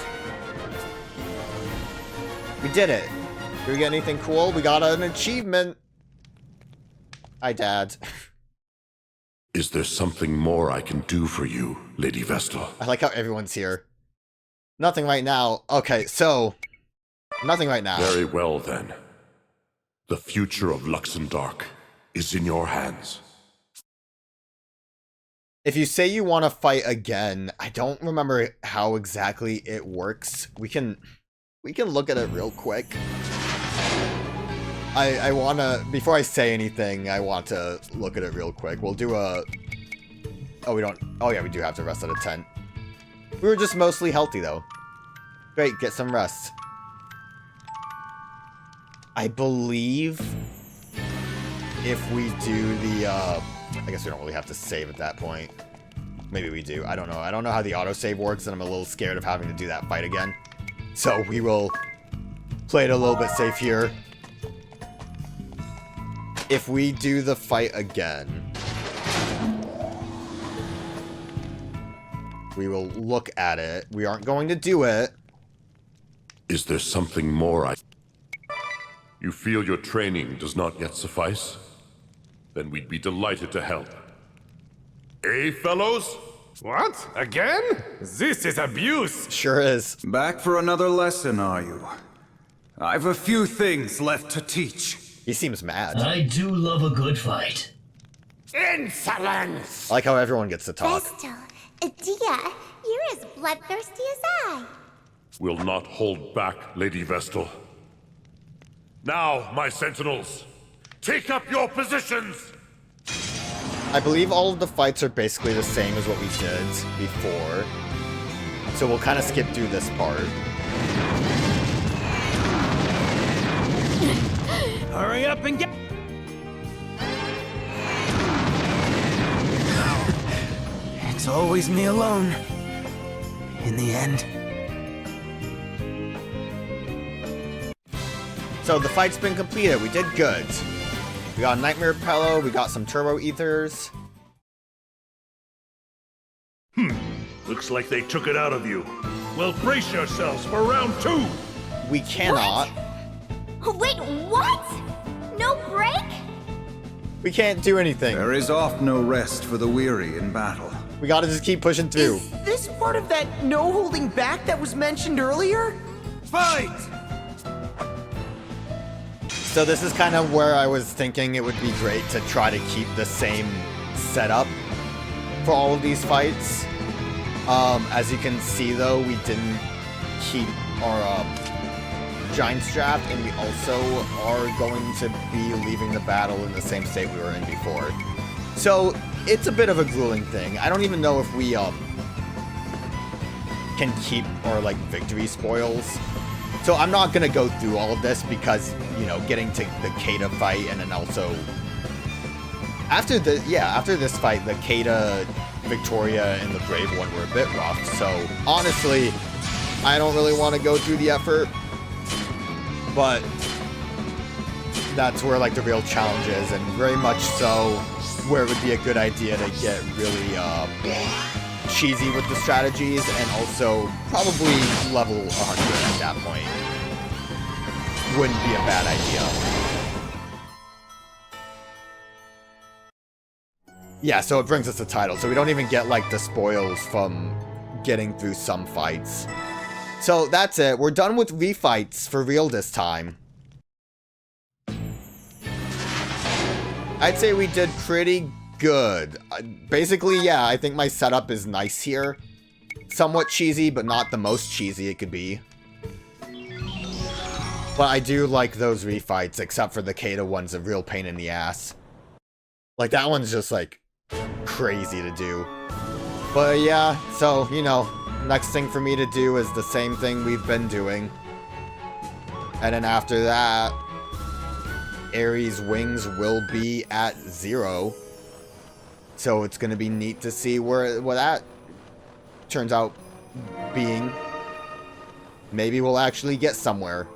We did it. Did we get anything cool? We got an achievement. Hi, Dad. Is there something more I can do for you, Lady Vestal? I like how everyone's here. Nothing right now. Okay, so... Nothing right now. Very well, then. The future of Luxendarc is in your hands. If you say you want to fight again, I don't remember how exactly it works. We can look at it real quick. I want to, before I say anything, I want to look at it real quick. We'll do a... Oh, we don't... Oh, yeah, we do have to rest at a tent. We were just mostly healthy, though. Great, get some rest. I believe if we do the, I guess we don't really have to save at that point. Maybe we do. I don't know. I don't know how the autosave works, and I'm a little scared of having to do that fight again. So we will play it a little bit safe here. If we do the fight again, we will look at it. We aren't going to do it. Is there something more I... You feel your training does not yet suffice? Then we'd be delighted to help. Eh, fellows? What? Again? This is abuse! Sure is. Back for another lesson, are you? I've a few things left to teach. He seems mad. I do love a good fight. Insolence! I like how everyone gets to talk. Vestal, Edea, you're as bloodthirsty as I. Will not hold back, Lady Vestal. Now, my sentinels, take up your positions! I believe all of the fights are basically the same as what we did before. So we'll kind of skip through this part. Hurry up and get... It's always me alone. In the end. So the fight's been completed. We did good. We got a Nightmare Pillow. We got some Turbo Ethers. Looks like they took it out of you. Well, brace yourselves for round 2. We cannot. Wait, what? No break? We can't do anything. There is oft no rest for the weary in battle. We gotta just keep pushing through. Is this part of that no holding back that was mentioned earlier? Fight! So this is kind of where I was thinking it would be great to try to keep the same setup for all of these fights. As you can see though, we didn't keep our Giant's Draft, and we also are going to be leaving the battle in the same state we were in before. So it's a bit of a grueling thing. I don't even know if we can keep our like victory spoils. So I'm not gonna go through all of this because, you know, getting to the Kata fight and then also after this fight, the Kata, Victoria, and the Brave one were a bit rough. So honestly, I don't really want to go through the effort, but that's where like the real challenge is, and very much so where it would be a good idea to get really cheesy with the strategies, and also probably level 100 at that point. Wouldn't be a bad idea. Yeah, so it brings us the title, so we don't even get like the spoils from getting through some fights. So that's it, we're done with refights for real this time. I'd say we did pretty good. Basically, yeah, I think my setup is nice here. Somewhat cheesy, but not the most cheesy it could be. But I do like those refights, except for the Kata one's a real pain in the ass. Like, that one's just, like, crazy to do. But yeah, so, you know, next thing for me to do is the same thing we've been doing. And then after that, Ares' wings will be at 0. So it's gonna be neat to see where that turns out being. Maybe we'll actually get somewhere.